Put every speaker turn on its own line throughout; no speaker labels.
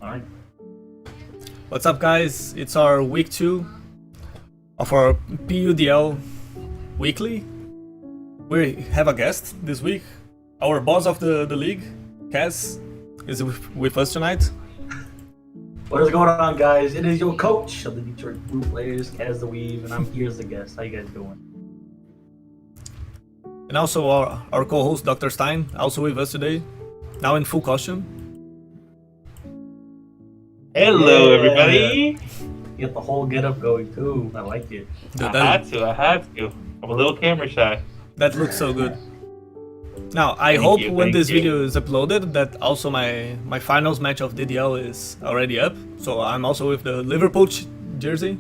Alright.
What's up, guys? It's our week 2 of our PUDL Weekly. We have a guest this week. Our boss of the league, Kaz, is with us tonight.
What is going on, guys? It is your coach of the Detroit Blue Players, Kaz the Weave, and I'm here as the guest. How you guys doing?
And also our co-host, Dr. Stein, also with us today, now in full costume.
Hello, everybody.
You got the whole getup going too. I like it.
Dude,
I had to. I'm a little camera shy.
That looks so good. Now, I hope when this
you.
video is uploaded that also my finals match of DDL is already up. So I'm also with the Liverpool jersey.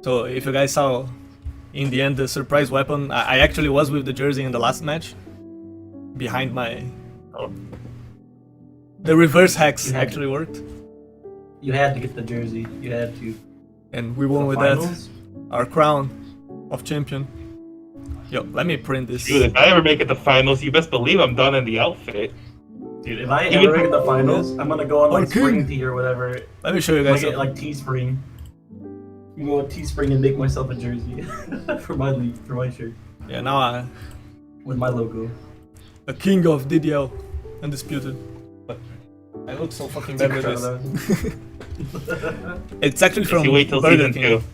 So if you guys saw in the end the surprise weapon, I actually was with the jersey in the last match. Behind my...
Oh.
The reverse hacks actually worked.
You had to get the jersey. You had to.
And we won
The
with
finals?
that. Our crown of champion. Yo, let me print this.
Dude, if I ever make it to finals, you best believe I'm done in the outfit.
Dude, if I ever make the finals, I'm gonna go on like Spring Tea or whatever.
Let me show you guys.
Like Teespring. You go on Teespring and make myself a jersey for my shirt
Yeah, now
with my logo.
the king of DDL, undisputed. But I look so fucking bad with this. It's actually from
You wait till
Burger
season
King.
2.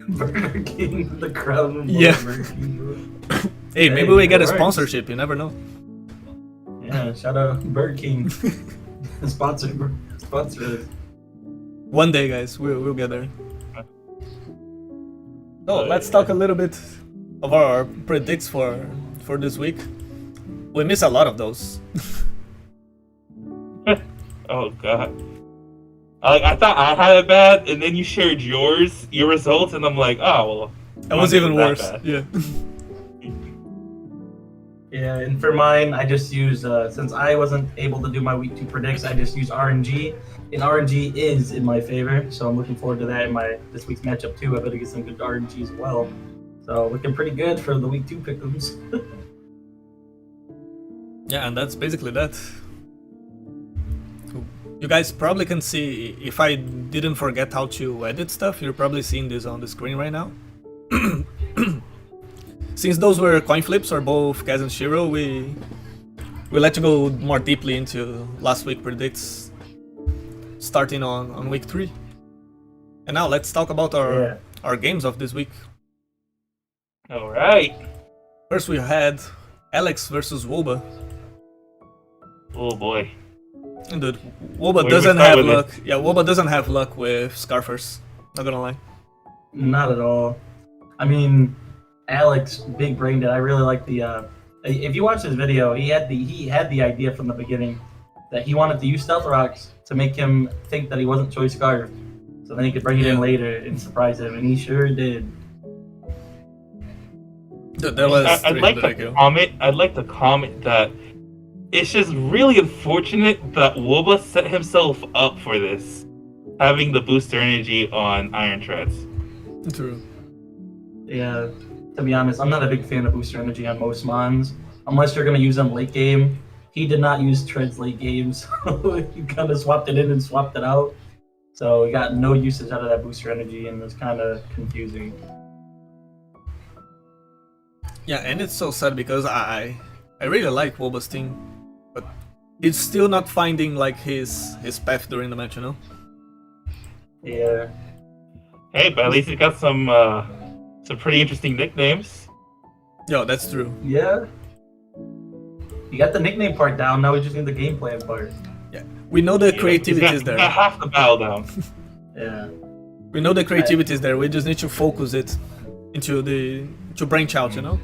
Burger King, the crown.
Yeah.
Burger King, bro.
Hey, maybe we get a
it works.
sponsorship. You never know.
Yeah, shout out Burger King. sponsor us.
One day, guys, we'll get there. So let's talk a little bit of our predicts for this week. We miss a lot of those.
Oh, God. I thought I had it bad, and then you shared your results, and I'm like, oh, well.
That was even worse. Yeah.
Yeah, and for mine, I just use, since I wasn't able to do my week 2 predicts, I just use RNG. And RNG is in my favor, so I'm looking forward to that in this week's matchup too. I better get some good RNG as well. So looking pretty good for the week 2 pickems.
Yeah, and that's basically that. You guys probably can see, if I didn't forget how to edit stuff, you're probably seeing this on the screen right now. Since those were coin flips, or both Kaz and Shiro, we let you go more deeply into last week predicts, starting on week 3. And now let's talk about our games of this week.
Alright.
First we had Alex versus Woba.
Oh, boy.
And dude, Woba
Where
doesn't
we start
have
with
luck. Yeah, Woba doesn't have luck with Scarfers. Not gonna lie.
Not at all. I mean, Alex, big brained it. I really like the. If you watch his video, he had the idea from the beginning that he wanted to use Stealth Rocks to make him think that he wasn't Choice Scarf, so then he could bring it in later and surprise him, and he sure did.
Dude, that was
I'd like to comment that it's just really unfortunate that Woba set himself up for this, having the booster energy on Iron Treads.
True.
Yeah, to be honest, I'm not a big fan of booster energy on most mons, unless you're gonna use them late game. He did not use Treads late game, so he kind of swapped it in and swapped it out. So we got no usage out of that booster energy, and it was kind of confusing.
Yeah, and it's so sad because I really like Woba's team, but he's still not finding like his path during the match, you know?
Yeah.
Hey, but at least he got some pretty interesting nicknames.
Yo, that's true.
Yeah. You got the nickname part down, now we just need the game plan part.
Yeah, we know the creativity is
He's got
there.
half the battle down.
Yeah.
We know the creativity is there. We just need to focus it to branch out, you know?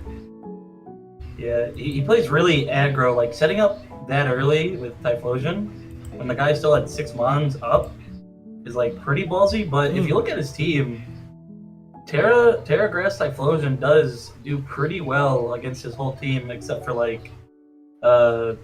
Yeah, he plays really aggro, like setting up that early with Typhlosion, when the guy still had 6 mons up, is like pretty ballsy, but if you look at his team, Terra Grass Typhlosion does do pretty well against his whole team, except for like, I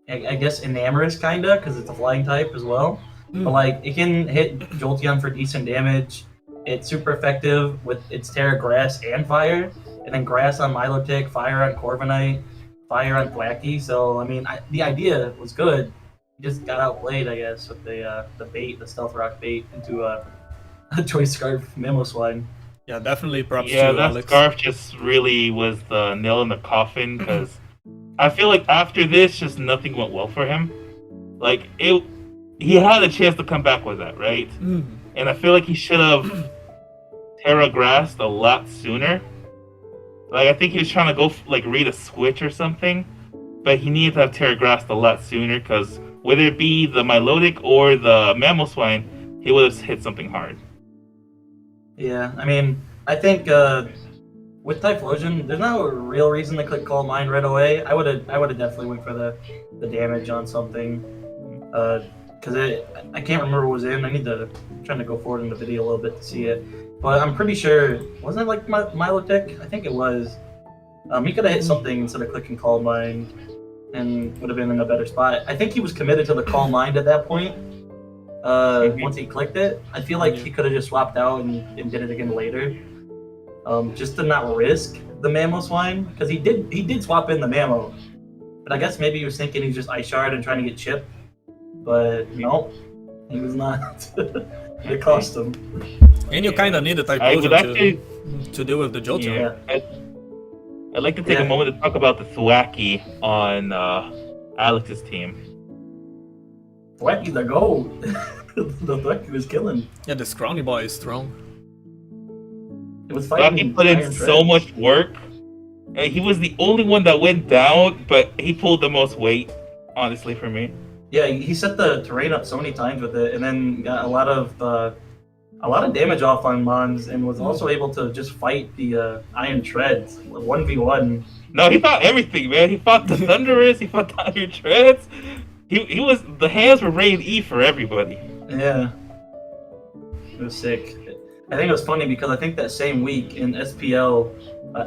guess Enamorous kinda, because it's a flying type as well. But like, it can hit Jolteon for decent damage. It's super effective with its Terra Grass and Fire, and then Grass on Milotic, Fire on Corviknight, Fire on Blackie. So I mean, the idea was good. just got outplayed, I guess, with the bait, the stealth rock bait into a choice scarf mammo swine.
Yeah, definitely props
Yeah,
to
that
Alex.
scarf just really was the nail in the coffin because I feel like after this, just nothing went well for him. Like he had a chance to come back with that, right? And I feel like he should have Terra Grassed a lot sooner. Like, I think he was trying to go, like, read a switch or something. But he needed to have Terra Grassed a lot sooner, because whether it be the Milotic or the Mammal Swine, he would have hit something hard.
Yeah, I mean, I think with Typhlosion, there's no real reason to click Call Mine right away. I would have definitely went for the damage on something. Because I can't remember what was in. I need to trying to go forward in the video a little bit to see it. But I'm pretty sure, wasn't it like Milotic? I think it was. He could have hit something instead of clicking Call Mind and would have been in a better spot. I think he was committed to the Call Mind at that point. Once he clicked it, I feel like he could have just swapped out and did it again later. Just to not risk the Mammo Swine, because he did swap in the Mammo. But I guess maybe he was thinking he's just Ice Shard and trying to get chipped. But no, he was not. It cost him.
And you kind of need a Typhlosion to deal with the Jolteon.
Yeah. I'd like to take a moment to talk about the Thwacky on Alex's team.
Thwacky the gold. The Thwacky was killing.
Yeah, the Scrawny boy is strong.
It was fighting.
Thwacky put in so much work. And he was the only one that went down, but he pulled the most weight, honestly, for me.
Yeah, he set the terrain up so many times with it, and then got a lot of damage off on Mons, and was also able to just fight the Iron Treads 1v1.
No, he fought everything, man. He fought the Thunderous, he fought the Iron Treads. He was the hands were rated E for everybody.
Yeah, it was sick. I think it was funny because I think that same week in SPL,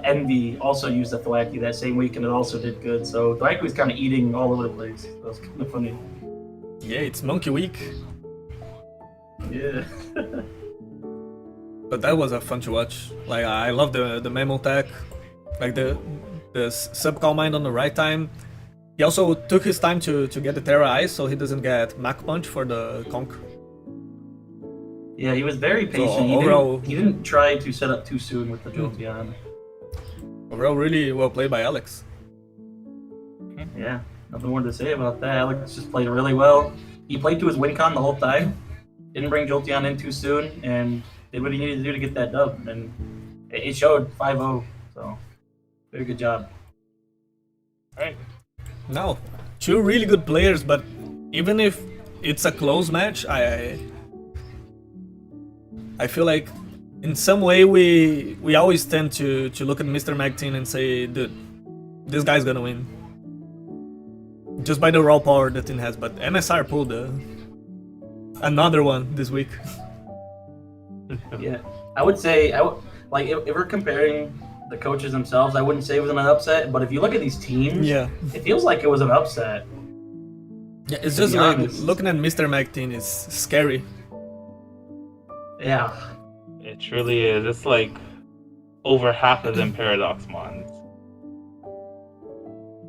Envy also used the Thwacky that same week, and it also did good. So Thwacky was kind of eating all over the place. That was kind of funny.
Yeah, it's Monkey Week.
Yeah.
But that was a fun to watch. Like, I love the Mammal tech, like the sub Calm Mind on the right time. He also took his time to get the Terra Ice, so he doesn't get Mach Punch for the Conk.
Yeah, he was very patient.
So, overall,
he didn't try to set up too soon with the Jolteon.
Overall, really well played by Alex.
Yeah, nothing more to say about that. Alex just played really well. He played to his win con the whole time. Didn't bring Jolteon in too soon, and did what he needed to do to get that dub. And it showed 5-0, so very good job.
All right.
Now, two really good players, but even if it's a close match, I feel like in some way we always tend to look at Mr. Magtin and say, dude, this guy's gonna win. Just by the raw power the team has, but MSR pulled another one this week.
Yeah, I would say, like if we're comparing the coaches themselves, I wouldn't say it was an upset, but if you look at these teams,
Yeah,
it feels like it was an upset.
yeah, it's
To
just
be
like
honest.
looking at Mr. Magtin is scary.
Yeah.
It truly is. It's like over half of them Paradox Mons.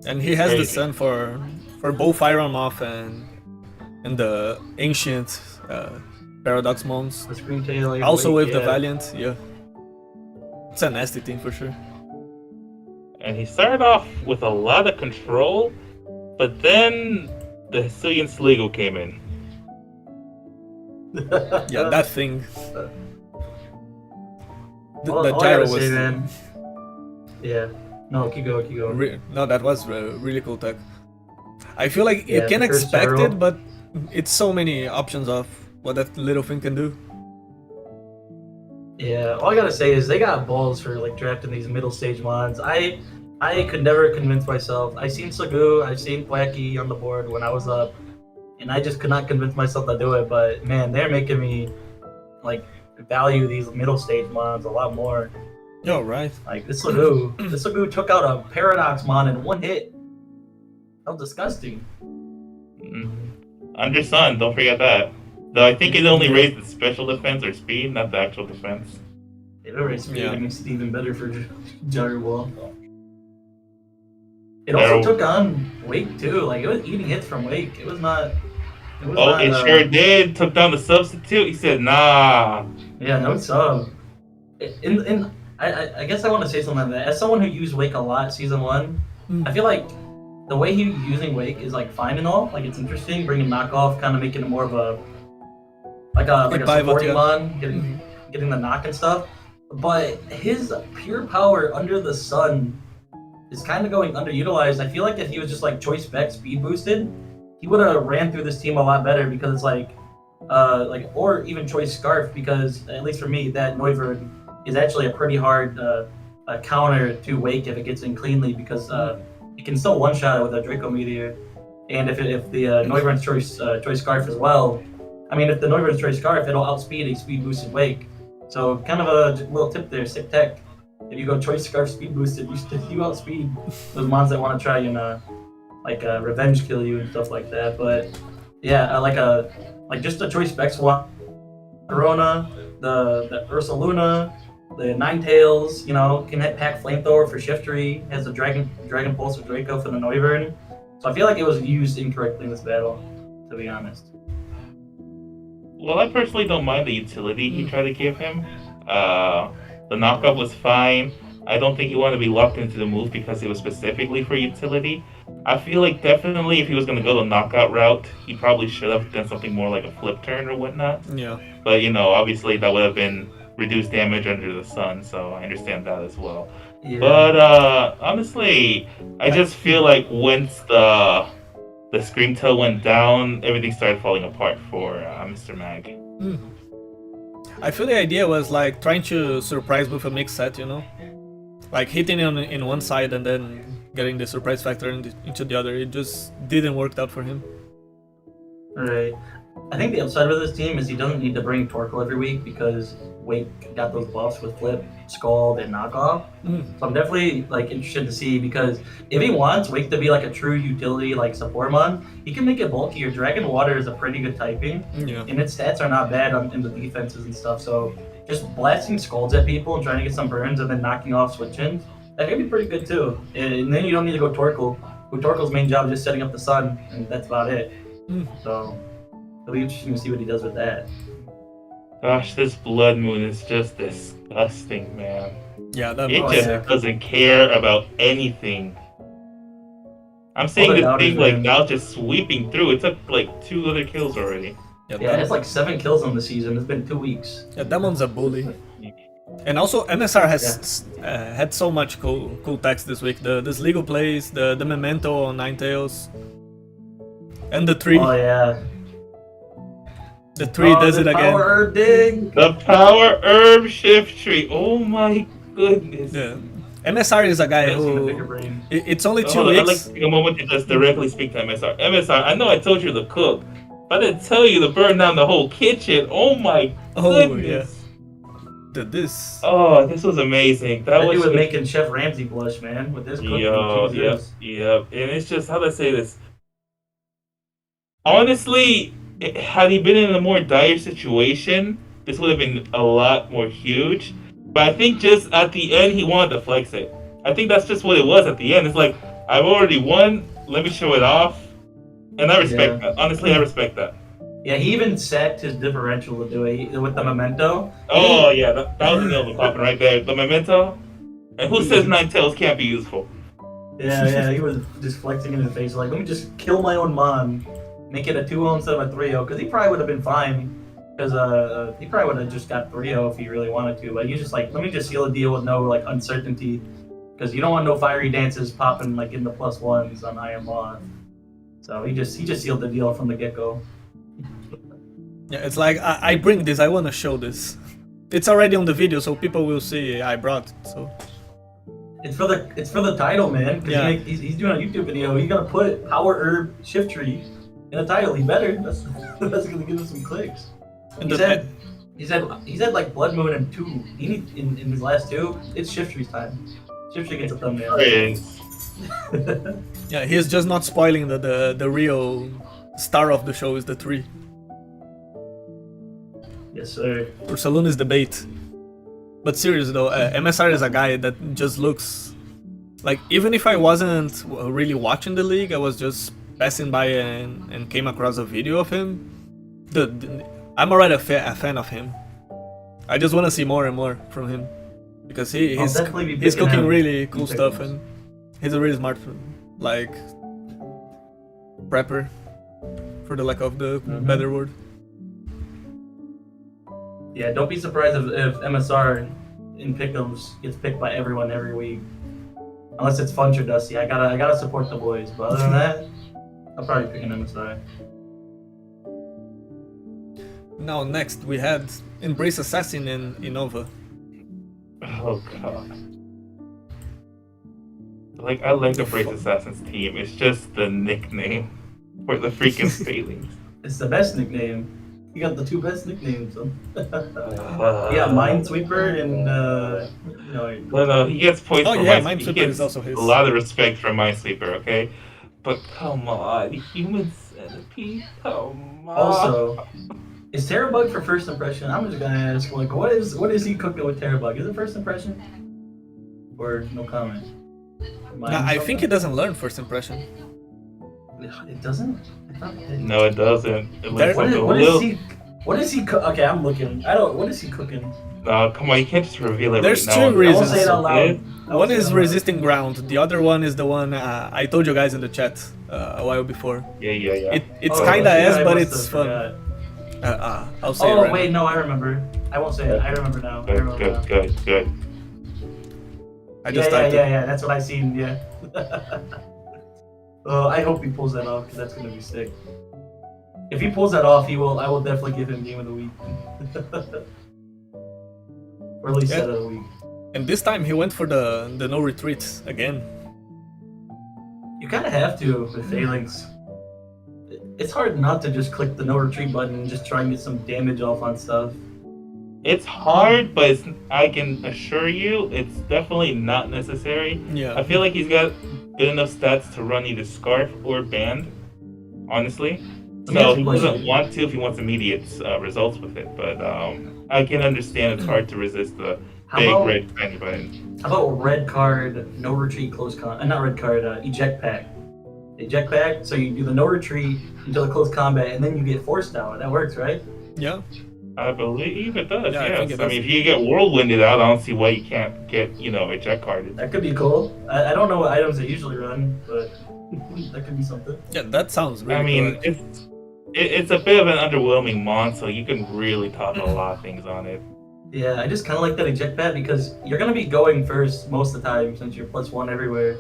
And he has the
Crazy.
sun for both Iron Moth and the ancient Paradox Mons.
The Scream Tail.
Also with the Valiant, yeah. It's a nasty team for sure.
And he started off with a lot of control, but then the Hisuian Sligo came in.
Yeah, that thing. The
all I
gyro
gotta
was.
say, man. Yeah. No, keep going.
No, that was really cool tech. I feel like you
Yeah,
can
the first
expect
gyro.
it, but it's so many options of what that little thing can do.
Yeah, all I gotta say is they got balls for like drafting these middle stage mons. I could never convince myself. I seen Sagu, I've seen Thwacky on the board when I was up, and I just could not convince myself to do it. But man, they're making me like value these middle stage mons a lot more.
Yo, right.
Like this Sagu took out a Paradox mon in one hit. That was disgusting.
Under Sun, don't forget that. Though I think it only raised the special defense or speed, not the actual defense.
It already speed
Yeah.
makes it even better for Gyro Ball. It also
Gyro-
took on Wake too. Like it was eating hits from Wake. It was not It was
Oh,
not,
it sure did. Took down the substitute. He said, "Nah."
Yeah, no sub. I guess I want to say something like that. As someone who used Wake a lot season one, I feel like the way he's using Wake is like fine and all. Like it's interesting, bringing knockoff, kind of making it more of a supporting mon, getting the knock and stuff. But his pure power under the sun is kind of going underutilized. I feel like if he was just like choice spec speed boosted, he would have ran through this team a lot better because it's like or even choice scarf, because at least for me that Neuvern is actually a pretty hard counter to Wake if it gets in cleanly, because you can still one shot it with a Draco Meteor, and if the Neuvern's choice scarf as well. I mean, if the Neuvern's choice scarf, it'll outspeed a speed boosted Wake. So kind of a little tip there, sick tech. If you go choice scarf speed boosted, you outspeed those mons that want to try and revenge kill you and stuff like that. But yeah, like just the choice specs one, Corona, the Ursa Luna, the Ninetales, can pack flamethrower for Shiftry, has a Dragon Pulse of Draco for the Neuvern. So I feel like it was used incorrectly in this battle, to be honest.
Well, I personally don't mind the utility he tried to give him. The knockup was fine. I don't think he wanted to be locked into the move because it was specifically for utility. I feel like definitely if he was going to go the knockout route, he probably should have done something more like a flip turn or whatnot.
Yeah.
But, obviously that would have been reduced damage under the sun, so I understand that as well. Yeah. But honestly, I just feel like once the Scream Tail went down, everything started falling apart for Mr. Mag.
I feel the idea was like trying to surprise with a mix set, like hitting in one side and then getting the surprise factor into the other. It just didn't work out for him.
Right. I think the upside with this team is he doesn't need to bring Torkoal every week because Wake got those buffs with Flip, Scald, and Knockoff. So I'm definitely interested to see, because if he wants Wake to be like a true utility support mon, he can make it bulkier. Dragon Water is a pretty good typing, and its stats are not bad in the defenses and stuff. So just blasting Scalds at people and trying to get some burns and then knocking off switch-ins, that could be pretty good too. And then you don't need to go Torkoal. Torkoal's main job is just setting up the sun, and that's about it. So it'll be interesting to see what he does with that.
Gosh, this Blood Moon is just disgusting, man.
Yeah,
it just doesn't care about anything. I'm seeing this thing now just sweeping through. It took 2 other kills already.
Yeah, it's 7 kills on the season. It's been 2 weeks.
Yeah, that one's a bully. And also MSR has had so much cool techs this week. This Lego plays, the Memento on Ninetales, and the 3.
Oh yeah.
The 3 does it again.
Power Herb dig.
The Power Herb Shift Tree. Oh my goodness.
Yeah. MSR is a guy who... It's only 2 weeks.
I'd like to take a moment to just directly speak to MSR. MSR, I know I told you to cook, but I didn't tell you to burn down the whole kitchen. Oh my goodness.
Yeah. This
was amazing. That
was making Chef Ramsay blush, man, with this cooking.
Yep. And it's just, how do I say this? Honestly, had he been in a more dire situation, this would have been a lot more huge. But I think just at the end, he wanted to flex it. I think that's just what it was at the end. It's like, I've already won, let me show it off. And I respect that. Honestly, I respect that.
Yeah, he even sacked his differential to do it with the Memento.
Oh, yeah, that was the nail in the coffin right there. The Memento. And who says Ninetales can't be useful?
Yeah, he was just flexing in his face, like, let me just kill my own mon. Make it a 2-0 instead of a 3-0, because he probably would have been fine. Because he probably would have just got 3-0 if he really wanted to. But he's just like, let me just seal a deal with no uncertainty, because you don't want no fiery dances popping in the +1s on I Am Moth. So he just sealed the deal from the get-go.
Yeah, it's like I bring this. I want to show this. It's already on the video, so people will see I brought it. So
it's for the title, man. Yeah. He's doing a YouTube video. He's gonna put Power Herb Shift Tree in the title. He better. That's gonna give him some clicks. And he said Blood Moon and 2. In his last 2, it's Shift Tree's time. Shift Tree gets a thumbnail.
Yeah, he's just not spoiling the real star of the show is the 3.
Yes, sir.
Ursaluna is the bait. But serious though, MSR is a guy that just looks like, even if I wasn't really watching the league, I was just passing by and came across a video of him, I'm already a fan of him. I just want to see more and more from him because he's cooking really cool stuff and he's a really smart like prepper, for the lack of the better word.
Yeah, don't be surprised if MSR in pickems gets picked by everyone every week, unless it's Funch or Dusty. I gotta support the boys, but other than that, I'll probably pick an MSI.
Now next we had Embrace Assassin and Innova.
Oh god. Like, I like the Embrace Assassin's team. It's just the nickname for the freaking failings.
It's the best nickname. You got the two best nicknames. Yeah, Minesweeper and
No, he gets points for
Minesweeper.
He gets
is also his.
a lot of respect from Minesweeper, okay? But come on, Human Centipede, come on.
Also, is Terrabug for first impression? I'm just gonna ask, like, what is he cooking with Terrabug? Is it first impression? Or no comment?
I think it doesn't learn first impression.
It doesn't?
No, it doesn't. It looks
what is he okay, I'm looking. What is he cooking?
Come on, you can't just reveal it.
There's
right
two
now.
reasons.
I won't say it out loud.
One is resisting ground. The other one is the one I told you guys in the chat a while before.
Yeah.
It's kinda
yeah,
but it's fun. I'll say it right
wait,
now.
no, I remember. I won't say it. I remember now.
Good.
I just typed it.
Yeah, that's what I seen, yeah. I hope he pulls that off, because that's going to be sick. If he pulls that off, I will definitely give him Game of the Week. Or at least Set of the Week.
And this time he went for the no retreat again.
You kind of have to with failings. It's hard not to just click the no retreat button and just try and get some damage off on stuff.
It's hard, but I can assure you, it's definitely not necessary.
Yeah.
I feel like he's got good enough stats to run either Scarf or Band, honestly. So he doesn't want to if he wants immediate results with it. But I can understand it's hard to resist the red shiny button.
How about red card, no retreat, close not red card, eject pack. Eject pack, so you do the no retreat until the close combat, and then you get forced out. That works, right?
Yeah.
I believe it does,
yeah.
Yes. I mean, if you get whirlwinded out, I don't see why you can't get, eject carded.
That could be cool. I don't know what items they usually run, but that could be something.
Yeah, that sounds really
I mean,
correct.
it's a bit of an underwhelming mon, so you can really talk a lot of things on it.
Yeah, I just kind of like that eject pad because you're going to be going first most of the time since you're +1 everywhere.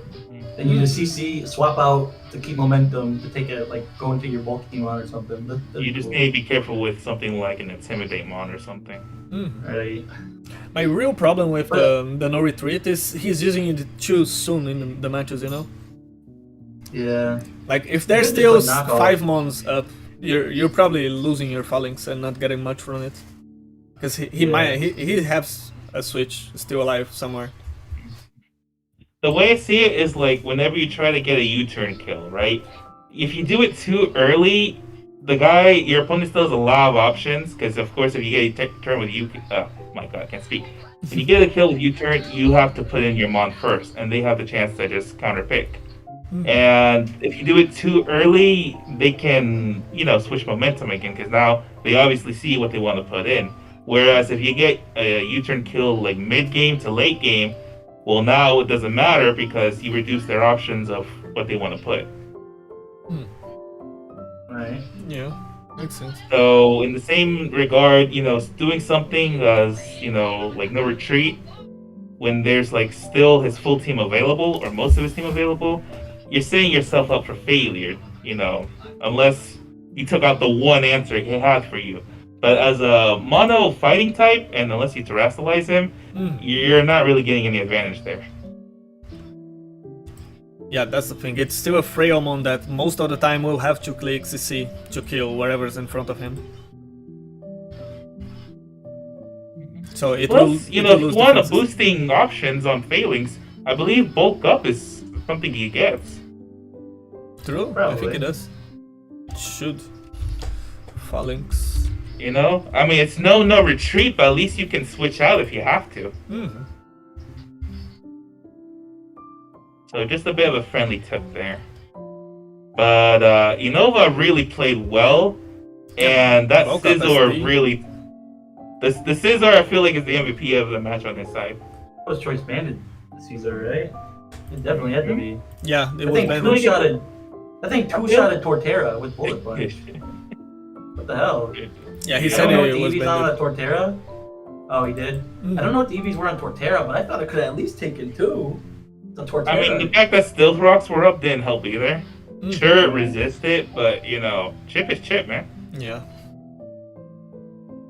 Then you just CC, swap out to keep momentum to take it, like go into your bulky mon or something. That's
you just
cool.
need to be careful with something like an Intimidate mon or something.
Right.
My real problem with the no retreat is he's using it too soon in the matches,
Yeah.
Like if there's still 5 mons up, you're probably losing your phalanx and not getting much from it. Because he has a switch still alive somewhere.
The way I see it is like whenever you try to get a U-turn kill, right? If you do it too early, your opponent still has a lot of options. Because of course, if you get a turn with oh my god, I can't speak. If you get a kill with U-turn, you have to put in your mon first, and they have the chance to just counter pick. And if you do it too early, they can, switch momentum again. Because now they obviously see what they want to put in. Whereas if you get a U-turn kill like mid-game to late game, well, now it doesn't matter because you reduce their options of what they want to put.
Right.
Yeah, makes sense.
So in the same regard, doing something as, like no retreat, when there's like still his full team available or most of his team available, you're setting yourself up for failure, unless you took out the one answer he had for you. But as a mono fighting type, and unless you terrestrialize him, you're not really getting any advantage there.
Yeah, that's the thing. It's still a frail mon that most of the time will have to click CC to kill whatever's in front of him. So it will.
If you want boosting options on failings, I believe bulk up is something he gets.
True,
Probably.
I think it does. It should. Phalanx.
I mean, it's no retreat, but at least you can switch out if you have to. So just a bit of a friendly tip there. But Innova really played well, and that
Woke up
Scissor
SD.
really. The Scissor, I feel like, is the MVP of the match on his side.
That was choice banded Caesar, right? It definitely had to be.
Yeah, it
I
was
think
banned.
two-shotted Torterra with bullet punch. What the hell?
Yeah, he
I
said
don't know what
it
the
was
EVs on
banned.
that Torterra. Oh, he did. I don't know what the EVs were on Torterra, but I thought it could at least taken two. The Torterra.
I mean, the fact that Stealth Rocks were up didn't help either. Sure, it resisted, but chip is chip, man.
Yeah.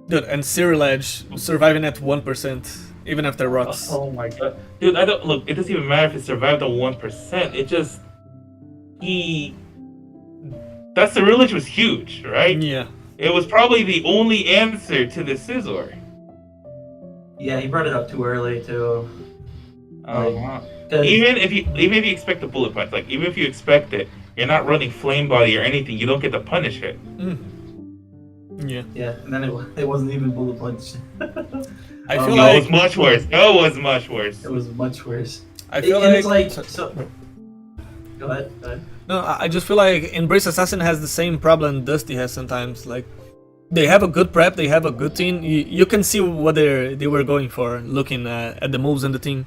Dude, and Cyril Edge surviving at 1%, even after rocks.
Oh my god, dude! It doesn't even matter if it survived on 1%. It just that Cyrilage was huge, right?
Yeah.
It was probably the only answer to the Scissor.
Yeah, he brought it up too early too.
Even if you expect the bullet punch, like even if you expect it, you're not running flame body or anything. You don't get to punish it.
Yeah.
Yeah, and then it wasn't even bullet punch.
I feel
It
like
was much worse. It was much worse.
It was much worse.
I feel
And
like
it's like so. Go ahead.
no, I just feel like Embrace Assassin has the same problem Dusty has sometimes. Like they have a good prep, they have a good team. You can see what they were going for, looking at the moves and the team.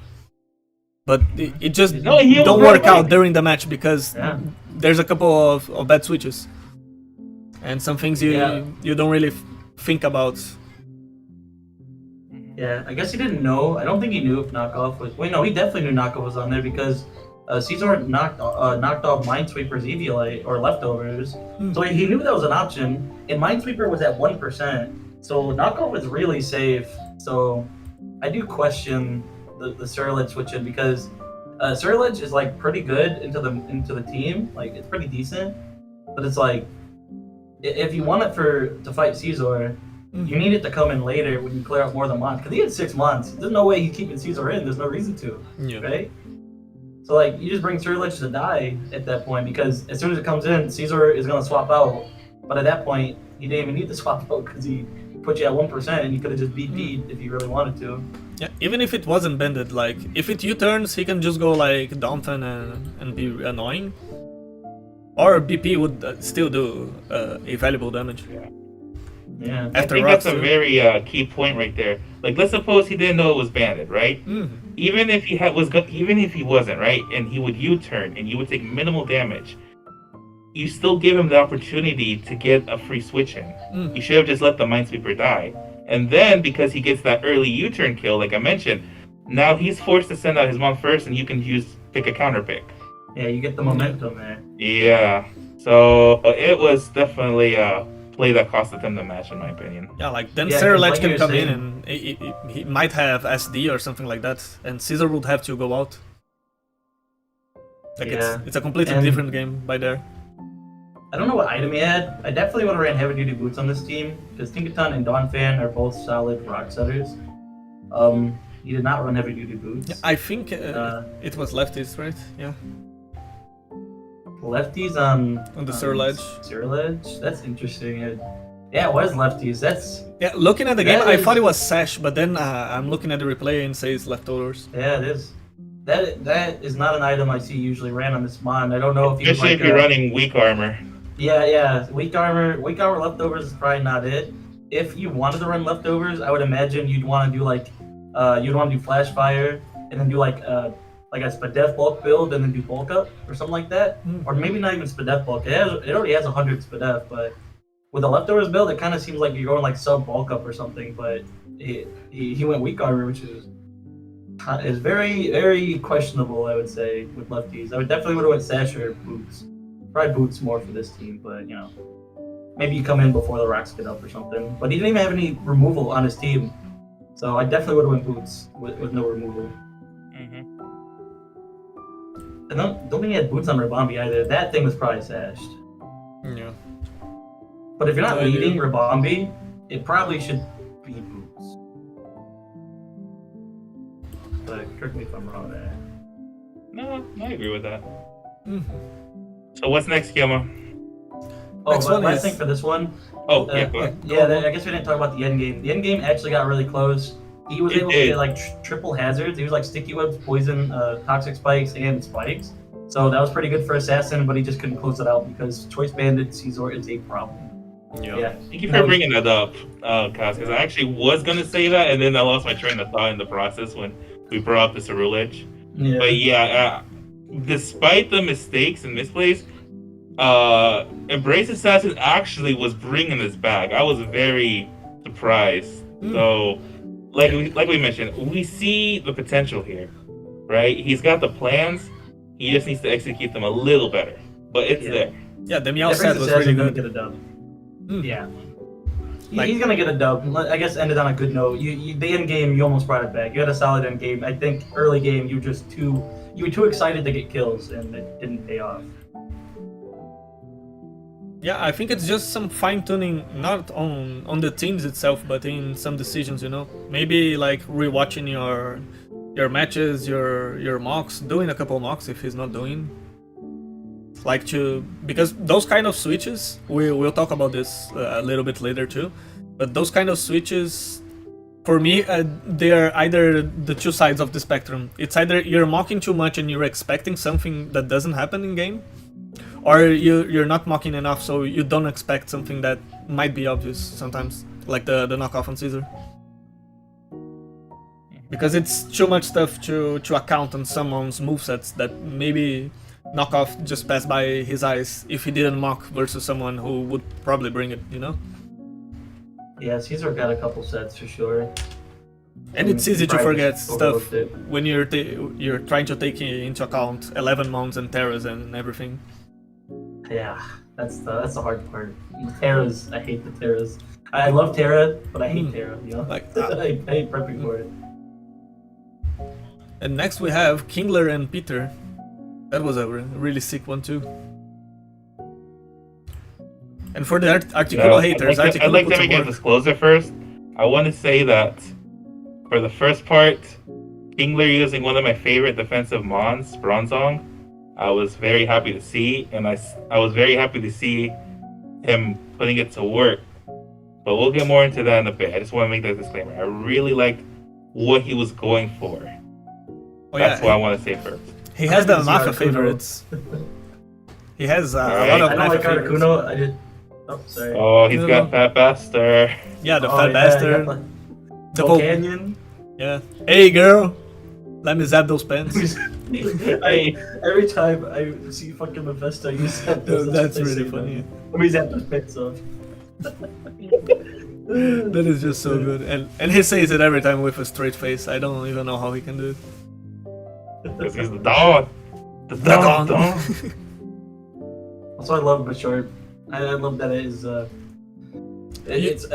But it just don't work out during the match because there's a couple of bad switches. And some things you don't really think about.
Yeah, I guess he didn't know. I don't think he knew if knockoff was. Wait, no, he definitely knew knockoff was on there because Caesar knocked off Minesweeper's Eviolite or leftovers, so he knew that was an option. And Minesweeper was at 1%, so knockoff was really safe. So I do question the Scarlet switch-in because Scarlet is like pretty good into the team. Like it's pretty decent, but it's like if you want it to fight Caesar, you need it to come in later when you clear out more than months. Because he had 6 months. There's no way he's keeping Caesar in. There's no reason to, right? So like you just bring Sirlich to die at that point because as soon as it comes in, Caesar is gonna swap out. But at that point, he didn't even need to swap out because he put you at 1% and you could have just beat Pete if you really wanted to.
Yeah, even if it wasn't bended, like if it U-turns, he can just go like Domfen and be annoying. Or BP would still do a valuable damage.
Yeah.
I think that's a very key point right there. Like, let's suppose he didn't know it was banded, right? Even if he wasn't, right, and he would U-turn and you would take minimal damage, you still give him the opportunity to get a free switch in. You should have just let the Minesweeper die. And then, because he gets that early U-turn kill, like I mentioned, now he's forced to send out his mom first and you can pick a counter pick.
Yeah, you get the momentum there.
Yeah. So, it was definitely a play that costed him the match, in my opinion.
Yeah, like then Sirlich can come in and he might have SD or something like that, and Caesar would have to go out. Like it's a completely different game by there.
I don't know what item he had. I definitely would have ran heavy duty boots on this team because Tinkaton and Donphan are both solid rock setters. He did not run heavy duty boots.
Yeah, I think it was lefties, right? Yeah.
Lefties on
the Sirlich.
Sirlich? That's interesting. Yeah, it was lefties.
Yeah, looking at the game, I thought it was Sash, but then I'm looking at the replay and says leftovers.
Yeah, it is. That is not an item I see usually ran on this mod. I don't know if you
especially if you're running weak armor.
Yeah. Weak armor leftovers is probably not it. If you wanted to run leftovers, I would imagine you'd want to do flash fire and then do like a Spadef bulk build and then do bulk up or something like that. Or maybe not even Spadef bulk. It already has 100 Spadef, but with the leftovers build, it kind of seems like you're going like sub bulk up or something. But he went weak armor, which is very, very questionable, I would say, with lefties. I would definitely would have went Sash or Boots. Probably Boots more for this team, but maybe you come in before the rocks get up or something. But he didn't even have any removal on his team, so I definitely would have went Boots with no removal. I don't think he had Boots on Rabambi either. That thing was probably sashed.
Yeah.
But if you're not leading Rabambi, it probably should be Boots. But correct me if I'm wrong there.
No, I agree with that. So what's next, Kilma?
Oh, last thing for this one.
Oh, go ahead.
I guess we didn't talk about the end game. The end game actually got really close. He was able to get like triple hazards. He was like sticky webs, poison, toxic spikes, and spikes. So that was pretty good for Assassin, but he just couldn't close it out because Choice Bandit Caesar is a problem. Yeah.
Thank you for bringing that up, Kaz, because I actually was going to say that, and then I lost my train of thought in the process when we brought up the Cerulege.
Yeah.
But yeah, despite the mistakes and misplays, Embrace Assassin actually was bringing this back. I was very surprised. So, like we mentioned, we see the potential here, right? He's got the plans. He just needs to execute them a little better. But it's there.
Yeah, the Meow set was really good.
Get a dub. Yeah.
Like-
He's gonna get a dub. I guess ended on a good note. The end game, you almost brought it back. You had a solid end game. I think early game, you were too excited to get kills, and it didn't pay off.
Yeah, I think it's just some fine tuning, not on the teams itself, but in some decisions. Maybe like rewatching your matches, your mocks, doing a couple mocks if he's not doing. Because those kind of switches, we'll talk about this a little bit later too, but those kind of switches, for me, they are either the two sides of the spectrum. It's either you're mocking too much and you're expecting something that doesn't happen in game, or you're not mocking enough, so you don't expect something that might be obvious sometimes, like the knockoff on Caesar. Because it's too much stuff to account on someone's movesets that maybe knockoff just passed by his eyes if he didn't mock versus someone who would probably bring it,
Yeah, Caesar got a couple sets for sure.
And it's easy to forget stuff
it.
when you're trying to take into account 11 mounts and terras and everything.
Yeah, that's the hard part. Terras, I hate the Terras. I love Terra, but I hate Terra.
Like,
I hate prepping for it.
And next we have Kingler and Peter. That was a really sick one too. And for the Articuno haters,
I'd like to make a disclosure first. I want to say that for the first part, Kingler using one of my favorite defensive mons, Bronzong, I was very happy to see, and I was very happy to see him putting it to work. But we'll get more into that in a bit. I just want to make that disclaimer. I really liked what he was going for. That's what I want to say first.
He has the Maka favorites. He has a lot of
I don't like
Maka favorites.
Articuno. Oh, sorry.
Oh, he's got Fat Bastard.
Yeah, the Fat Bastard.
The Volcanion.
Yeah. Hey, girl. Let me zap those pants.
Every time I see fucking Mephisto, you zap those.
That's really funny.
Let me zap those pants off.
That is just so good. And he says it every time with a straight face. I don't even know how he can do it.
Because he's the Dawn. The Dawn.
Also, I love Bishop. I love that it is. It's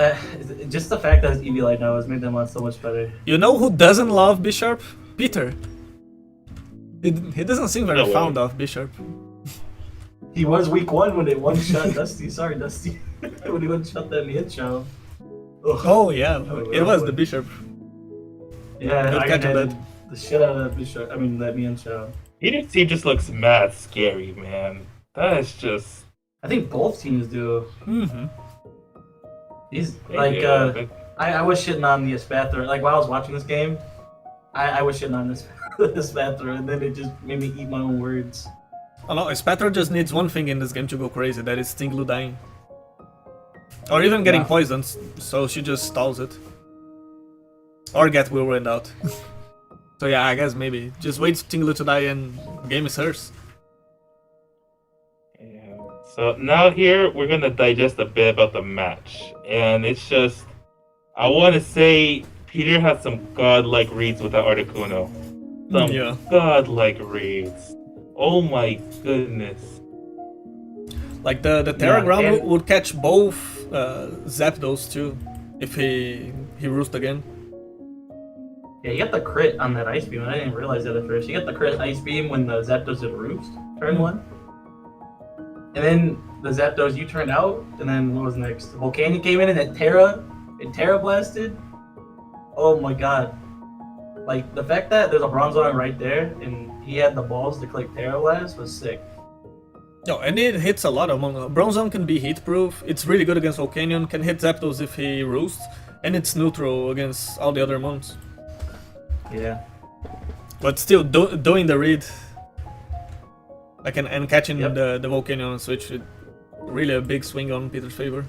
just the fact that it's EV Light now has made them on so much better.
You know who doesn't love Bishop? Peter. He doesn't seem very fond of Bishop.
He was week 1 when they one shot Dusty. Sorry, Dusty. When he one shot that Mian Chow.
Oh yeah, it was the Bishop.
Yeah,
Good
I
catch
had
on that.
the shit out of that Bishop. I mean, that Mian Chow.
Peter's team just looks mad scary, man. That is just.
I think both teams do.
Mm-hmm.
He's like, I was shitting on the Espathra. Like while I was watching this game, I was shitting on this Espathra, and then it just made me eat my own words.
Oh no, Espathra just needs one thing in this game to go crazy. That is Stinglu dying, or even getting poisoned. So she just stalls it, or get whirlwind out. So yeah, I guess maybe just wait Stinglu to die and game is hers.
So now here we're gonna digest a bit about the match, and it's just I want to say Peter had some godlike reads with that Articuno, some godlike reads. Oh my goodness!
Like the Terra Ground would catch both Zapdos too if he roost again.
Yeah, you got the crit on that Ice Beam, and I didn't realize that at first. You got the crit Ice Beam when the Zapdos did roost turn 1. And then the Zapdos, you turned out, and then what was next? The Volcanion came in and it Terra blasted. Oh my god. Like, the fact that there's a Bronzong right there, and he had the balls to click Terra Blast was sick.
No, and it hits a lot of Mon. Bronzong can be heat proof, it's really good against Volcanion, can hit Zapdos if he roosts, and it's neutral against all the other Mons.
Yeah.
But still, doing the read, Like and catching
Yep.
the Volcanion on Switch, really a big swing on Peter's favor.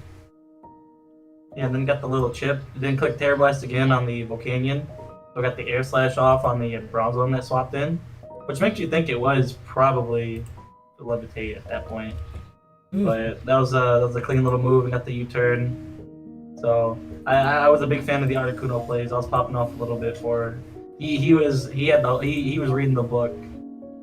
Yeah, and then got the little chip. Then click Terra Blast again on the Volcanion. So got the Air Slash off on the Bronze one that swapped in, which makes you think it was probably the Levitate at that point. But that was a clean little move and got the U-turn. So I was a big fan of the Articuno plays. I was popping off a little bit for. He was reading the book.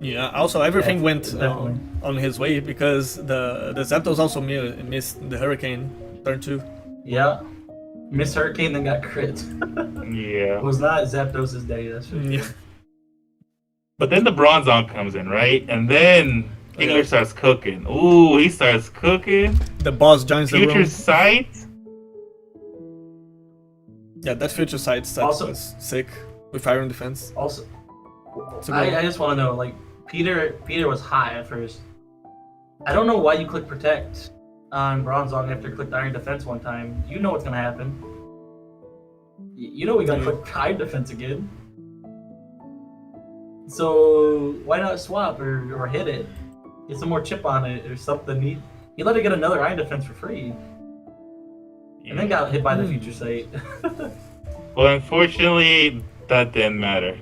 Yeah. Also, everything went
definitely.
on his way because the Zapdos also missed the Hurricane turn 2.
Yeah. Miss Hurricane then got crit.
Yeah.
It was not Zapdos' day, that's for sure.
Yeah.
But then the Bronzong comes in, right? And then Kingler
Yeah.
starts cooking. Ooh, he starts cooking.
The boss joins the
Future
room.
Sight.
Yeah, that Future Sight stuff
Also-
was sick with Iron Defense.
Also,
It's a good
I
one.
just want to know, like, Peter was high at first. I don't know why you click Protect on Bronzong after you clicked Iron Defense one time. You know what's gonna happen. You know we gotta click Iron Defense again. So why not swap or hit it? Get some more chip on it or something. He let it get another Iron Defense for free. And then got hit by the Future Sight.
Well, unfortunately, that didn't matter.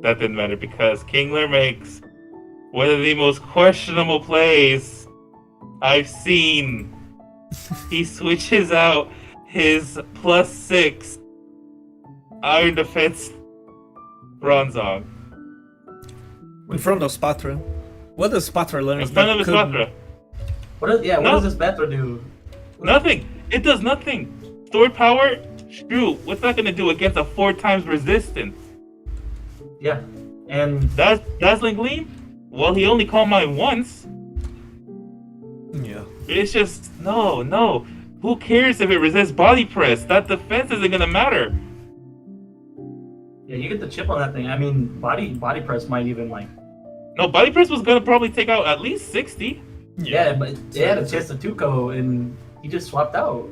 That didn't matter because Kingler makes one of the most questionable plays I've seen. He switches out his +6 Iron Defense Bronzong
In front of Spatra. What does Spatra learn?
in front of his Spatra.
What
No.
does this Batra do?
Nothing. It does nothing. Stored power? Shoot. What's that gonna do against a 4 times resistance?
Yeah. And
That's Dazzling Gleam? Well, he only called mine once.
Yeah.
It's just no. Who cares if it resists body press? That defense isn't gonna matter.
yeah, you get the chip on that thing. I mean, body press might even like.
No, body press was gonna probably take out at least 60.
Yeah, but they had a chance to Tuco and he just swapped out.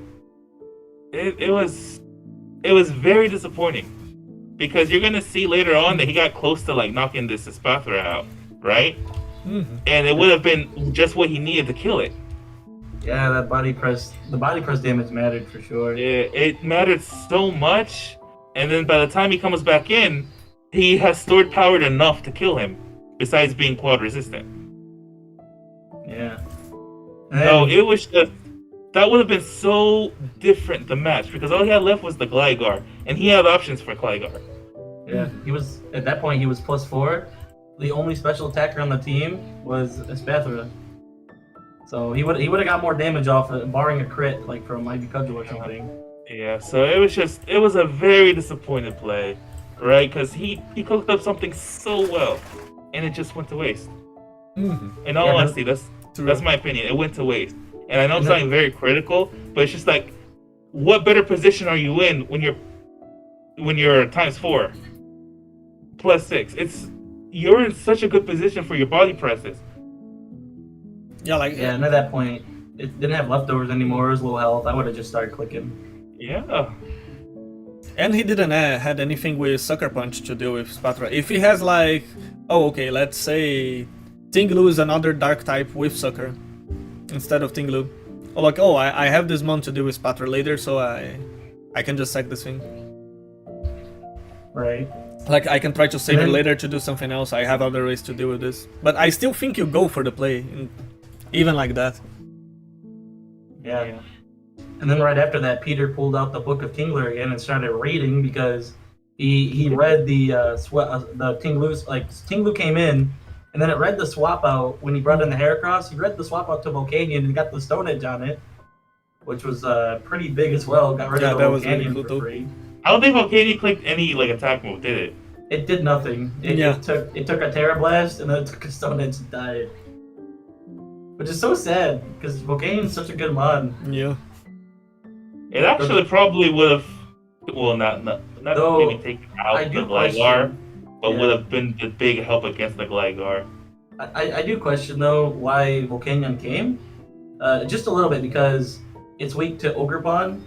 It was very disappointing because you're gonna see later on that he got close to like knocking this Espathra out, right?
Mm-hmm.
And it would have been just what he needed to kill it.
Yeah, the body press damage mattered for sure.
It mattered so much, and then by the time he comes back in, he has stored power enough to kill him. Besides being quad resistant.
Yeah.
No,
And-
it was just that would have been so different the match because all he had left was the Gligar, and he had options for Gligar.
yeah, he was at that point he was +4. The only special attacker on the team was Espathra. So he would have got more damage off it, barring a crit like from Ivy Cudgel or something.
Yeah, so it was a very disappointed play, right? Because he cooked up something so well, and it just went to waste.
Mm-hmm.
In all
Yeah,
honesty, that's my opinion. It went to waste, and I know it's
No.
something very critical, but it's just like, what better position are you in when you're ×4 +6? You're in such a good position for your body presses.
Yeah, like
Yeah, and at that point it didn't have leftovers anymore. It was low health. I would have just started clicking.
Yeah.
and he didn't had anything with Sucker Punch to deal with Spatra. If he has like, oh okay, let's say Tinglu is another dark type with Sucker instead of Tinglu. Or like, oh, I have this mon to deal with Spatra later, so I can just sack this thing.
Right.
Like I can try to save it
then-
later to do something else. I have other ways to deal with this. But I still think you go for the play, even like that.
Yeah. And then right after that, Peter pulled out the Book of Tingler again and started reading because he read the Tinglu's, like Tinglu came in, and then it read the swap out when he brought in the Heracross. He read the swap out to Volcanion and got the Stone Edge on it, which was pretty big as well. Got rid
Yeah,
of the
that was really
Volcanion
cool
for
too.
free.
I don't think Volcanion clicked any like attack move, did it?
It did nothing. It took a Terra Blast and then it took a Stone Edge and died. Which is so sad because Volcanion's such a good mod.
Yeah.
It actually probably would have, well, not
Though,
maybe taken out
I
the
do
Gligar,
question-
but
yeah.
would have been the big help against the Gligar.
I do question though why Volcanion came, just a little bit because it's weak to Ogerpon,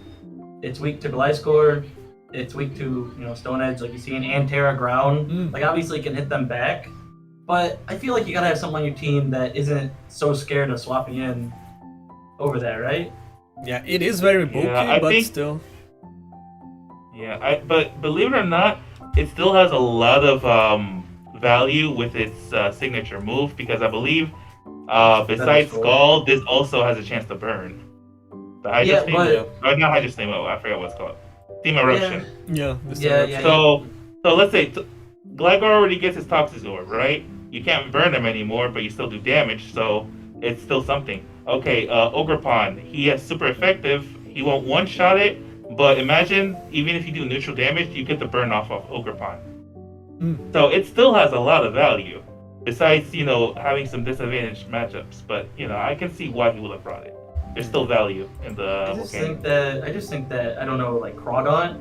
it's weak to Gliscor, it's weak to Stone Edge like you see, and Terra Ground.
Mm.
Like obviously it can hit them back, But I feel like you gotta have someone on your team that isn't so scared of swapping in over there, right?
Yeah, it is very bulky,
I
but
think-
still.
Yeah, but believe it or not, it still has a lot of value with its signature move because I believe besides
cool.
Skull, this also has a chance to burn. The Hydra Steam?
but
Not Hydra Steam, I forgot what it's called. Steam Eruption.
Yeah,
yeah.
So let's say Gligar already gets his Toxic Orb, right? You can't burn him anymore, but you still do damage, so it's still something. Okay, Ogerpon, he is super effective. He won't one-shot it, but imagine, even if you do neutral damage, you get the burn off of Ogerpon. So it still has a lot of value, besides, having some disadvantaged matchups. But, I can see why he would have brought it. There's still value in the
I just think that I don't know, like Crawdaunt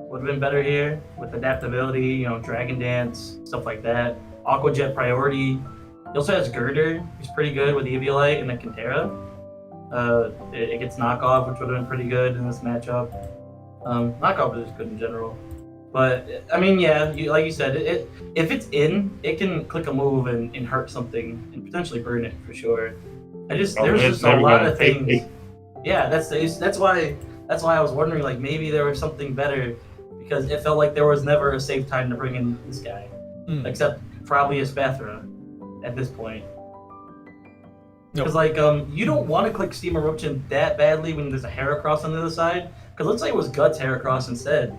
would have been better here with adaptability, Dragon Dance, stuff like that. Aqua Jet priority. He also has Girder. He's pretty good with Eviolite and then Kintera. It gets knockoff, which would have been pretty good in this matchup. Knockoff is good in general. But I mean, yeah, like you said, if it's in, it can click a move and hurt something and potentially burn it for sure. There's just a lot of things. Yeah, that's why I was wondering, like, maybe there was something better because it felt like there was never a safe time to bring in this guy, except probably a Spathra at this point. Because you don't want to click Steam Eruption that badly when there's a Heracross on the other side. Because let's say it was Guts Heracross instead,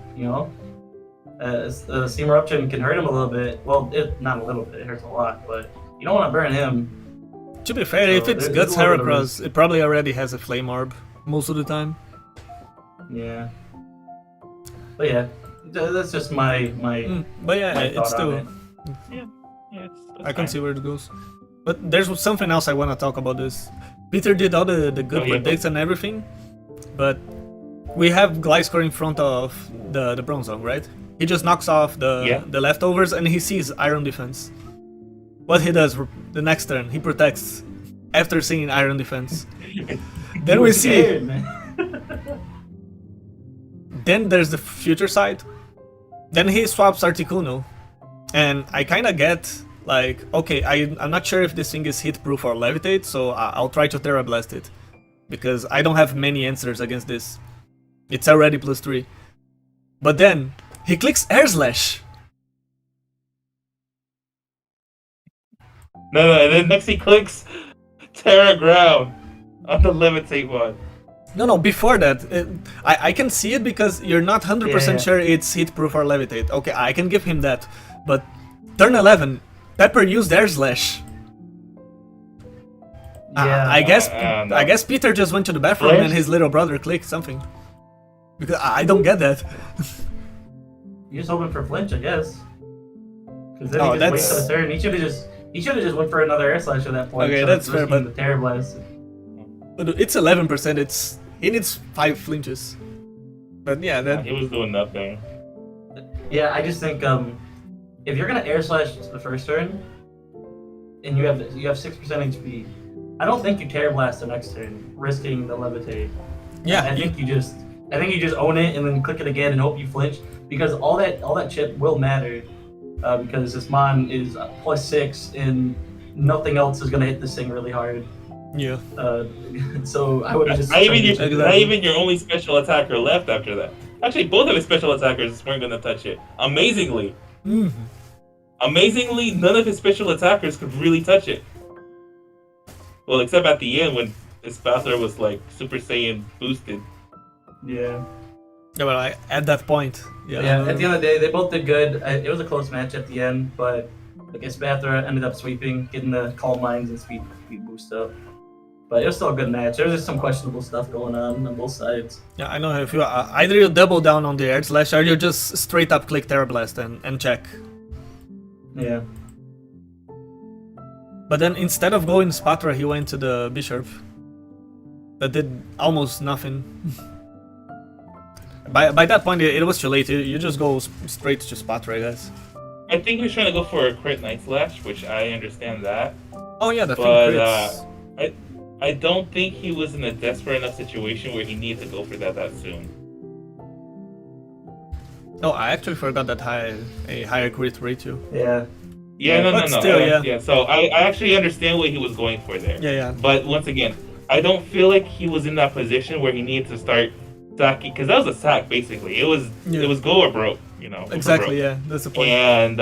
Steam Eruption can hurt him a little bit. Well, not a little bit, it hurts a lot, but you don't want to burn him.
To be fair, if it's Guts Heracross, it probably already has a Flame Orb most of the time.
Yeah. But yeah, that's just my
but yeah,
my
it's
thought
still...
on it.
I can see where it goes. But there's something else I want to talk about this. Peter did all the good predicts and everything, but we have Gliscor in front of the Bronzong, right? He just knocks off the leftovers and he sees Iron Defense. What he does the next turn, he protects after seeing Iron Defense. Then we see... Then there's the future side. Then he swaps Articuno. And I kinda get, like, okay, I'm not sure if this thing is hit proof or levitate, so I'll try to Terra Blast it. Because I don't have many answers against this. It's already +3. But then, he clicks Air Slash.
No, and then next he clicks Terra Ground on the levitate one.
No, before that, I can see it because you're not 100% sure it's hit proof or levitate. Okay, I can give him that. But turn 11, Pepper used Air Slash.
Yeah,
I guess Peter just went to the bathroom and his little brother clicked something. Because I don't get that.
You're just hoping for flinch, I guess. Because then he just waits for the turn. He should have just went for another Air Slash at that point.
Okay, that's fair, but
the Terra Blast.
But it's 11%. He needs 5 flinches. But yeah, that
he was doing nothing.
Yeah, I just think if you're gonna Air Slash the first turn and you have 6% HP, I don't think you Terra Blast the next turn, risking the levitate.
Yeah,
I think you just own it and then click it again and hope you flinch because all that chip will matter because this Mon is +6 and nothing else is gonna hit this thing really hard.
Yeah.
So I would just
not even your only special attacker left after that. Actually, both of his special attackers weren't gonna touch it. Amazingly. Amazingly, none of his special attackers could really touch it. Well, except at the end when his Spathra was like Super Saiyan boosted.
Yeah.
Yeah, but at that point,
yeah. At the end of the day, they both did good. It was a close match at the end, but I guess Spathra ended up sweeping, getting the Calm Minds and speed boost up. But it was still a good match. There was just some questionable stuff going on both sides.
Yeah, I know if you either you double down on the Air Slash or you just straight up click Terra Blast and check.
Yeah.
But then instead of going Spatra, he went to the Bishop. That did almost nothing. By that point, it was too late. You just go straight to Spatra, I guess.
I think he was trying to go for a crit Night Slash, which I understand that.
Oh yeah, the thing crits.
I don't think he was in a desperate enough situation where he needed to go for that soon.
Oh, I actually forgot that a higher crit rate too.
Yeah.
Yeah, no,
But
no, no.
still,
Yeah. So I actually understand what he was going for there.
Yeah.
But once again, I don't feel like he was in that position where he needed to start sacking, because that was a sack basically. It was go or broke, you know.
Exactly,
broke.
yeah, that's the point.
And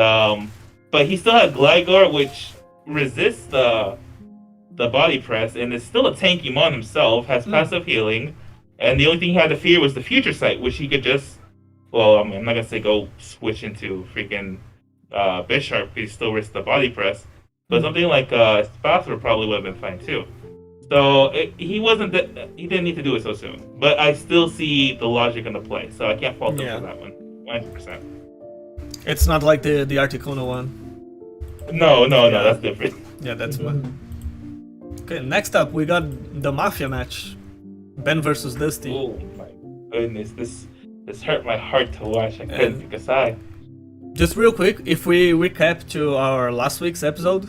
but he still had Gligar, which resists the body press, and is still a tanky mon himself. Has passive healing, and the only thing he had to fear was the future sight, which he could just. Well, I'm not gonna say go switch into freaking Bisharp, because he still risks the body press. But something like Spathor probably would have been fine too. So he he didn't need to do it so soon. But I still see the logic in the play, so I can't fault him for that one. 100%.
It's not like the Articuno one.
No, that's different.
Yeah, that's one. Okay, next up we got the Mafia match. Ben versus Dusty.
Oh my goodness, this hurt my heart to watch. I couldn't pick a side.
Just real quick, if we recap to our last week's episode,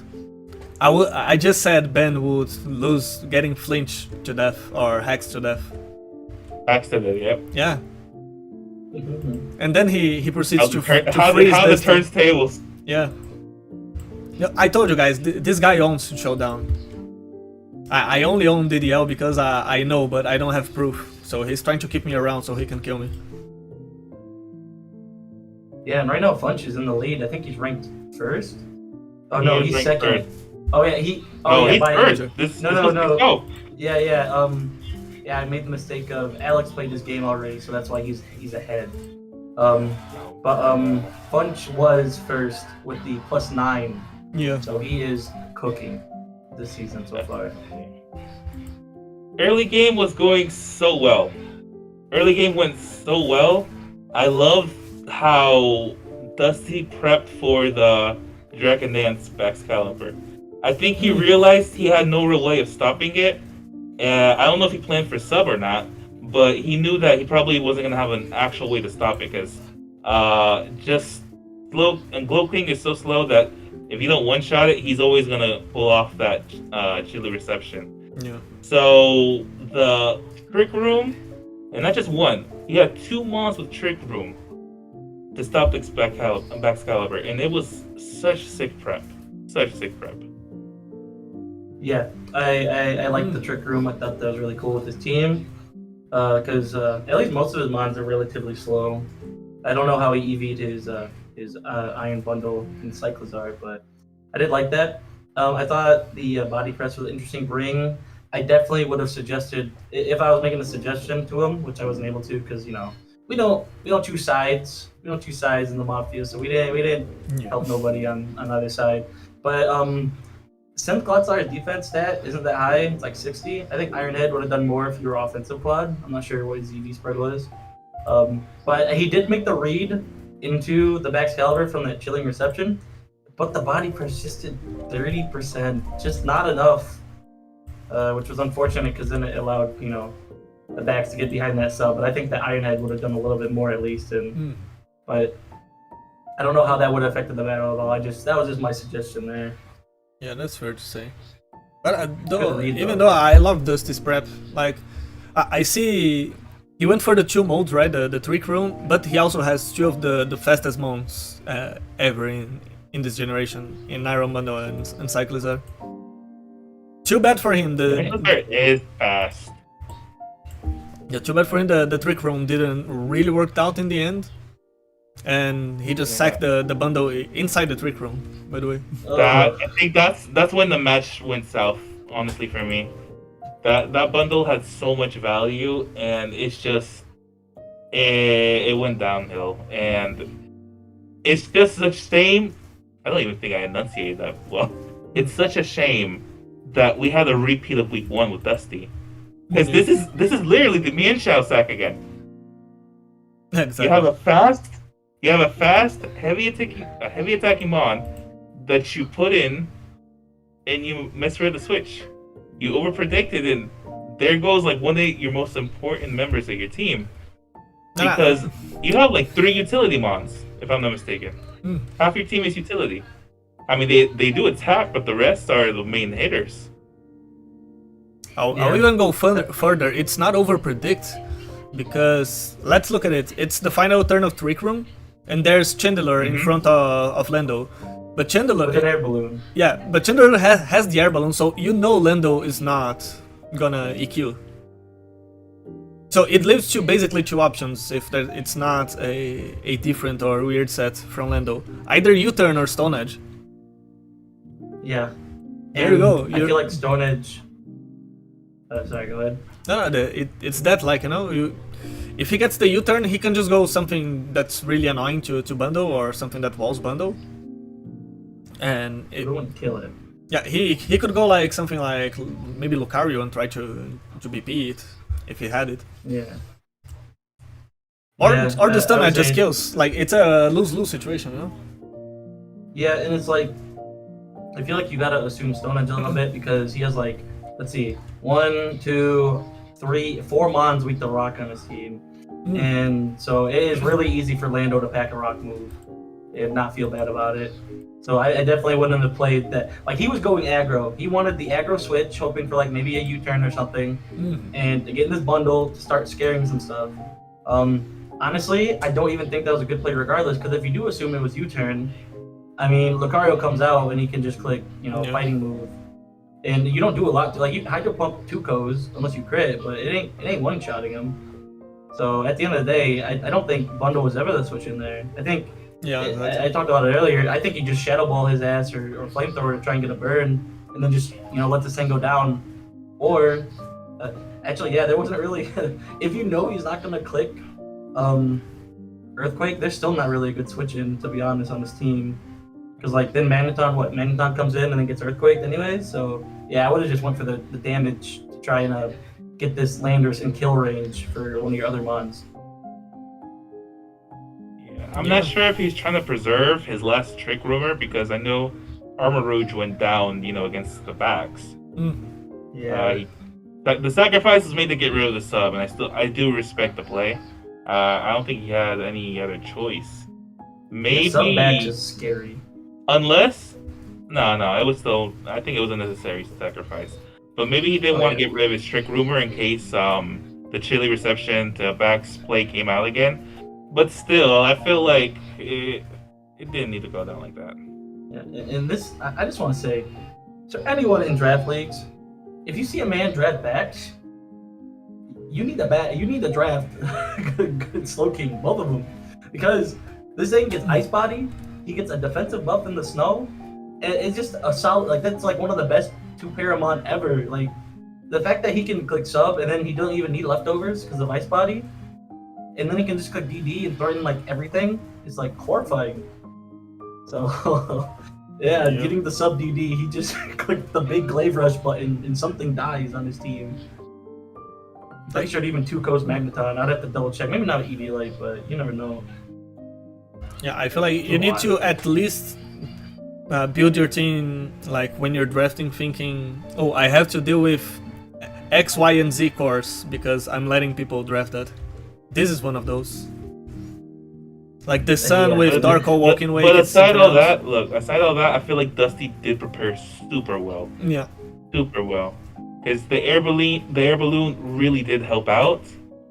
I just said Ben would lose getting flinched to death or hexed to death.
Accident, yep.
Yeah. And then he proceeds to freeze
how the
Dusty.
turntables.
Yeah. I told you guys, this guy owns Showdown. I only own DDL because I know, but I don't have proof. So he's trying to keep me around so he can kill me.
Yeah, and right now Funch is in the lead. I think he's ranked first. Oh no, he's second.
First.
Oh yeah,
he's
by
first.
No. Yeah. Yeah, I made the mistake of Alex played this game already, so that's why he's ahead. Funch was first with the +9.
Yeah.
So he is cooking this season so far.
Early game was going so well. Early game went so well. I love how Dusty prepped for the Dragon Dance Excalibur. I think he realized he had no real way of stopping it. I don't know if he planned for sub or not, but he knew that he probably wasn't going to have an actual way to stop it, because just slow, and Glow King is so slow that if you don't one-shot it, he's always going to pull off that chilly reception.
Yeah.
So the Trick Room, and not just one, he had 2 mons with Trick Room to stop the Excalibur, and it was such sick prep.
Yeah, I like the Trick Room. I thought that was really cool with his team, because at least most of his mons are relatively slow. I don't know how he EV'd his Iron Bundle in Cyclizar, but I did like that. I thought the body press was an interesting bring. I definitely would have suggested, if I was making a suggestion to him, which I wasn't able to, because we don't choose sides. We don't choose sides in the Mafia, so we didn't help nobody on either side. But since Glotzar's defense stat isn't that high, it's like 60. I think Ironhead would have done more if you were offensive quad. I'm not sure what his EV spread was. But he did make the read into the Excalibur from that chilling reception. But the body press just did 30%, just not enough. Which was unfortunate, because then it allowed, the backs to get behind that sub. But I think that Ironhead would have done a little bit more at least. But I don't know how that would have affected the battle at all. That was just my suggestion there.
Yeah, that's fair to say. But
Even
though I love Dusty's prep, like I see he went for the 2 modes, right? The Trick Room, but he also has 2 of the fastest modes ever in this generation, in Iron Bundle and Cyclizar. Too bad for him.
Cyclizar is fast.
Yeah, too bad for him. The Trick Room didn't really work out in the end, and he just sacked the bundle inside the Trick Room. By the way,
I think that's when the match went south. Honestly, for me, that bundle had so much value, and it's just it went downhill, and it's just such shame. I don't even think I enunciated that well. It's such a shame that we had a repeat of week 1 with Dusty, because this is literally the Mian Shao sack again.
Exactly.
You have a fast, heavy attacking mon that you put in, and you misread the switch. You overpredicted, and there goes like one of your most important members of your team, because you have like 3 utility mons, if I'm not mistaken. Half your team is utility. I mean, they do attack, but the rest are the main hitters.
I'll even go further. It's not overpredict, because let's look at it. It's the final turn of Trick Room, and there's Chandler in front of Lando. But Chandler,
with an air balloon.
yeah, but Chandler has the air balloon, so you know Lando is not gonna EQ. So it leaves you basically two options if it's not a different or weird set from Lando. Either U-turn or Stone Edge.
Yeah.
There you go.
I feel like Stone Edge. Sorry, go ahead.
No, it's that, like, you know, if he gets the U-turn, he can just go something that's really annoying to bundle or something that walls bundle. And
It wouldn't kill it.
yeah, he could go like something like maybe Lucario and try to BP it if he had it.
Yeah.
Or
Yeah,
the stun
I would
edge just
say-
kills. Like, it's a lose-lose situation, you know?
Yeah, and it's like, I feel like you gotta assume Stone Edge a little bit because he has like, let's see, 1, 2, 3, 4 Mons weak to rock on his team. And so it is really easy for Lando to pack a rock move and not feel bad about it. So I definitely wouldn't have played that. Like, he was going aggro. He wanted the aggro switch, hoping for like maybe a U-turn or something, and to get in this bundle to start scaring some stuff. Honestly, I don't even think that was a good play regardless, because if you do assume it was U-turn, I mean, Lucario comes out and he can just click,
Yeah.
fighting move. And you don't do a lot. Like, you Hydro Pump 2-Kos unless you crit, but it ain't one-shotting him. So at the end of the day, I don't think bundle was ever the switch in there. I think
Yeah,
I talked about it earlier. I think you just shadow ball his ass or flamethrower to try and get a burn, and then just let this thing go down. Or actually, yeah, there wasn't really. If you know he's not gonna click Earthquake, there's still not really a good switch in, to be honest, on this team. Because like then Magneton comes in and then gets Earthquaked anyways. So yeah, I would have just went for the damage to try and get this Landers in kill range for one of your other mons.
I'm not sure if he's trying to preserve his last trick rumor because I know Armor Rouge went down, against the backs.
Yeah.
The sacrifice was made to get rid of the sub, and I do respect the play. I don't think he had any other choice. Maybe
Sub match is scary.
Unless no, it was still. I think it was a necessary sacrifice. But maybe he didn't want to get rid of his trick rumor in case the chilly reception to back's play came out again. But still, I feel like it didn't need to go down like that.
Yeah, and this, I just want to say, to anyone in draft leagues, if you see a man draft backs, you need to draft good Slow King, both of them, because this thing gets Ice Body, he gets a defensive buff in the snow, and it's just a solid. Like, that's like one of the best 2 Paramon ever. Like, the fact that he can click sub and then he doesn't even need leftovers because of Ice Body. And then he can just click DD and throw in like everything. It's like horrifying. So, yeah, getting the sub DD, he just clicked the big Glaive Rush button and something dies on his team. Pretty sure it even 2-Kos Magneton. I'd have to double check. Maybe not ED Light, but you never know.
Yeah, I feel like you need to at least build your team, like when you're drafting, thinking, oh, I have to deal with X, Y, and Z cores because I'm letting people draft that. This is one of those. Like the Sun with Dark Hole Walking Way.
But aside all that, I feel like Dusty did prepare super well.
Yeah.
Super well. Because the air balloon really did help out.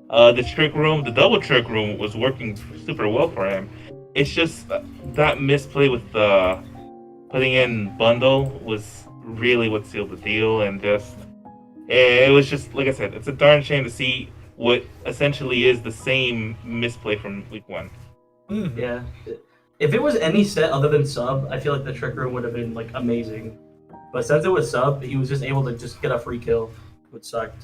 The double trick room was working super well for him. It's just that misplay with the putting in bundle was really what sealed the deal, and it was just, like I said, it's a darn shame to see what essentially is the same misplay from week 1.
Yeah. If it was any set other than sub, I feel like the trick room would have been like amazing. But since it was sub, he was just able to just get a free kill, which sucked.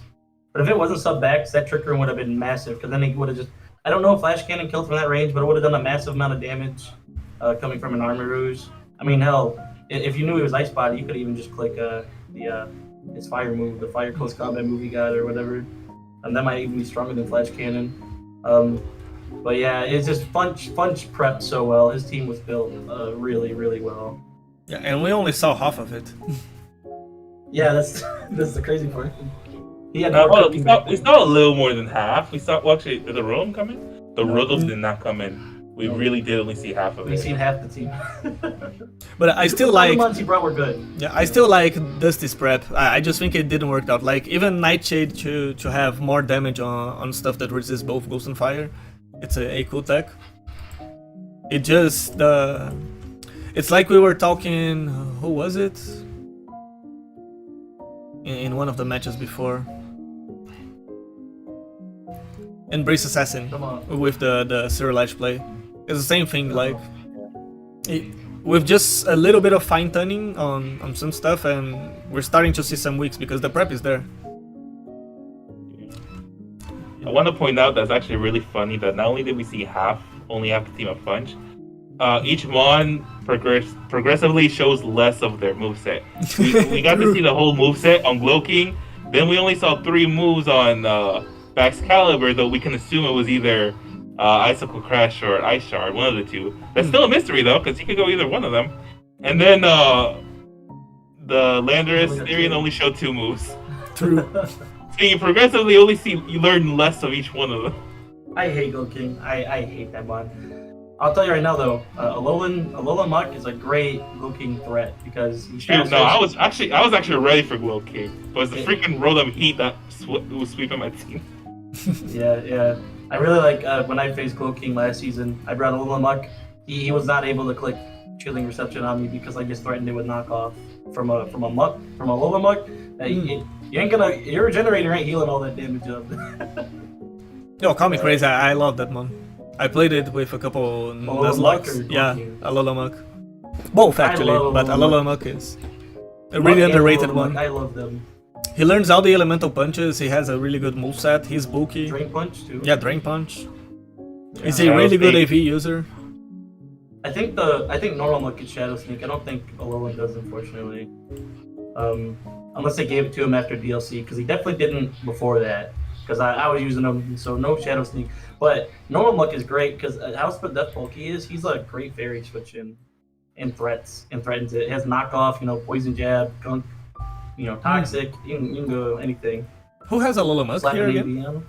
But if it wasn't sub backs, that trick room would have been massive, because then he would have just, I don't know if Flash Cannon killed from that range, but it would have done a massive amount of damage coming from an Armor Rouge. I mean, hell, if you knew he was Ice Body, you could even just click his fire move, the fire close combat move he got or whatever. And that might even be stronger than Flash Cannon. But yeah, it's just Funch prepped so well. His team was built really, really well.
Yeah, and we only saw half of it.
Yeah, that's the crazy part.
We saw a little more than half. Actually, did the Rotom come in? The Rotom did not come in. We really did only see half of it.
We've seen half the team.
But I still like.
The ones he brought were good.
Yeah, I still like Dusty's prep. I just think it didn't work out. Like, even Nightshade to have more damage on stuff that resists both Ghost and Fire, it's a cool tech. It just It's like we were talking. Who was it? In one of the matches before. Embrace Assassin
Come on.
with the Zero Ledge play. It's the same thing. Like
Yeah.
with just a little bit of fine tuning on some stuff, and we're starting to see some weeks because the prep is there.
I want to point out that's actually really funny that not only did we see only half the team of Punch, each Mon progressively shows less of their moveset. We got to see the whole moveset on Glow King, then we only saw 3 moves on Excalibur, though we can assume it was either Icicle Crash or Ice Shard, one of the two. That's still a mystery though, because he could go either one of them. And then the Landorus Therian only showed 2 moves.
True.
So you progressively you learn less of each one of them.
I hate Gold King. I hate that mod. I'll tell you right now though, Alolan Muck is a great Gold King threat because he
Dude, no, I was actually ready for Glow King, but it's the freaking Rotom Heat that was sweeping my team.
Yeah. I really like when I faced Glow King last season. I brought Alolan Muck. He was not able to click Chilling Reception on me because I just threatened it with knockoff from a Alolan Muck. You ain't gonna. Your regenerator ain't healing all that damage up.
Yo, call me crazy. I love that mon. I played it with a couple Nuzlocke. Yeah, Alolan Muck. Both actually, but Alolan Muck is a really underrated one.
I love them.
He learns all the elemental punches. He has a really good moveset. He's bulky.
Drain Punch too.
Yeah, Drain Punch.
Yeah.
Is he a really good AV user?
I think normal Muck gets Shadow Sneak. I don't think Alolan does, unfortunately. Unless they gave it to him after DLC, because he definitely didn't before that. Because I was using him, so no Shadow Sneak. But normal Muck is great because how Death Bulky is, he's a great fairy switch in threats and threatens it. It has knockoff, Poison Jab, Gunk, Toxic. You can go anything.
Who has Alolan Muck here again?
ABM.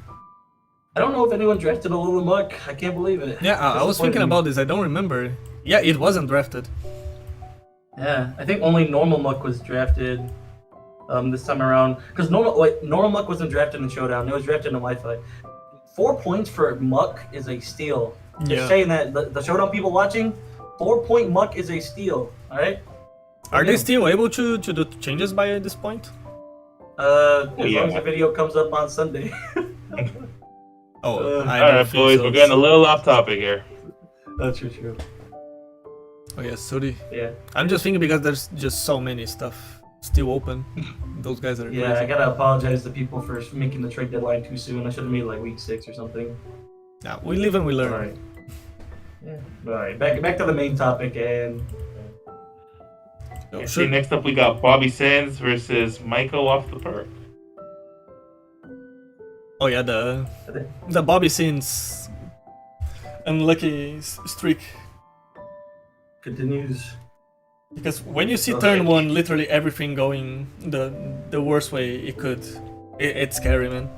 I don't know if anyone drafted Alolan Muck. I can't believe it.
Yeah, I was thinking about this. I don't remember. Yeah, it wasn't drafted.
Yeah, I think only normal Muck was drafted this time around. Because normal Muck wasn't drafted in Showdown. It was drafted in Wi-Fi. 4 points for Muck is a steal. Just saying that the Showdown people watching, 4-point Muck is a steal. All right.
Are they still able to do changes by this point?
As long as the video comes up on Sunday.
Alright, boys, we're getting a little off topic here.
That's for sure.
Oh yeah, sorry.
Yeah.
I'm just thinking because there's just so many stuff still open. Those guys are
Yeah,
crazy.
I gotta apologize to people for making the trade deadline too soon. I should have made it like week 6 or something.
Yeah, we live and we learn.
Alright. Yeah. Alright, back to the main topic and
Oh,
See, next up we got Bobby Sands versus Michael off the perk.
Oh yeah, the Bobby Sins unlucky streak.
continues.
Because when you see turn 1, literally everything going the worst way it could, it's scary, man.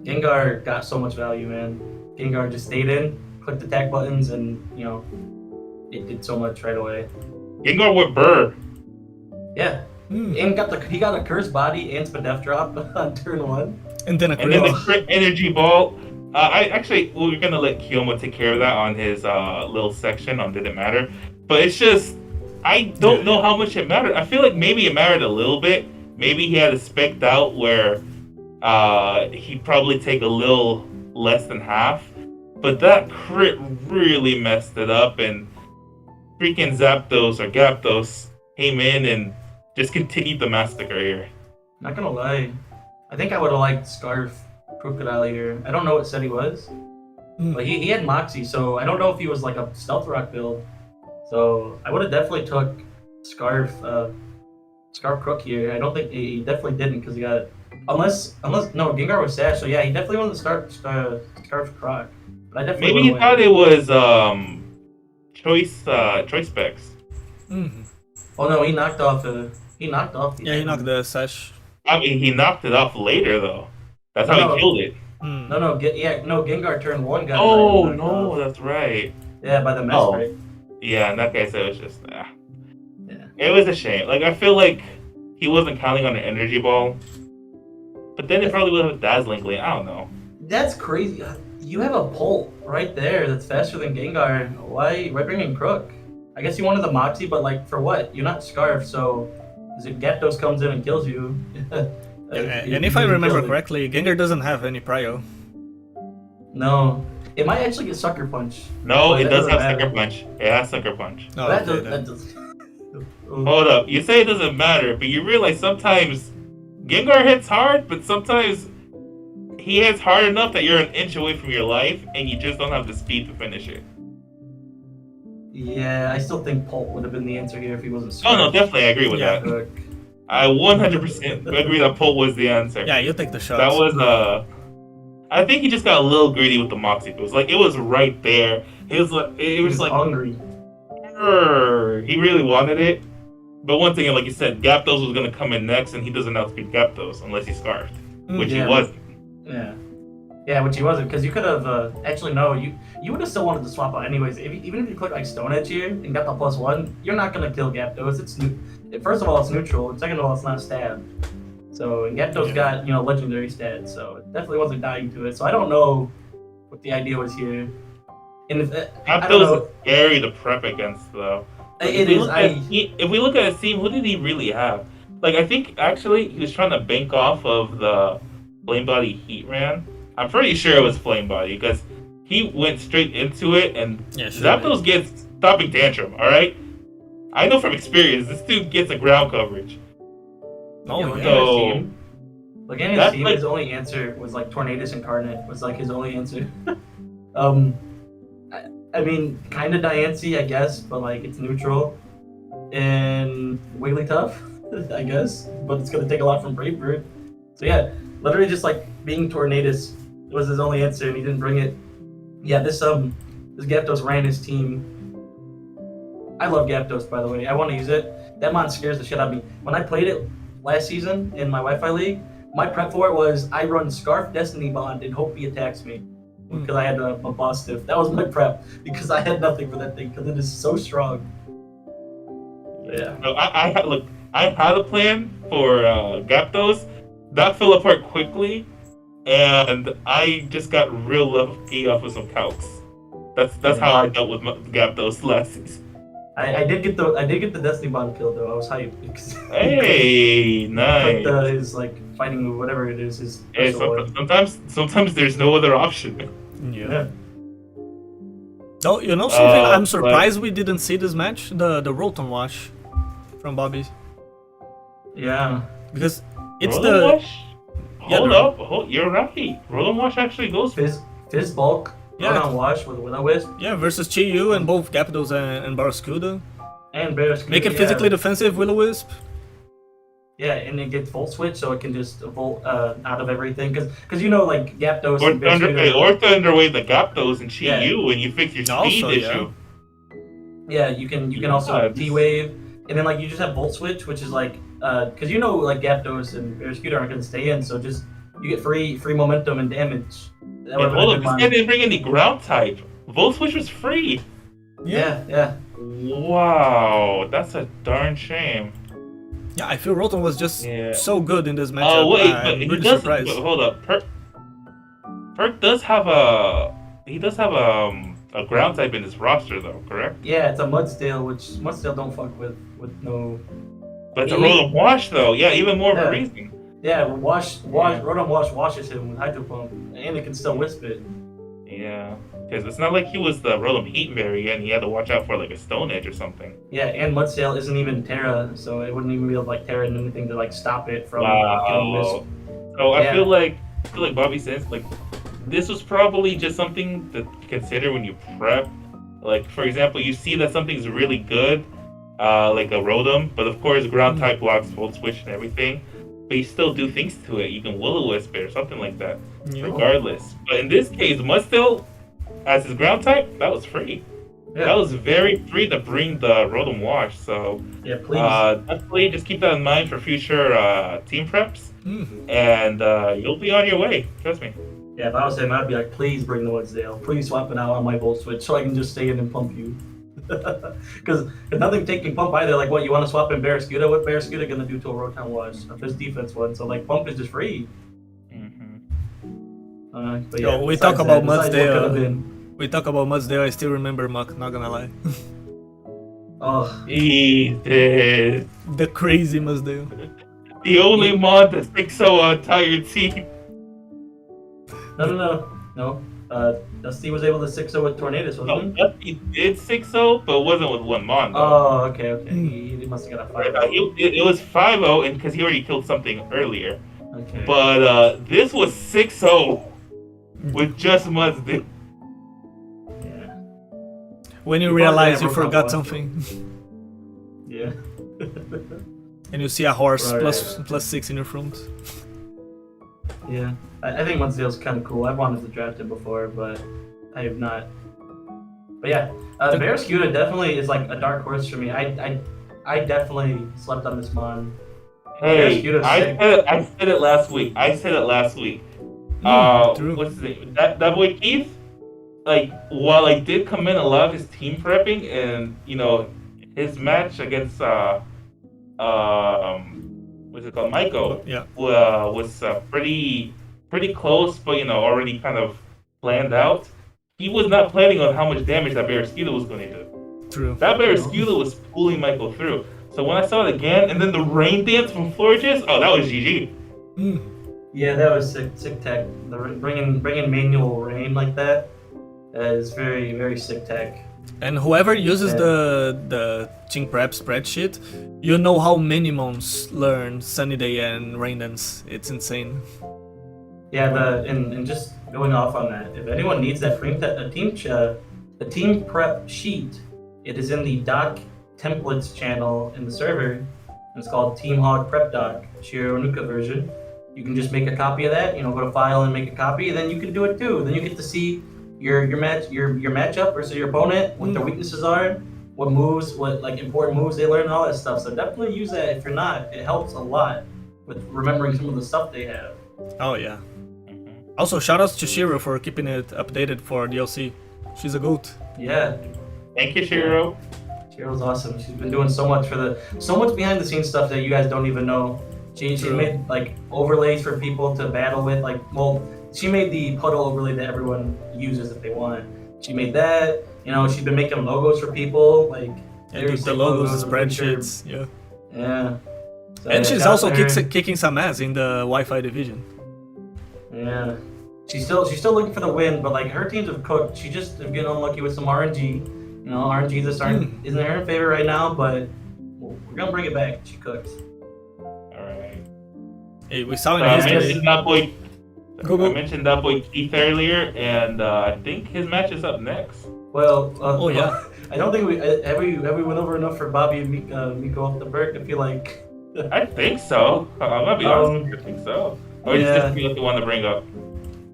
Gengar got so much value, man. Gengar just stayed in, clicked attack buttons, and it did so much right away.
Gengar with Burr.
Yeah. And he got a curse body and Spadef drop on turn 1.
And then
the crit energy ball. We're gonna let Kiyoma take care of that on his little section on Did It Matter. But it's just, I don't know how much it mattered. I feel like maybe it mattered a little bit. Maybe he had it spec'd out where he'd probably take a little less than half. But that crit really messed it up, and freaking Zapdos or Gyapdos came in and just continued the massacre here.
Not gonna lie, I think I would have liked Scarf Crocodile here. I don't know what set he was, but he had Moxie, so I don't know if he was like a Stealth Rock build. So I would have definitely took Scarf Crook here. I don't think he definitely didn't because he got unless no Gengar was Sash. So yeah, he definitely wanted to start Scarf Croc. But I definitely
maybe he thought it was choice specs.
Oh no, he knocked off. He knocked
the Sash.
I mean, he knocked it off later though. That's how he killed it.
No, Gengar turn 1 got.
Oh no, that's right.
Yeah, by the mess break.
Yeah, in that case, it was just.
Yeah.
It was a shame. Like I feel like he wasn't counting on an energy ball, but then it probably would have a Dazzling Gleam. I don't know.
That's crazy. You have a Bolt right there that's faster than Gengar. Why bring in Crook? I guess you wanted the Moxie, but like for what? You're not Scarf, so is it Gyaptos comes in and kills you?
And if I remember correctly, Gengar doesn't have any prio.
No, it might actually get Sucker Punch.
No,
but
it
that
does
doesn't
have
matter.
Sucker Punch. It has Sucker Punch.
Oh,
That
okay,
does.
then.
That does.
Hold up. You say it doesn't matter, but you realize sometimes Gengar hits hard, but sometimes he hits hard enough that you're an inch away from your life, and you just don't have the speed to finish it.
Yeah, I still think Pulp would have been the answer here if he wasn't
Oh
Scarf.
no, definitely I agree with
Yeah.
that. I 100% agree that Pult was the answer.
Yeah, you take the shot.
That was I think he just got a little greedy with the Moxie boost. Like it was right there. It was like
hungry.
He really wanted it. But once again, like you said, Gyaptos was gonna come in next, and he doesn't outspeed Gyaptos unless he's Scarfed, which
yeah.
he wasn't.
Yeah, which he wasn't, because you could have actually no, you would have still wanted to swap out anyways. Even if you click like Stone Edge here and got the +1, you're not gonna kill Gyaptos. First of all, it's neutral, and second of all, it's not stab. So and Gyaptos got legendary stats, so it definitely wasn't dying to it. So I don't know what the idea was here. And if
Gyaptos is scary to prep against though.
It is.
If we look at his team, who did he really have? Like I think actually he was trying to bank off of the Flame Body Heat Ran. I'm pretty sure it was Flame Body because he went straight into it and Zapdos gets stopping tantrum. All right, I know from experience this dude gets a ground coverage.
His team, his only answer was like Tornadus Incarnate was like his only answer. I mean, kind of Diancie, I guess, but like it's neutral and Wigglytuff, I guess, but it's gonna take a lot from Brave Bird. So yeah, literally just like being Tornadus was his only answer, and he didn't bring it. Yeah, this Gyaptos ran his team. I love Gyaptos, by the way. I want to use it. That mon scares the shit out of me. When I played it last season in my Wi-Fi league, my prep for it was I run Scarf Destiny Bond and hope he attacks me. Because I had a boss stiff. That was my prep because I had nothing for that thing because it is so strong. Yeah.
No, I had a plan for Gyaptos. That fell apart quickly, and I just got real lucky off of some calcs. That's how I dealt with Gyaptos last season.
I did get the Destiny Bond kill though. I was hyped because
hey, nice.
His like fighting move, whatever it is, his
sometimes there's no other option.
Yeah. Oh, something I'm surprised we didn't see this match, the Rotom Wash from Bobby.
Yeah.
Because it's
Rotom Wash? Hold up, you're right. Rotom Wash actually goes
Fizz Bulk. Rotom Wash with Will-O-Wisp.
Yeah, versus Chi-Yu and both Gyaptos and Barraskewda.
And Barraskewda.
Make it physically defensive, Will-O-Wisp.
Yeah, and it gets Volt Switch, so it can just Volt out of everything. Because like Gyaptos
or
and Barraskewda...
to underway the Gyaptos and Chi-Yu and you fix your speed issue.
Yeah, you can also T-Wave. And then like you just have Volt Switch, which is like... Because like Gyaptos and Barraskewda aren't going to stay in, so just... You get free momentum and damage.
Hold up, this guy didn't bring any ground type. Volt Switch was free.
Yeah.
Wow,
that's a darn shame.
Yeah, I feel Rotom was just so good in this matchup.
Oh wait,
I'm really surprised.
But hold up, Perk does have a ground type in his roster though, correct?
Yeah, it's a Mudstale, which Mudstale don't fuck with no.
But it's a Rotom Wash though, even more of a reason.
Yeah, Rotom Wash washes him with Hydro Pump, and it can still Wisp it.
Yeah, because it's not like he was the Rotom Heat Berry and he had to watch out for like a Stone Edge or something.
Yeah, and Mudstale isn't even Terra, so it wouldn't even be able to like Terra and anything to like stop it from getting Wisp.
So I feel like Bobby says like this was probably just something to consider when you prep. Like for example, you see that something's really good, like a Rotom, but of course ground type blocks Volt Switch and everything. But you still do things to it. You can Will-O-Wisp it or something like that, regardless. But in this case, Mudstale, as his ground type, that was free. Yeah. That was very free to bring the Rotom Wash. So
please.
Definitely just keep that in mind for future team preps, and you'll be on your way. Trust me.
Yeah, if I was him, I'd be like, please bring the Mudstale. Please swap it out on my Volt Switch so I can just stay in and pump you. Because nothing taking pump either. Like, what you want to swap in Barraskewda? What Barraskewda gonna do to a Rotom Wash? This defense one, so like pump is just free. But yeah,
we talk about Mudstale. We talk about Mudstale. I still remember Muck. Not gonna lie.
Oh,
He did.
The crazy must do.
The only mod that sticks so on entire team.
no. Dusty was able to 6-0 with Tornadoes,
No,
wasn't he?
Dusty did 6-0, but it wasn't with one mod. Though.
Oh, okay. He must have got a 5-0.
It was 5-0, and because he already killed something earlier.
Okay.
But this was 6-0 with just must do.
Yeah.
When you
You
realize
probably
you
never
forgot
got
something,
Yeah.
and you see a horse
Right.
plus 6 in your front.
Yeah. I think Munsdale's kind of cool. I wanted to draft him before, but I have not. But yeah, Barraskewda definitely is like a dark horse for me. I definitely slept on this mon.
Hey,
Barraskewda's
I
sick.
said it last week.
True.
What's his name? That boy Keith. Like, while I did commend a lot of his team prepping, and you know, his match against what's it called, Maiko,
Yeah.
was pretty close, but you know, already kind of planned out. He was not planning on how much damage that Barraskewda was going to do.
True.
That Barraskewda was pulling Michael through. So when I saw it again, and then the rain dance from Florges, oh, that was GG.
Yeah, that was sick tech. Bringing manual rain like that is very, very sick tech.
And whoever uses
Yeah.
the Team Prep spreadsheet, you know how many mons learn Sunny Day and Rain Dance. It's insane.
Yeah, and just going off on that, if anyone needs that a team prep sheet, it is in the doc templates channel in the server. It's called Team Hog Prep Doc, Shiro Nuka version. You can just make a copy of that. You know, go to File and make a copy. Then you can do it too. Then you get to see your matchup versus your opponent, what their weaknesses are, what moves, what like important moves they learn, all that stuff. So definitely use that if you're not. It helps a lot with remembering some of the stuff they have.
Oh yeah. Also, shoutouts to Shiro for keeping it updated for DLC. She's a goat.
Yeah,
Thank you, Shiro.
Shiro's awesome. She's been doing so much so much behind the scenes stuff that you guys don't even know. She made like overlays for people to battle with. She made the PUDL overlay that everyone uses if they want. She made that. You know, she's been making logos for people. Like
And do the logos, the spreadsheets. Yeah.
Yeah. So,
And
yeah,
she's
shout
also
out to her.
kicking some ass in the Wi-Fi division.
Yeah. She's still looking for the win, but like her teams have cooked. She just is getting unlucky with some RNG. You know, RNG isn't in her favor right now, but we're gonna bring it back. She cooks.
Alright.
Hey, we saw in
I
history.
mentioned that boy.
Go.
I mentioned that boy Keith earlier, and I think his match is up next.
Well,
Oh, yeah.
I don't think we went over enough for Bobby and Miko off the break. I feel like
I think so. I'm gonna be honest. I think so. Or is
yeah.
this the one to bring up?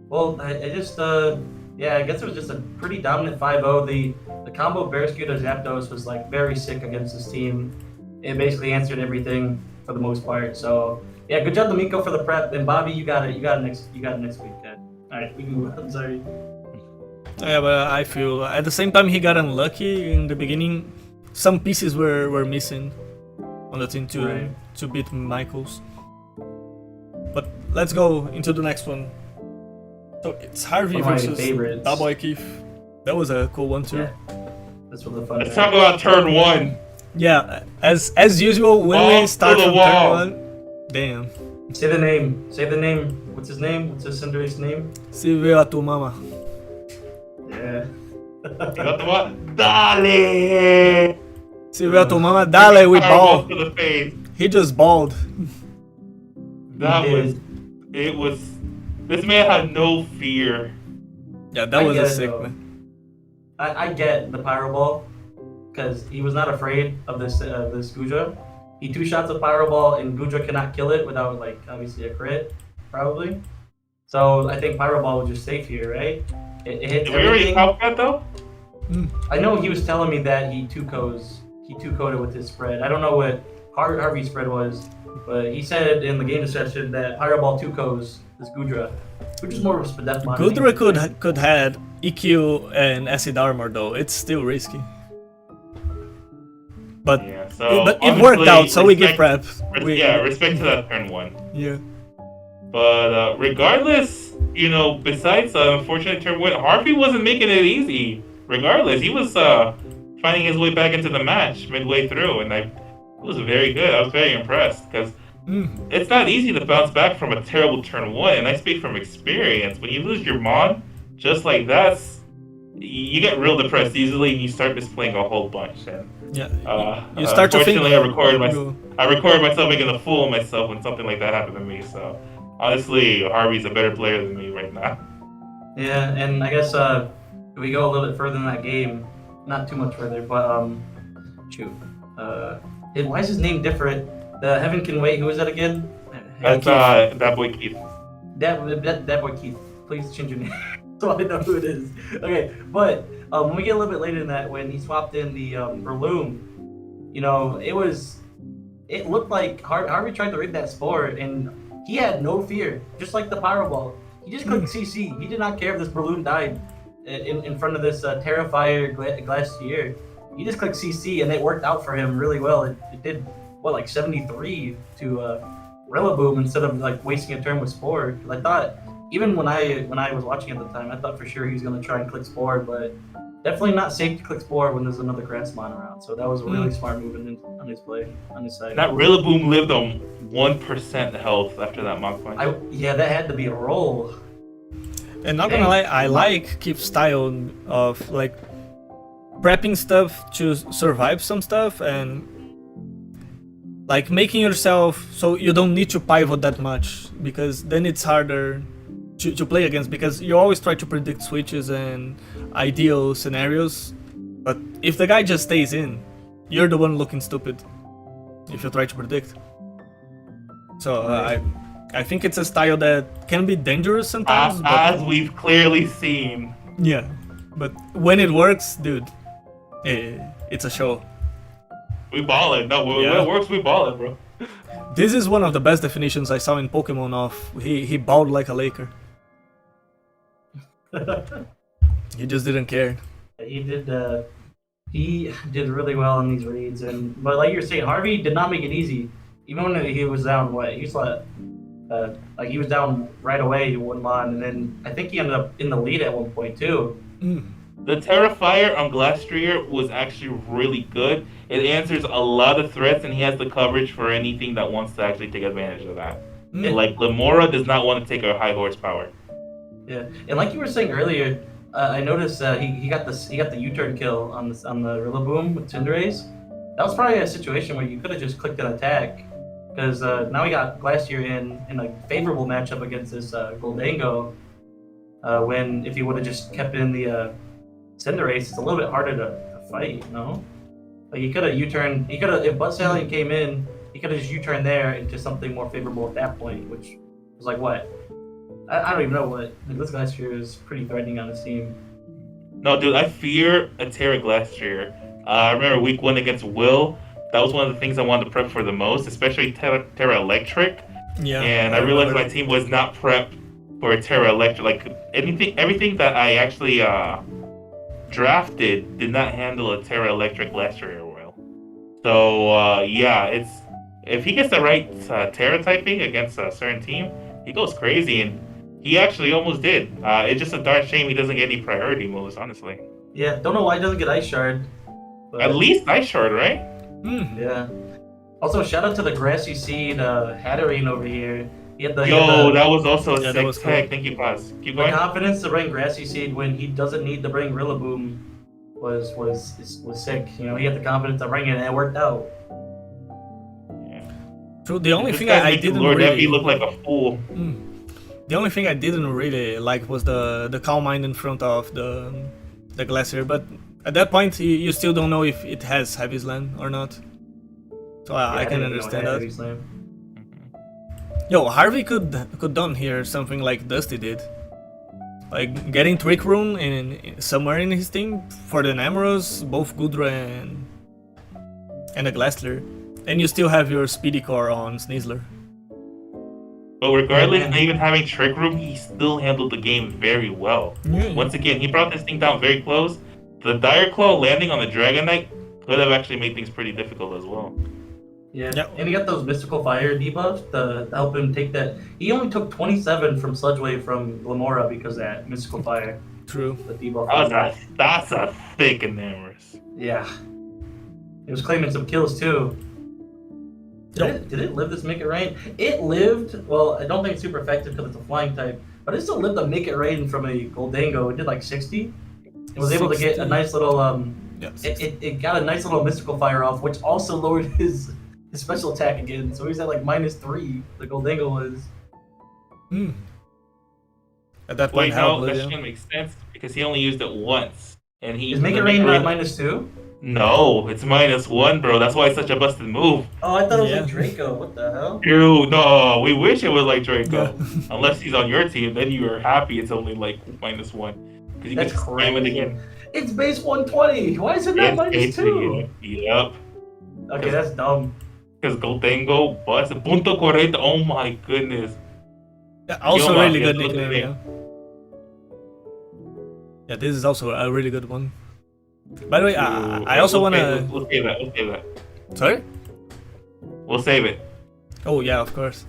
Well, I just I guess it was just a pretty dominant 5-0. The combo of Barraskewda Zapdos was like very sick against this team. It basically answered everything for the most part. So yeah, good job to Miko for the prep. And Bobby, you got it next week. All right, we can move on. I'm sorry.
Yeah, but I feel at the same time he got unlucky in the beginning. Some pieces were missing on the team to beat Michaels. But let's go into the next one. So it's Harvey
One of my
versus
favorites.
Double Keith. That was a cool one too.
Yeah, that's what the fun.
Let's talk about turn one.
Yeah, as usual when
Ball
we start
to the
from
wall.
turn one. Damn.
Say the name. Say the name. What's his name? What's his Cinderella's name?
Se vê a tu mama.
Yeah.
You got the what? Dale!
Se vê a tu mama, dale, we ball.
To the face.
He just balled.
That
He
was.
did.
It was. This man had no fear.
Yeah, that
I
was
get
a
it,
sick
though.
man.
I get the Pyro Ball because he was not afraid of this Guja. He two shots of Pyro Ball and Guja cannot kill it without like obviously a crit, probably. So I think Pyro Ball was just safe here, right? It hits
Did we already
everything.
talk that though?
I know he was telling me that he two coded with his spread. I don't know what Harvey's spread was, but he said in the game discussion that Pyro Ball two codes is Gudra, which is more of a def mod.
Gudra could had EQ and acid armor though. It's still risky. But
Yeah. So.
but it worked
honestly,
out, so we give prep.
Respect to that turn one.
Yeah.
But regardless, you know, besides the unfortunate turn one, Harvey wasn't making it easy. Regardless, he was finding his way back into the match midway through, and it was very good. I was very impressed because it's not easy to bounce back from a terrible turn 1, and I speak from experience. When you lose your Mon just like that, you get real depressed easily, and you start misplaying a whole bunch. And
you start to think.
Unfortunately, I recorded myself making a fool of myself when something like that happened to me. So honestly, Harvey's a better player than me right now.
Yeah, and I guess if we go a little bit further in that game, not too much further, but why is his name different? The Heaven Can Wait. Who is that again?
That's that boy Keith.
That boy Keith. Please change your name so I know who it is. Okay, but when we get a little bit later in that, when he swapped in the Breloom, you know, it looked like Harvey tried to rig that spore, and he had no fear, just like the Powerball. He just clicked CC. He did not care if this Breloom died in front of this Terrifier Glacier. He just clicked CC, and it worked out for him really well. It did, like 73 to Rillaboom instead of like wasting a turn with Spore. Because I thought, even when I was watching at the time, I thought for sure he was going to try and click Spore, but definitely not safe to click Spore when there's another Grass Mon around. So that was a really smart move on his play, on his side.
That Rillaboom lived on 1% health after that Mach Punch.
That had to be a roll.
And not gonna lie, I like Keith's style of like prepping stuff to survive some stuff and like making yourself so you don't need to pivot that much, because then it's harder to play against, because you always try to predict switches and ideal scenarios, but if the guy just stays in, you're the one looking stupid if you try to predict. So I think it's a style that can be dangerous sometimes.
As we've clearly seen.
Yeah, but when it works, dude, it's a show.
We ball it. No, when it works, we ball it, bro.
This is one of the best definitions I saw in Pokemon of he balled like a Laker. He just didn't care.
He did really well in these reads, but like you're saying, Harvey did not make it easy. Even when he was down, he was down right away to one Mon, and then I think he ended up in the lead at one point too.
The Terrifier on Glastrier was actually really good. It answers a lot of threats, and he has the coverage for anything that wants to actually take advantage of that. And like Limora does not want to take a high horsepower.
Yeah, and like you were saying earlier, I noticed he got the U-turn kill on the Rillaboom with Cinderace. That was probably a situation where you could have just clicked an attack, because now we got Glacier in a favorable matchup against this Goldango. When if he would have just kept in the Cinderace, it's a little bit harder to fight, you know? Like he could have U-turned. If Buzz Stallion came in, he could have just U-turned there into something more favorable at that point, which was like what? I don't even know what. This Glacier is pretty threatening on his team.
No, dude, I fear a Terra Glacier. I remember week 1 against Will. That was one of the things I wanted to prep for the most, especially Terra Electric.
Yeah.
And I realized my team was not prepped for a Terra Electric. Like everything that I actually drafted did not handle a Terra Electric Glacier well. So if he gets the right Terra typing against a certain team, he goes crazy, and he actually almost did. It's just a darn shame he doesn't get any priority moves, honestly.
Yeah, don't know why he doesn't get Ice Shard. But
At least Ice Shard, right?
Yeah. Also, shout out to the Grassy Seed Hatterene over here.
That was also a sick tag. Thank you, Paz. Keep going.
The confidence to bring Grassy Seed when he doesn't need to bring Rillaboom was sick. You know, he had the confidence to bring it, and it worked out.
Yeah. So the only thing I didn't really
look like a fool.
The only thing I didn't really like was the Calm Mind in front of the Glacier, but at that point you still don't know if it has Heavy Slam or not. So I can understand that. Yo, Harvey could done here something like Dusty did. Like getting Trick Room in somewhere in his team for the Namoros, both Gudra and a Glacier. And you still have your Speedy Core on Sneasler.
But regardless of even having Trick Room, he still handled the game very well.
Yeah.
Once again, he brought this thing down very close. The Dire Claw landing on the Dragonite could have actually made things pretty difficult as well.
Yeah, and he got those Mystical Fire debuffs to help him take that. He only took 27 from Sludge Wave from Limora because of that Mystical Fire.
True.
The debuff. on that.
That's a thick Enamours.
Yeah. It was claiming some kills too. Did it live this Make It Rain? It lived, well, I don't think it's super effective because it's a flying type, but it still lived a Make It Rain from a Goldango. It did like 60. It was able to get a nice little, it got a nice little mystical fire off, which also lowered his special attack again. So he's at like -3, the Goldango was.
At that
Wait,
point,
no, that shouldn't make sense because he only used it once. And he
Is Make It Rain not -2?
No, it's -1, bro. That's why it's such a busted move.
Oh, I thought it was like Draco. What the hell?
Dude, no, we wish it was like Draco. Unless he's on your team, then you are happy it's only like -1. Because you
That's
can spam it again.
It's base 120. Why is it not -2?
Yep.
Okay, that's dumb.
Because Goldango, bust, punto correcto. Oh my goodness.
Yeah, also
Yoma,
really good
look at
nickname.
it.
Yeah. Yeah, this is also a really good one. By the way, I also wanna.
We'll save that. We'll save that.
Sorry?
We'll save it.
Oh yeah, of course.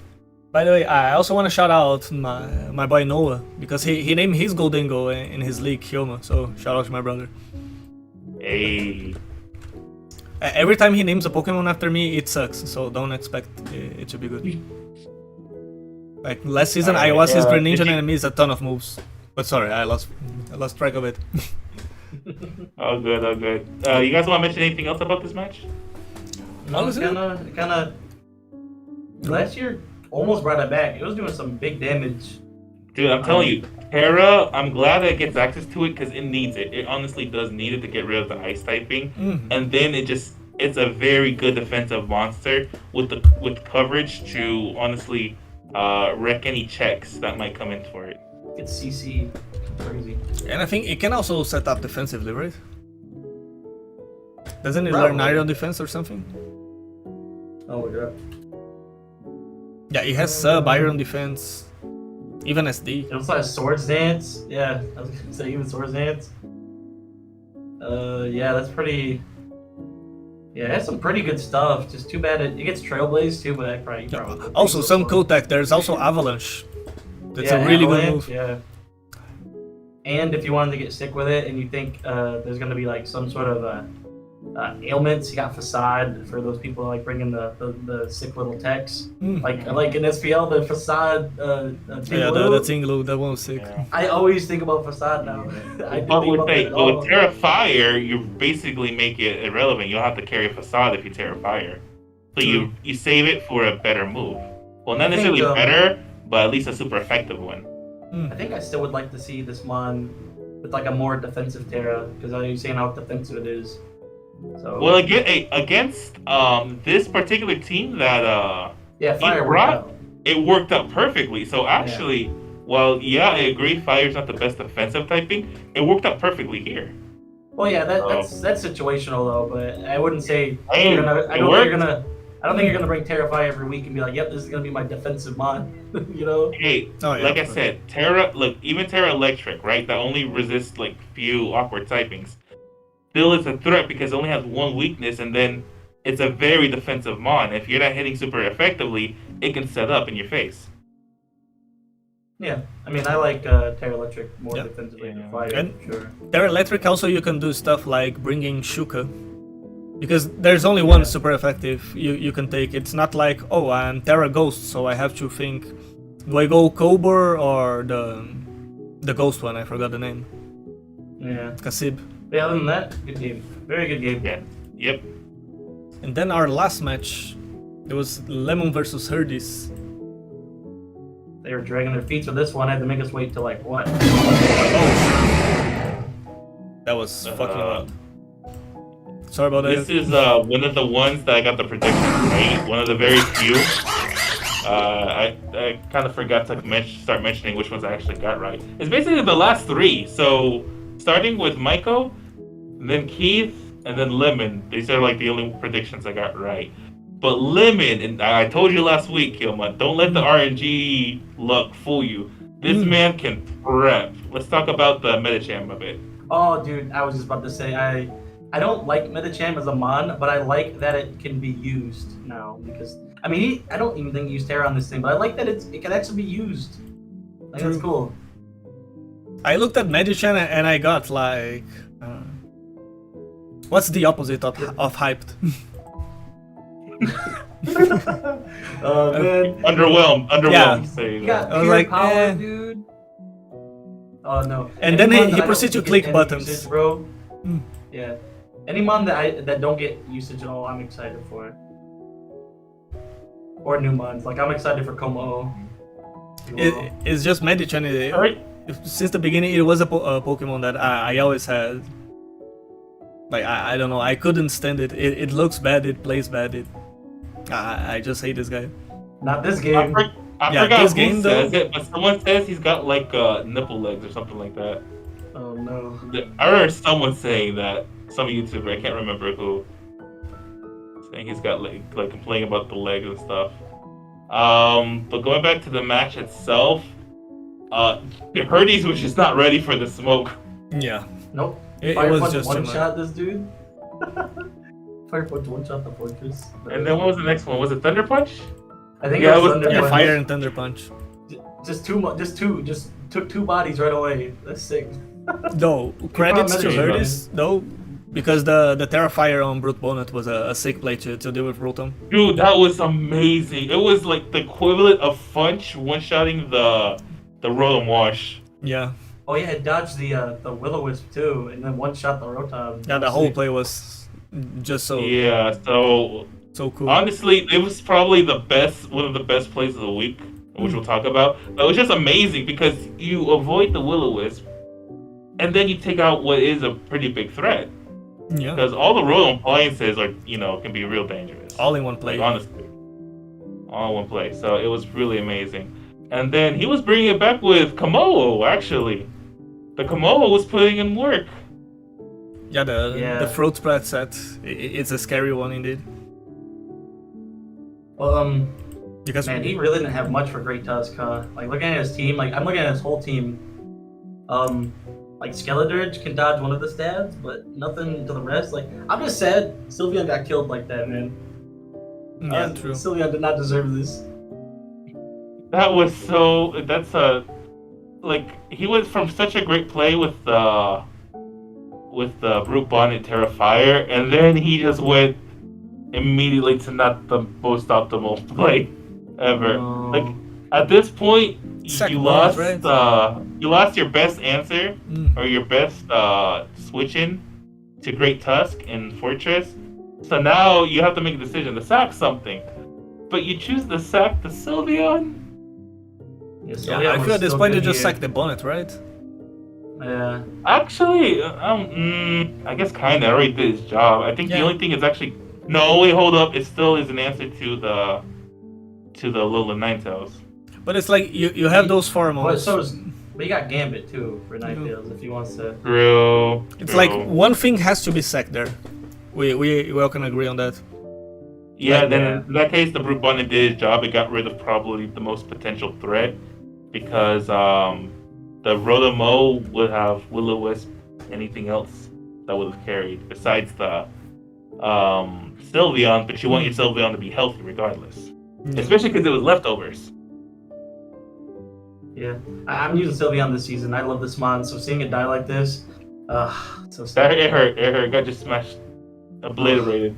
By the way, I also want to shout out my boy Noah because he named his Goldango in his league Hyoma. So shout out to my brother.
Hey.
Every time he names a Pokemon after me, it sucks. So don't expect it to be good. Like last season, I was his Greninja and missed a ton of moves. But sorry, I lost track of it.
All good, all good. You guys want to mention anything else about this match?
No, kind of. Last year almost brought it back. It was doing some big damage.
Dude, I'm telling you, Terra, I'm glad that it gets access to it because it needs it. It honestly does need it to get rid of the ice typing. And then it's a very good defensive monster with coverage to honestly wreck any checks that might come in for it.
It's CC. Crazy.
And I think it can also set up defensively, right? Doesn't it learn iron defense or something?
Oh my god.
Yeah, it has sub, iron defense, even SD.
It also has Swords Dance. Yeah, I was gonna say even Swords Dance. Yeah, that's pretty. Yeah, it has some pretty good stuff. Just too bad it gets Trailblaze too, but I probably
also, some cool tech. There's also Avalanche. That's a really good move.
Yeah. And if you wanted to get sick with it, and you think there's gonna be like some sort of ailments, you got Facade for those people like bringing the sick little techs, like in SPL the Facade.
The Tinglu, that one was sick.
Yeah.
I always think about Facade now.
But with Terra Fire, you basically make it irrelevant. You'll have to carry Facade if you Terra Fire. So you save it for a better move. Well, not necessarily better, but at least a super effective one.
I think I still would like to see this Mon with like a more defensive Terra, because I was saying how defensive it is. So
well, against this particular team that
Fire worked out.
It worked out perfectly. So actually, I agree, Fire's not the best defensive typing. It worked out perfectly here.
Well, yeah, that's situational though. But I wouldn't say
I
don't think you're gonna bring Terra every week and be like, "Yep, this is gonna be my defensive Mon." You know?
Hey, I said, Terra. Look, even Terra Electric, right? That only resists like few awkward typings. Still, it's a threat because it only has one weakness, and then it's a very defensive Mon. If you're not hitting super effectively, it can set up in your face.
Yeah, I mean, I like Terra Electric more defensively than Fire.
And
sure.
Terra Electric also you can do stuff like bringing Shuka. Because there's only one super effective you can take. It's not like, oh, I'm Terra Ghost, so I have to think, do I go Cobra or the Ghost one? I forgot the name.
Yeah.
Kasib.
Yeah, other than that, good game. Very good game.
Yeah. Yep.
And then our last match, it was Lemon versus Herdis.
They were dragging their feet, so this one had to make us wait till like what?
That was fucking loud. Sorry about that.
This is one of the ones that I got the prediction right. One of the very few. I kind of forgot to start mentioning which ones I actually got right. It's basically the last three. So starting with Maiko, then Keith, and then Lemon. These are like the only predictions I got right. But Lemon, and I told you last week, Kilma, don't let the RNG luck fool you. This man can prep. Let's talk about the Medicham a bit.
Oh, dude, I was just about to say, I don't like Medicham as a Mon, but I like that it can be used now. Because, I mean, I don't even think he used Terra on this thing, but I like that it can actually be used. I think that's cool.
I looked at Magician and I got like, what's the opposite of hyped?
Man.
Underwhelmed.
Yeah.
Saying
You
that.
got
I was
pure
like,
power,
eh.
dude. Oh no.
And then
Any mon
he
that I don't
proceeds to
think
click
gets any
buttons.
usage, bro.
Mm.
Yeah. Any mon that don't get usage at all, I'm excited for. Or new mons. Like I'm excited for Como.
It's just Magician.
Alright.
Since the beginning, it was a Pokemon that I always had. Like I don't know, I couldn't stand it. It looks bad. It plays bad. I just hate this guy.
Not this game.
I
Yeah,
forgot
this
who
game,
says
though.
it, but someone says he's got like nipple legs or something like that.
Oh no.
I heard someone saying that. Some YouTuber, I can't remember who, saying he's got like complaining about the legs and stuff. But going back to the match itself, Herdes was just not ready for the smoke.
Yeah.
Nope.
It
Fire
was
punch
just
one
too
shot this dude. Fire punch one shot the fortress.
And then what was the next one? Was it Thunder Punch?
I think
Yeah,
it
it
was
was-
Thunder
Yeah,
Punch.
Fire and Thunder Punch.
Just took two bodies right away. That's sick.
Though, credits to
Medicine,
Herdes, though, because the Terra Fire on Brute Bonnet was a sick play to deal with Rotom.
Dude, that was amazing. It was like the equivalent of Funch one-shotting the Rotom Wash.
Yeah.
Oh yeah, it dodged the Will-O-Wisp too, and then one shot the Rotom.
Yeah, the whole play was just so
Yeah, so
cool.
honestly, it was probably one of the best plays of the week, which we'll talk about. But it was just amazing because you avoid the Will-O-Wisp, and then you take out what is a pretty big threat.
Yeah.
Because all the Rotom appliances are, can be real dangerous.
All in one play.
Like, honestly, all in one play. So it was really amazing. And then he was bringing it back with Komodo, actually. The Komodo was putting in work.
Yeah, the Throat Spread set, it's a scary one indeed.
Well,
Because
man, he really didn't have much for Great Tusk, huh? Like looking at his team, like I'm looking at his whole team. Like Skeledirge can dodge one of the stabs, but nothing to the rest. Like I'm just sad Sylveon got killed like that, man.
yeah, true.
Sylveon did not deserve this.
That was he went from such a great play with the Brute Bonnet Terrifier, and then he just went immediately to not the most optimal play ever.
No.
Like at this point,
Second
you
bonus,
lost
right?
you lost your best answer or your best switch in to Great Tusk in Fortress. So now you have to make a decision to sack something, but you choose to sack the Sylveon.
Yeah, I feel at this point they just sacked the Bonnet, right?
Yeah.
Actually, I guess kind of already did his job. I think the
Yeah.
only thing is actually no. Wait, hold up. It still is an answer to the Lola Ninetales.
But it's like you have those pheromones.
But you got Gambit too for Ninetales if he wants to.
True.
It's
true.
like one thing has to be sacked there. We all can agree on that.
Yeah,
Like,
then
yeah.
in that case, the Brute Bonnet did his job. It got rid of probably the most potential threat because the Rotom-O would have Will-O-Wisp, anything else that would have carried besides the Sylveon. But you want your Sylveon to be healthy regardless, especially because it was leftovers.
Yeah, I'm using Sylveon this season. I love this mon, so seeing it die like this, it's so
That
sad.
it hurt. It hurt. Got just smashed, obliterated.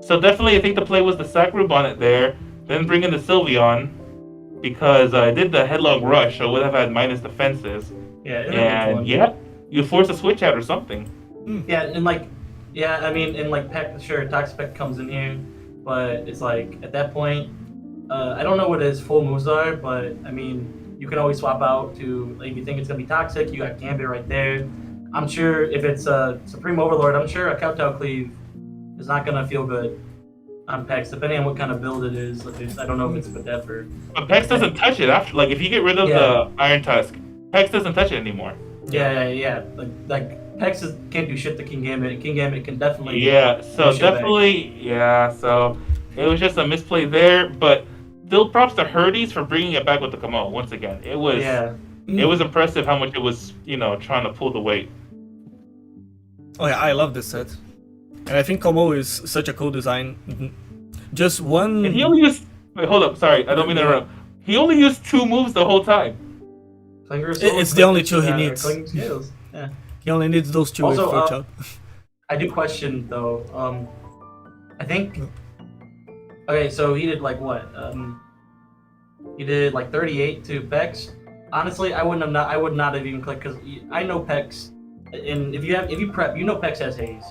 So definitely, I think the play was the sack Brute Bonnet there, then bring in the Sylveon because it did the headlong rush, so it would have had minus defenses.
Yeah,
And yeah, you force a switch out or something.
Yeah, and like, yeah, I mean, and like, sure, Toxapex comes in here, but it's like at that point, I don't know what his full moves are, but I mean, you can always swap out to like, if you think it's gonna be toxic, you got Gambit right there. I'm sure if it's a Supreme Overlord, I'm sure a Kowtow Cleave is not gonna feel good on Pex, depending on what kind of build it is. Like, I don't know if it's Pedef or.
But Pex doesn't touch it after. Like if you get rid of the Iron Tusk, Pex doesn't touch it anymore.
Yeah. Like Pex can't do shit to King Gambit, and King Gambit can definitely.
Yeah, so
push it back.
definitely, yeah. So it was just a misplay there, but still props to Herdes for bringing it back with the Kamo once again. It was.
Yeah.
It was impressive how much it was, trying to pull the weight.
Oh yeah, I love this set. And I think Como is such a cool design. Just one...
And he only used... Wait, hold up. Sorry, I don't mean to interrupt. He only used 2 moves the whole time.
It's the only two he needs.
Clinging scales. Yeah.
He only needs those two
Also,
for chop.
I do question though. I think. Okay, so he did like what? He did like 38 to Pex. Honestly, I would not have even clicked because I know Pex, and if you prep, you know Pex has haze,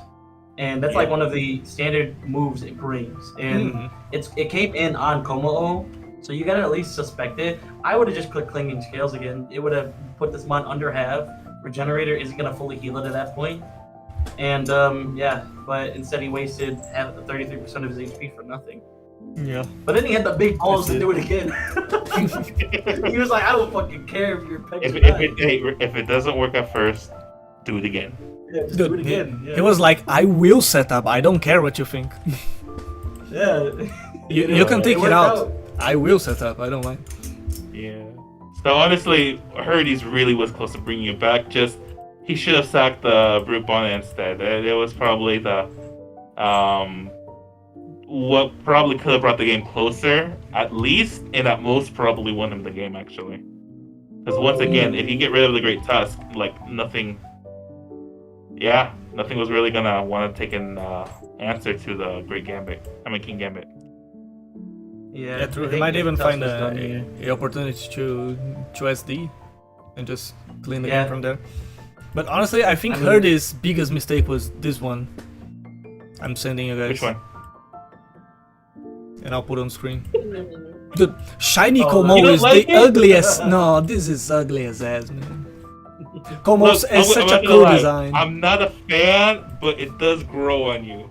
and that's like one of the standard moves it brings, and it came in on Komo, so you gotta at least suspect it. I would have just clicked Clinging Scales again. It would have put this mon under half. Regenerator isn't gonna fully heal it at that point, and yeah, but instead he wasted 33% of his HP for nothing.
Yeah.
But then he had the big balls to do it again. He was like, I don't fucking care if you're Pex.
If it doesn't work at first, do it again.
Yeah, just do it again.
He was like, I will set up. I don't care what you think.
Yeah.
You can take it out. I will set up. I don't mind.
Yeah. So honestly, I heard he's really was close to bringing it back. Just he should have sacked the Brute Bonnet instead. It was probably the what probably could have brought the game closer, at least, and at most probably won him the game actually. Because once again, if you get rid of the Great Tusk, like nothing was really gonna want to take an answer to the Great Gambit. King Gambit.
Yeah, true. He might even find a opportunity to SD and just clean the game from there. But honestly, I think Hurdy's biggest mistake was this one. I'm sending you guys.
Which one?
And I'll put on screen. Dude, shiny Komo is the ugliest. No, this is ugly as ass, man. Komo is such a cool design.
I'm not a fan, but it does grow on you.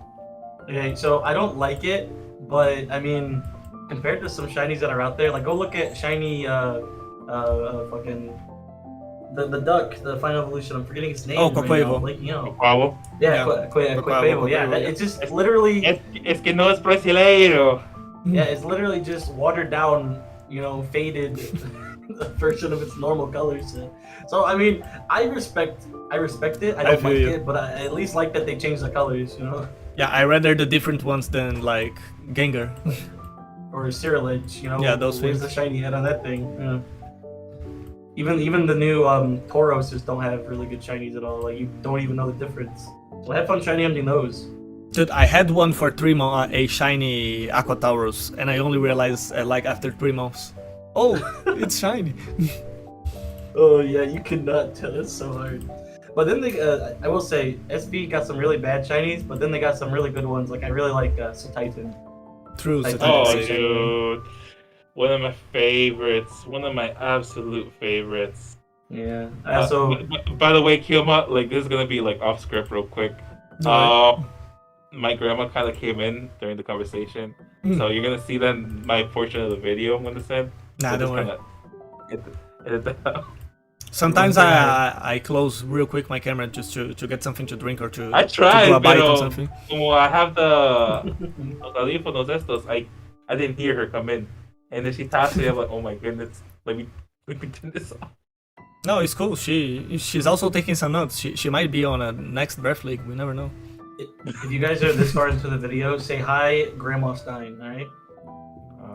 Okay, so I don't like it, but I mean, compared to some shinies that are out there, like go look at shiny, fucking the duck, the final evolution. I'm forgetting his name.
Oh, Quavo.
Quavo.
Yeah, Quavo. Yeah, it's just literally.
Es que no es brasileiro.
Yeah, it's literally just watered down, faded version of its normal colors. So I mean, I respect it. I don't like it, but I at least like that they changed the colors.
Yeah, I rather the different ones than like Gengar.
Or Cyrilage,
Yeah, those
Where's
things.
the shiny head on that thing? Yeah. Even the new Tauroses don't have really good shinies at all. Like you don't even know the difference. So have fun shiny hunting those.
Dude, I had one for 3 months, a shiny Aqua Taurus, and I only realized like after 3 months. Oh, it's shiny.
Oh yeah, you could not tell. It's so hard. But then I will say, SB got some really bad shinies, but then they got some really good ones. Like I really like Titan.
True.
Oh, dude. One of my favorites. One of my absolute favorites.
Yeah.
By the way, Kiyoma, like this is gonna be like off script real quick. My grandma kind of came in during the conversation, so you're gonna see then my portion of the video I'm gonna send.
Nah, don't worry.
Edit that out.
Sometimes I close real quick my camera just to get something to drink or to
tried,
to bite on something.
Como I have the los audífonos estos, I didn't hear her come in, and then she tapped me. I'm like, oh my goodness, let me turn this off.
No, it's cool. She's also taking some notes. She might be on a next Breath League. We never know.
If you guys are this far into the video, say hi, Grandma Stein. All right.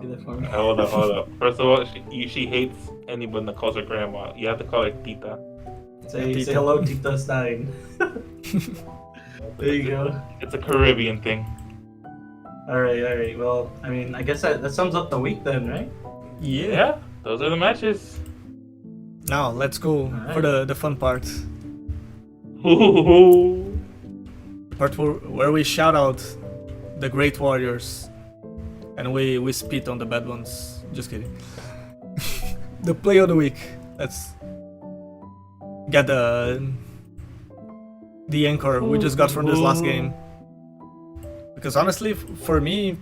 Do that for me.
Hold up. First of all, she hates anyone that calls her grandma. You have to call her Tita.
Say hello, Tita Stein. There you go.
It's a Caribbean thing.
All right. Well, I mean, I guess that sums up the week then, right?
Yeah, those are the matches.
Now let's go for the fun part. Part where we shout out the great warriors and we spit on the bad ones. Just kidding. The play of the week. Let's get the anchor we just got from this last game. Because honestly, for me,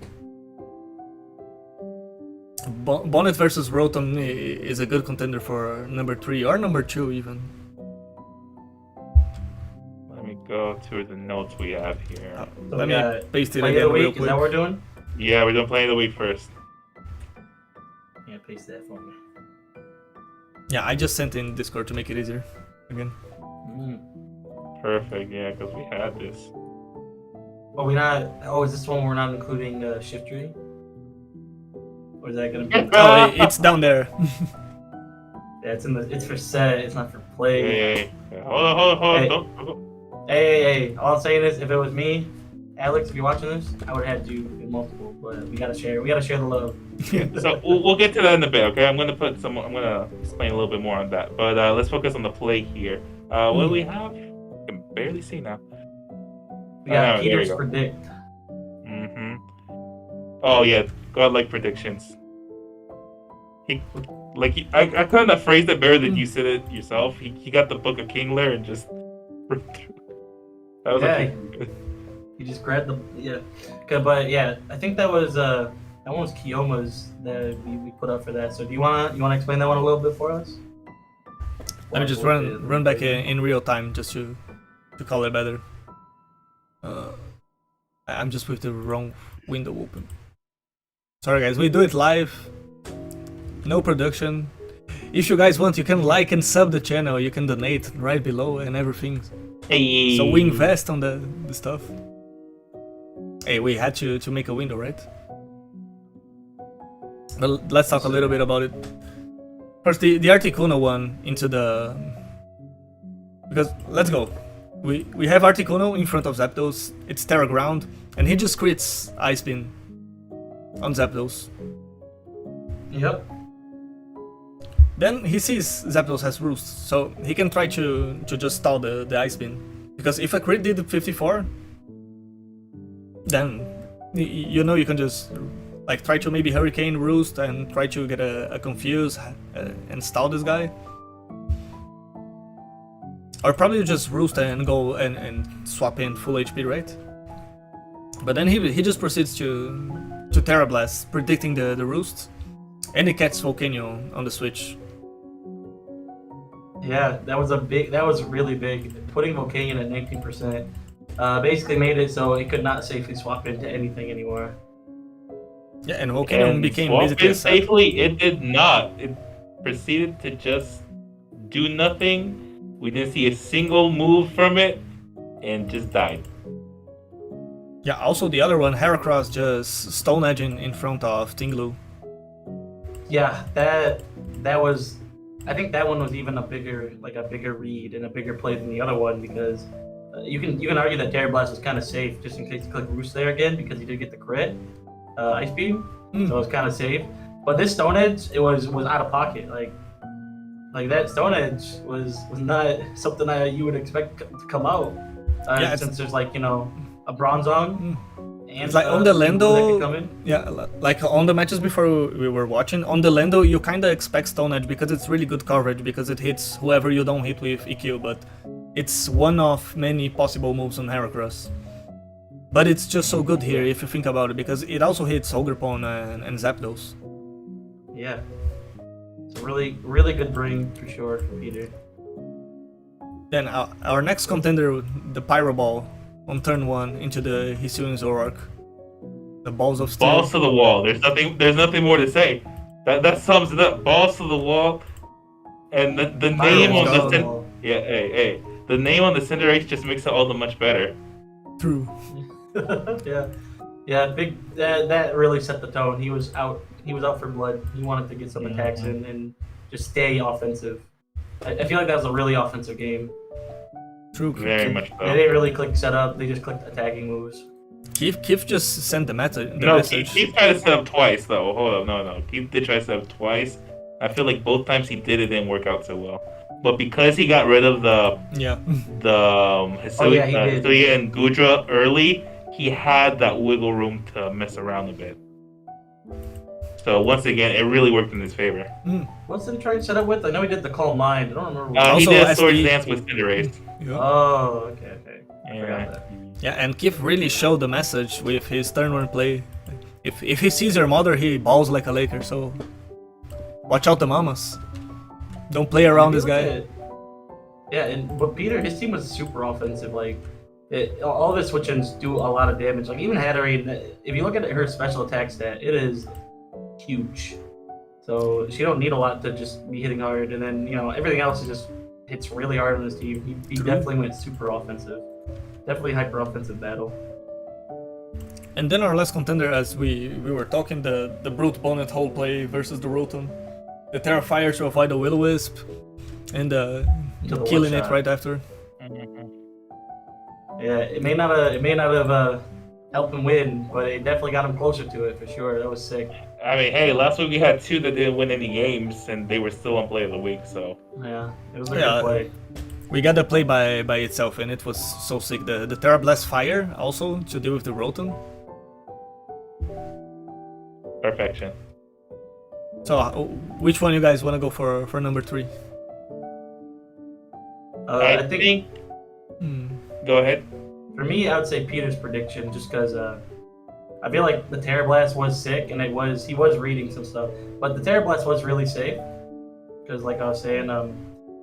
Bonnet versus Rotom is a good contender for number 3 or number 2 even.
Let me go to the notes we have here.
Let me paste it
play
again
of the week.
real quick.
Is that what we're doing?
Yeah, we're doing play of the week first.
Yeah, paste that for me.
Yeah, I just sent in Discord to make it easier again.
Perfect, yeah, because we had this.
But we're not. Oh, is this one we're not including Shift Tree? Or is that gonna be?
Oh, it's down there.
Yeah, it's for set. It's not for play.
Yeah. Hold on.
Hey.
Don't.
Hey. All I'm saying is, if it was me, Alex, if you're watching this, I would have had you in multiple. But we gotta share. We gotta share the love.
So we'll get to that in a bit, okay? I'm gonna explain a little bit more on that. But let's focus on the play here. What do we have? I can barely see now.
We got
there we
Peter's
go.
predict.
Oh yeah, godlike predictions. I kind of phrased it better than you said it yourself. He got the Book of Kingler and just ripped through. That was
He just grabbed the Okay, but yeah, I think that was one was Kiyoma's that we put up for that. So do you wanna explain that one a little bit for us?
Let me just run back in real time just to call it better. I'm just with the wrong window open. Sorry guys, we do it live. No production. If you guys want, you can like and sub the channel. You can donate right below and everything.
Hey.
So we invest on the stuff. Hey, we had to make a window, right? But let's talk a little bit about it. First, the Articuno one into the... Because, let's go. We have Articuno in front of Zapdos. It's Terra Ground. And he just crits Ice Beam on Zapdos.
Yep.
Then he sees Zapdos has Roost, so he can try to just stall the Ice Beam. Because if a crit did 54, then you know you can just like try to maybe Hurricane Roost and try to get a Confuse and stall this guy. Or probably just Roost and go and swap in full HP, right? But then he just proceeds to Terra Blast, predicting the Roost, and he catches Volcano on the switch.
Yeah, that was really big. Putting Volcanion at 19% basically made it so it could not safely swap into anything anymore.
Yeah, and Volcanion became basically
safely. It did not. It proceeded to just do nothing. We didn't see a single move from it, and just died.
Yeah, also the other one, Heracross, just Stone Edge in front of Tinglu.
Yeah, that was. I think that one was even a bigger read and a bigger play than the other one because you can argue that Terra Blast was kind of safe just in case you click Roost there again because he did get the crit Ice Beam, so it was kind of safe. But this Stone Edge, it was out of pocket. Like that Stone Edge was not something you would expect to come out. Since there's a Bronzong.
It's like on the Lando, yeah, like on the matches before we were watching, on the Lando you kinda expect Stone Edge because it's really good coverage because it hits whoever you don't hit with EQ, but it's one of many possible moves on Heracross. But it's just so good here if you think about it because it also hits Ogerpon and Zapdos.
Yeah, it's a really, really good bring for sure for Peter.
Then our next contender, the Pyro Ball. On turn 1 into the Hisuian Zoroark. The balls of steel.
Balls to the wall. There's nothing more to say. That sums it up. Balls to the wall. And the name on the the name on the Cinderace just makes it all the much better.
True.
Yeah, big that really set the tone. He was out for blood. He wanted to get some attacks in and just stay offensive. I feel like that was a really offensive game.
True.
Very much so.
They didn't really click setup, they just clicked attacking moves.
Keith just sent the message.
Keith tried to set up twice though. Hold up, no. Keith did try to set up twice. I feel like both times he did, it didn't work out so well. But because he got rid of the Hisuian and Gudra early, he had that wiggle room to mess around a bit. So once again, it really worked in his favor.
What did he try to set up with? I know he did the Calm Mind. I don't remember.
He did a Swords Dance with Cinderace.
Yeah. Oh, okay.
Yeah, and Kif really showed the message with his turn 1 play. If he sees your mother, he balls like a Laker, so watch out the mamas. Don't play around this guy.
But Peter, his team was super offensive. All of his switch-ins do a lot of damage. Like even Hatterene, if you look at her special attack stat, it is huge. So she don't need a lot to just be hitting hard, and then everything else is just hits really hard on his team. He definitely went super offensive. Definitely hyper offensive battle.
And then our last contender, as we were talking, the Brute Bonnet whole play versus the Rotom. the Terrifier to avoid the Will-O-Wisp, and
the
killing it
one-shot.
right after.
Mhm.
Yeah, it may not have helped him win, but it definitely got him closer to it for sure. That was sick.
I mean, hey, last week we had 2 that didn't win any games, and they were still on Play of the Week. So
Yeah, it was a
Yeah.
good play.
We got the play by itself, and it was so sick. The Terra Blast Fire also to deal with the Rotom.
perfection.
So, which one you guys want to go for number 3?
I think. Go ahead.
For me, I would say Peter's prediction, just because I feel like the Terra Blast was sick, and he was reading some stuff, but the Terra Blast was really safe, because like I was saying,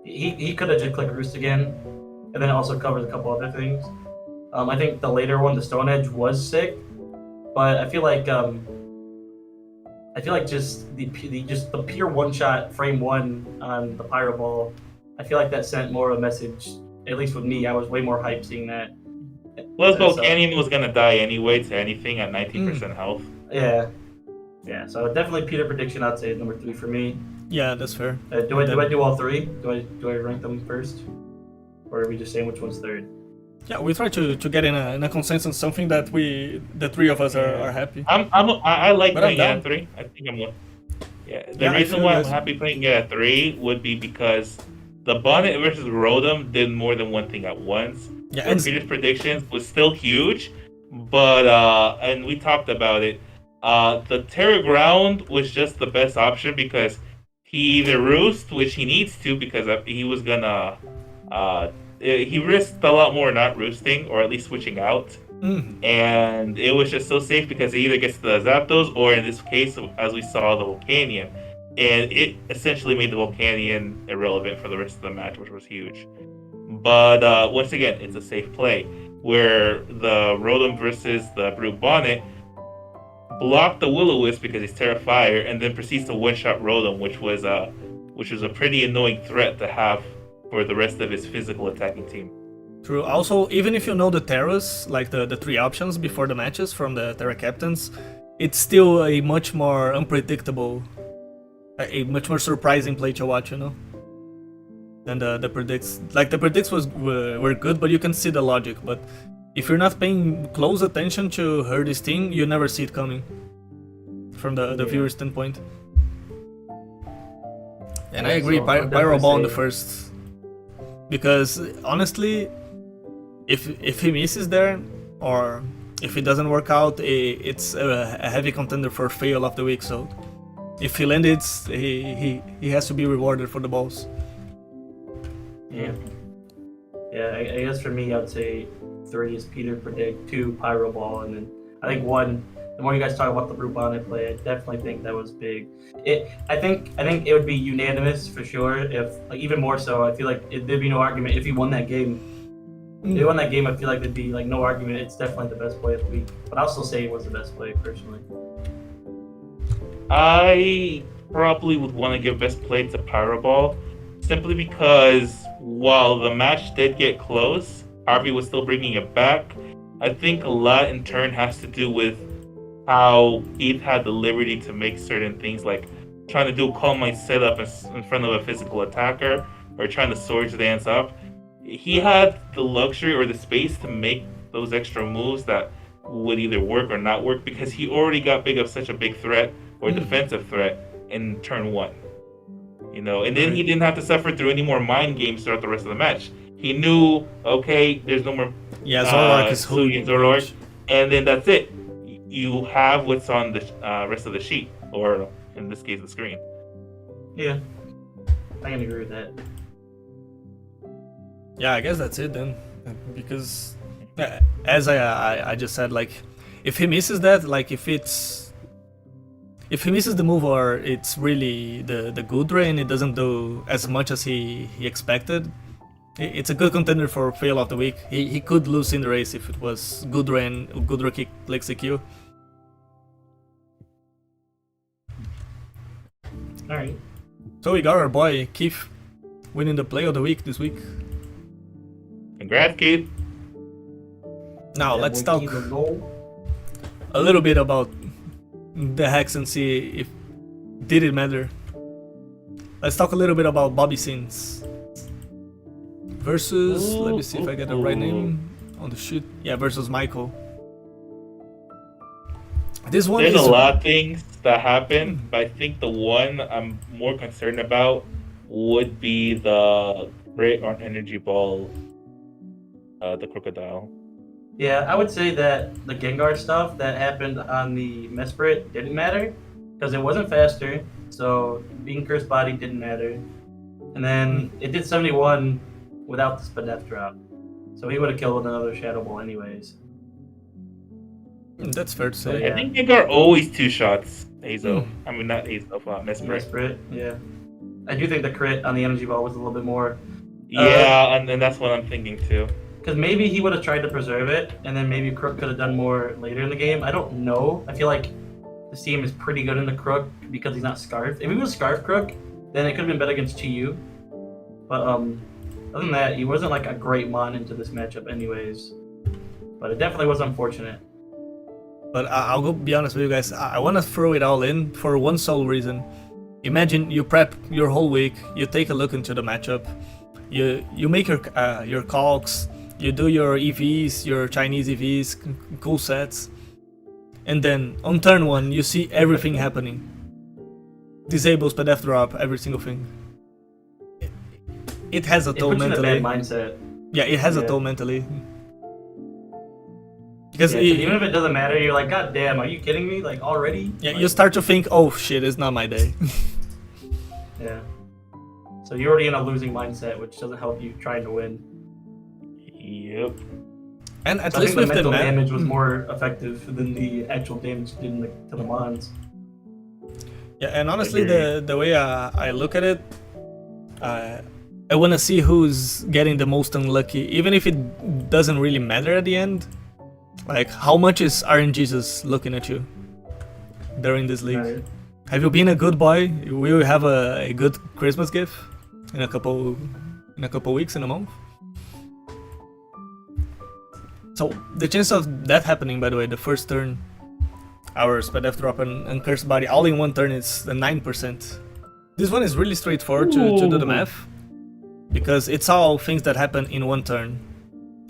he could have just clicked Roost again, and then also covered a couple other things. I think the later one, the Stone Edge, was sick, but I feel like just the pure one shot frame 1 on the Pyro Ball, I feel like that sent more of a message. At least with me, I was way more hyped seeing that.
Plus, Volcanion was gonna die anyway to anything at 19% health.
Yeah. So definitely Peter prediction. I'd say is number 3 for me.
Yeah, that's fair.
Do I do all 3? Do I rank them first, or are we just saying which one's 3rd?
Yeah, we try to get in a consensus, something that the 3 of us are happy.
I like
But I'm
playing it
down.
at 3. I think I'm one. Yeah, the
Yeah, I
reason
feel
why I'm
this.
happy playing it at 3 would be because the Bonnet versus Rotom did more than one thing at once.
Yeah,
And
and
Peter's predictions was still huge, but and we talked about it. The Terra Ground was just the best option because he either roost, which he needs to because he was gonna he risked a lot more not roosting or at least switching out. And it was just so safe because it either gets the Zapdos or in this case, as we saw, the Volcanion. And it essentially made the Volcanion irrelevant for the rest of the match, which was huge. But once again, it's a safe play where the Rotom versus the Brute Bonnet blocked the Will-O-Wisp because he's Terrifier and then proceeds to one-shot Rotom, which was a pretty annoying threat to have for the rest of his physical attacking team.
True. Also, even if you know the Terras, like the 3 options before the matches from the Terra Captains, it's still a much more unpredictable, a much more surprising play to watch, you know? And the predicts, like the predicts were good, but you can see the logic. But if you're not paying close attention to her this thing, you never see it coming from the viewer standpoint. And I agree,
So I'll
Pyro Ball in the
definitely say-
first, because honestly, if he misses there, or if it doesn't work out, it's a heavy contender for fail of the week. So if he lands, he has to be rewarded for the balls.
Yeah, I guess for me, I'd say 3 is Peter predict, 2 Pyro Ball, and then I think 1. The more you guys talk about the Brute Bonnet play, I definitely think that was big. I think it would be unanimous for sure. If like even more so, I feel like there'd be no argument if he won that game. If he won that game, I feel like there'd be like no argument. It's definitely the best play of the week. But I'll still say it was the best play personally.
I probably would want to give best play to Pyro Ball simply because while the match did get close, Harvey was still bringing it back. I think a lot in turn has to do with how Heath had the liberty to make certain things like trying to do a Calm Mind setup in front of a physical attacker or trying to Swords Dance up. He had the luxury or the space to make those extra moves that would either work or not work because he already got big of such a big threat or defensive threat in turn 1. You know, and then he didn't have to suffer through any more mind games throughout the rest of the match. He knew, okay, there's no more
Zoroark is
Sugi Zoroark, and then that's it. You have what's on the rest of the sheet, or in this case, the screen.
Yeah, I can agree with that.
Yeah, I guess that's it then, because as I just said, like if he misses that, like if he misses the move or it's really the good ray and it doesn't do as much as he expected, it's a good contender for fail of the week. He could lose in the race if it was good ray and good ray kick like CQ.
All right.
So we got our boy Keith winning the play of the week this week.
Congrats, Keith.
Now let's
Boy,
talk
keep it going.
a little bit about the hacks and see if did it matter. let's talk a little bit about Bobby Sins versus. Let me see if I get the right name on the sheet. Yeah, versus Michael. This one
There's
is
a lot of things that happen, but I think the one I'm more concerned about would be the Great on Energy Ball, the Crocodile.
Yeah, I would say that the Gengar stuff that happened on the Mesprit didn't matter because it wasn't faster, so being Cursed Body didn't matter. And then it did 71 without the Spadef drop, so he would have killed with another Shadow Ball anyways.
That's fair to say.
I think Gengar always two shots Hazel. I mean, not Hazel, Mesprit.
Mesprit, yeah. I do think the crit on the Energy Ball was a little bit more.
Yeah, and then that's what I'm thinking too.
Because maybe he would have tried to preserve it, and then maybe Crook could have done more later in the game. I don't know. I feel like this team is pretty good in the Crook because he's not Scarf. If he was Scarf Crook, then it could have been better against Chi-Yu. But other than that, he wasn't like a great mon into this matchup anyways. But it definitely was unfortunate.
But I'll go be honest with you guys. I want to throw it all in for one sole reason. Imagine you prep your whole week, you take a look into the matchup, you make your calcs, you do your EVs, your Chinese EVs, cool sets, and then on turn 1 you see everything happening. Disables Spadef drop, every single thing. It has a toll mentally.
It puts you in a bad mindset.
Yeah, it has a toll mentally. Because
even if it doesn't matter, you're like, God damn, are you kidding me? Like already?
Yeah,
like,
you start to think, oh shit, it's not my day.
Yeah. So you're already in a losing mindset, which doesn't help you trying to win.
Yep.
And at
so
least
I think
with
the mental
the
damage was more effective than the actual damage did to the mons.
Yeah, and honestly, the way I look at it, I want to see who's getting the most unlucky, even if it doesn't really matter at the end. Like, how much is RNGesus looking at you during this league?
Right.
Have you been a good boy? Will you have a good Christmas gift in a couple weeks, in a month? So the chance of that happening, by the way, the first turn, our Spadef drop and Cursed Body all in one turn is the 9%. This one is really straightforward to do the math, because it's all things that happen in one turn,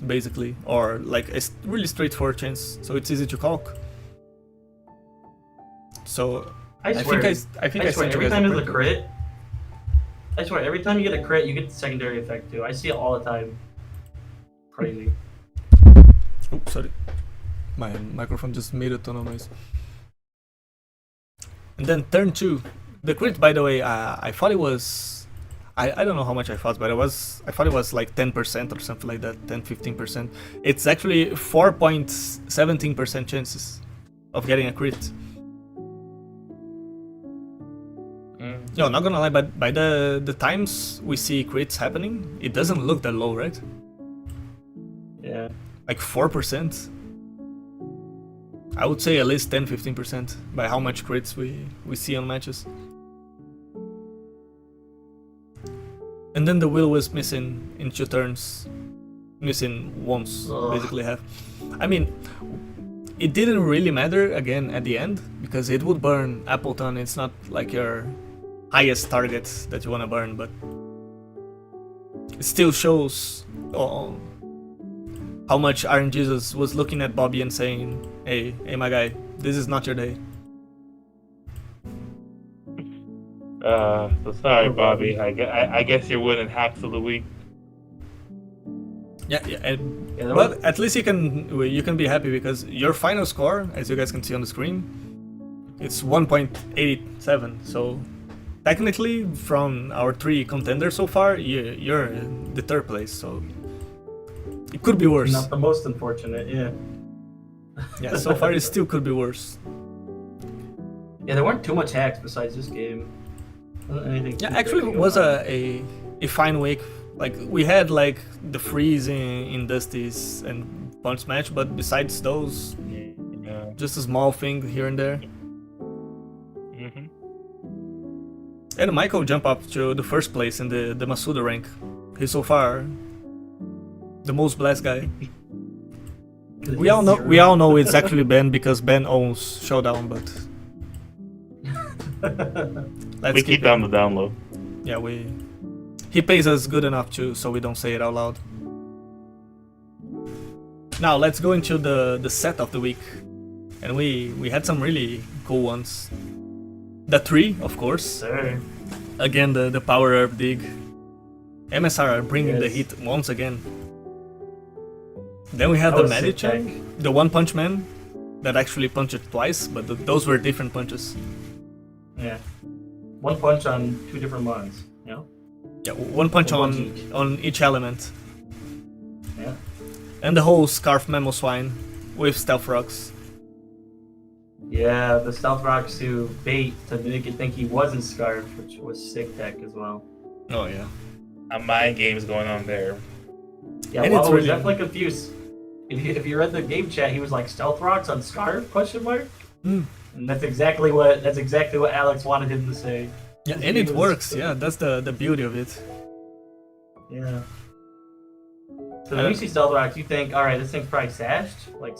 basically, or like a really straightforward chance, so it's easy to calc. So I think I swear
every time there's a crit, I swear every time you get a crit, you get the secondary effect too. I see it all the time. Crazy.
Oops, sorry. My microphone just made a ton of noise. And then turn 2. The crit, by the way, I thought it was... I don't know how much I thought, but I thought it was like 10% or something like that, 10-15%. It's actually 4.17% chances of getting a crit. Yo, not gonna lie, but by the times we see crits happening, it doesn't look that low, right?
Yeah.
Like 4%. I would say at least 10-15% by how much crits we see on matches. And then the wheel was missing in 2 turns. Missing once, basically half. I mean, it didn't really matter again at the end, because it would burn Appleton. It's not like your highest target that you want to burn, but it still shows how much RNGesus was looking at Bobby and saying, hey my guy, this is not your day.
So sorry, Bobby. I guess you're winning hacks of the week.
Yeah, but at least you can be happy, because your final score, as you guys can see on the screen, it's 1.87. So technically, from our 3 contenders so far, you're in the 3rd place. So it could be worse.
Not the most unfortunate, yeah.
Yeah, so far it still could be worse.
Yeah, there weren't too much hacks besides this game.
Yeah, actually it was a fine week. Like, we had like the freeze in Dusty's and Punch match, but besides those, just a small thing here and there. And Michael jumped up to the 1st place in the Masuda rank. He's so far the most blessed guy. We all know it's actually Ben, because Ben owns Showdown, but let's
keep down the download.
Yeah, he pays us good enough to, so we don't say it out loud. Now let's go into the set of the week, and we had some really cool ones. The 3, of course.
Sir.
Again, the power herb dig. MSR are bringing the heat once again. Then we have the Medicham, the One Punch Man, that actually punched twice, but those were different punches.
Yeah. One punch on 2 different ones, you know?
Yeah, one punch on each element.
Yeah.
And the whole Scarf Memo Swine with Stealth Rocks.
Yeah, the Stealth Rocks to bait to make it think he wasn't Scarf, which was sick tech as well.
Oh yeah.
A mind games going on there.
Yeah,
and
well,
it's
I was
really...
definitely confused. If you read the game chat, he was like Stealth Rocks on Scarf? Question mark. And that's exactly what Alex wanted him to say.
Yeah, and it works. Yeah, that's the beauty of it.
Yeah. So when you see Stealth Rocks, you think, all right, this thing's probably sashed, like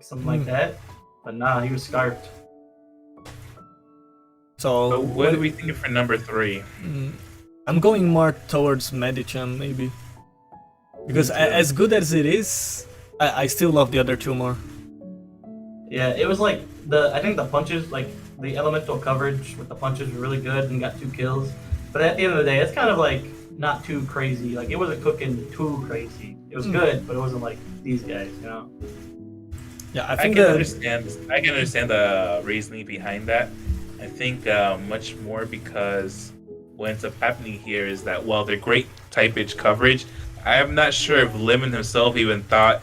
something like that. But nah, he was scarfed.
So
what are we thinking for number 3?
I'm going more towards Medicham maybe, because as good as it is, I still love the other 2 more.
Yeah, it was like I think the punches, like the elemental coverage with the punches were really good and got 2 kills. But at the end of the day, it's kind of like not too crazy. Like it wasn't cooking too crazy. It was good, but it wasn't like these guys, you know.
Yeah,
I can understand the reasoning behind that. I think much more because what ends up happening here is that while they're great typage coverage, I'm not sure if Lemon himself even thought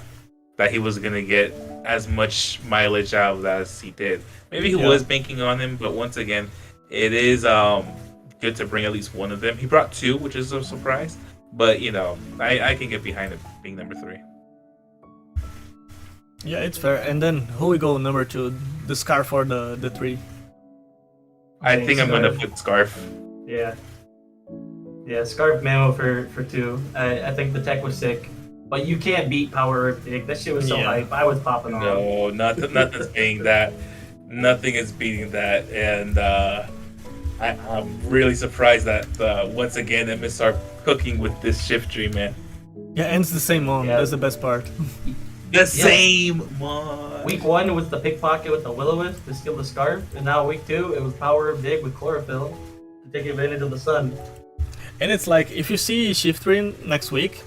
that he was gonna get as much mileage out of that as he did. Maybe he was banking on him, but once again, it is good to bring at least one of them. He brought 2, which is a surprise, but you know, I can get behind it being number 3.
Yeah, it's fair. And then who we go number 2? The Scarf or the 3?
I think I'm gonna put Scarf.
Yeah. Yeah, Scarf Memo for 2. I think the tech was sick. But you can't beat Power Earth Dig. That shit was so hype. I was popping off.
No, nothing's beating that. Nothing is beating that. And I'm really surprised that once again MSR cooking with this shift tree, man.
Yeah, and it's the same one.
Yeah.
That's the best part.
The same one.
Week 1 was the pickpocket with the Will-O-Wisp to steal the Scarf, and now week 2 it was Power of Dig with Chlorophyll to take advantage of the sun.
And it's like, if you see Shift Ring next week,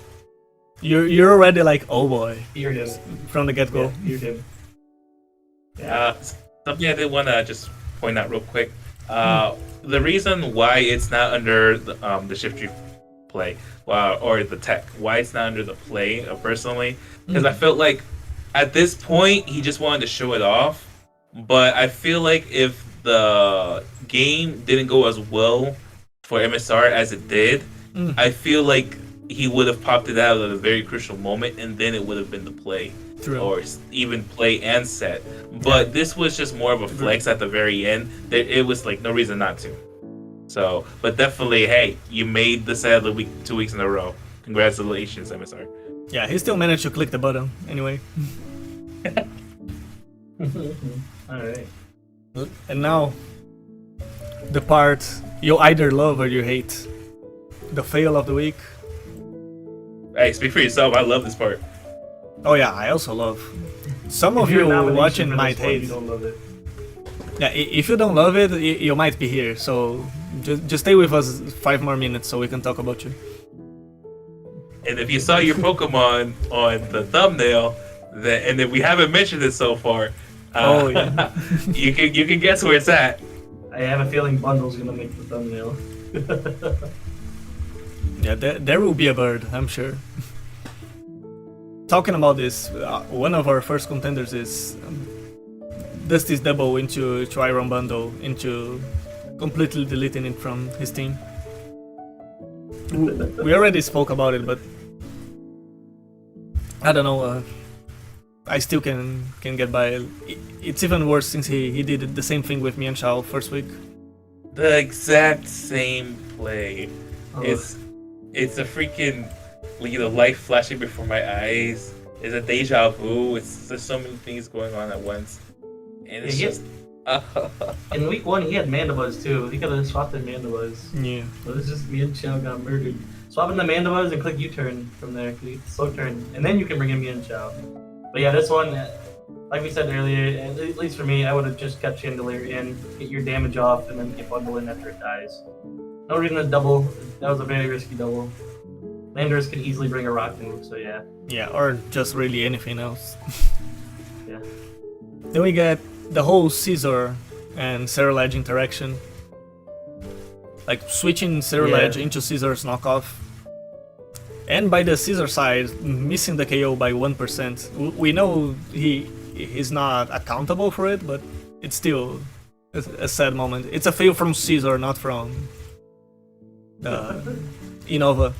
you're already like, oh boy,
Feared him.
from the get-go.
Yeah, feared him.
Something I did want to just point out real quick. The reason why it's not under the shift tree play or the tech, why it's not under the play personally, because I felt like at this point he just wanted to show it off. But I feel like if the game didn't go as well for MSR as it did, I feel like he would have popped it out at a very crucial moment, and then it would have been the play.
True.
Or even play and set. But this was just more of a flex at the very end. It was like no reason not to. So, but definitely, hey, you made the set of the week 2 weeks in a row. Congratulations, MSR.
Yeah, he still managed to click the button anyway.
Alright.
And now, the part you either love or you hate. The fail of the week.
Hey, speak for yourself. I love this part.
Oh yeah, I also love. Some of
If you're
you
nomination
watching
for
might
this one,
hate.
You don't love it.
Yeah, if you don't love it, you might be here. So just stay with us 5 more minutes so we can talk about you.
And if you saw your Pokemon on the thumbnail, and if we haven't mentioned it so far,
Oh yeah.
you can guess where it's at.
I have a feeling Bundle's gonna make the thumbnail.
Yeah, there will be a bird, I'm sure. Talking about this, one of our first contenders is Dusty's double into Iron Bundle, into completely deleting it from his team. We already spoke about it, but I don't know. I still can get by. It's even worse since he did the same thing with me and Shao first week.
The exact same play.
Oh.
It's a freaking, light flashing before my eyes. It's a deja vu. There's so many things going on at once, and it's just
In week 1, he had Mandibuzz too. He could have swapped in Mandibuzz.
Yeah.
But it's just me and Chow got murdered. Swap in the Mandibuzz and click U-turn from there. Click slow turn. And then you can bring in me and Chow. But yeah, this one, like we said earlier, at least for me, I would have just kept Chandelier in, get your damage off, and then get Bundle in after it dies. No reason to double. That was a very risky double. Landorus could easily bring a rock move, so yeah.
Yeah, or just really anything else.
Yeah.
Then we get the whole Caesar and Cerulege interaction. Like switching Cerulege into Caesar's knockoff. And by the Caesar side, missing the KO by 1%. We know he's not accountable for it, but it's still a sad moment. It's a fail from Caesar, not from Innova.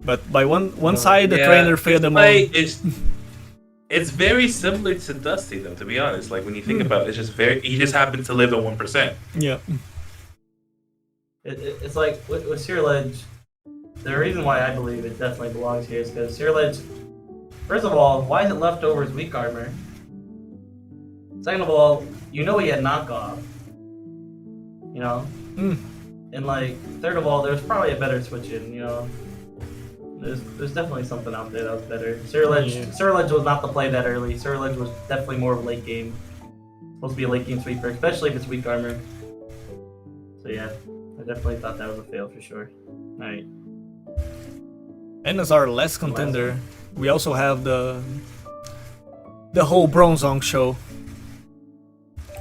But by one side, the trainer failed them all.
It's very similar to Dusty, though. To be honest, like when you think about it, he just happened to live at 1%.
Yeah.
It's like with Cerulege, the reason why I believe it definitely belongs here is because Cerulege, first of all, why is it left over as weak armor? Second of all, you know he had knockoff. You know? And like, third of all, there's probably a better switch in, you know? There's definitely something out there that was better. Cerulege was not the play that early. Cerulege was definitely more of a late game. Supposed to be a late game sweeper, especially if it's weak armor. So yeah, I definitely thought that was a fail for sure. Alright.
And as our last contender, we also have the whole Bronzong show.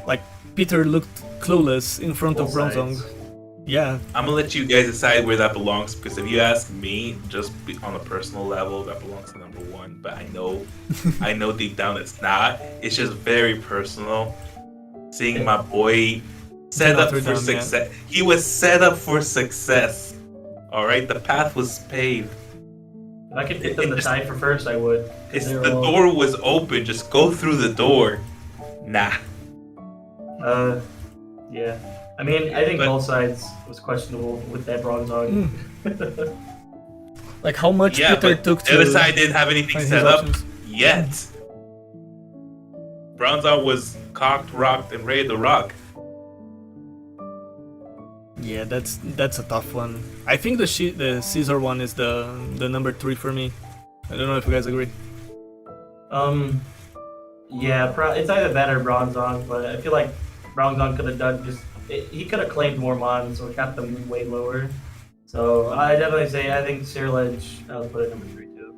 Like, Peter looked clueless in front of Bronzong. Yeah.
I'm gonna let you guys decide where that belongs, because if you ask me, just on a personal level, that belongs to number 1. But I know deep down it's not. It's just very personal. Seeing my boy set up for success. He was set up for success. All right, the path was paved.
If I could get them to tie for first, I would.
The door was open. Just go through the door. Nah.
Yeah. I mean, I think both sides was questionable with that Bronzong.
Like how much Peter took to...
The other side didn't have anything set up yet. Bronzong was cocked, rocked, and ready to rock.
Yeah, that's a tough one. I think the Caesar one is the number 3 for me. I don't know if you guys agree.
Yeah, it's either that or Bronzong, but I feel like Bronzong could have done he could have claimed more mons or got them way lower. So I definitely say I think Cerulege, I'll put it number 3 too.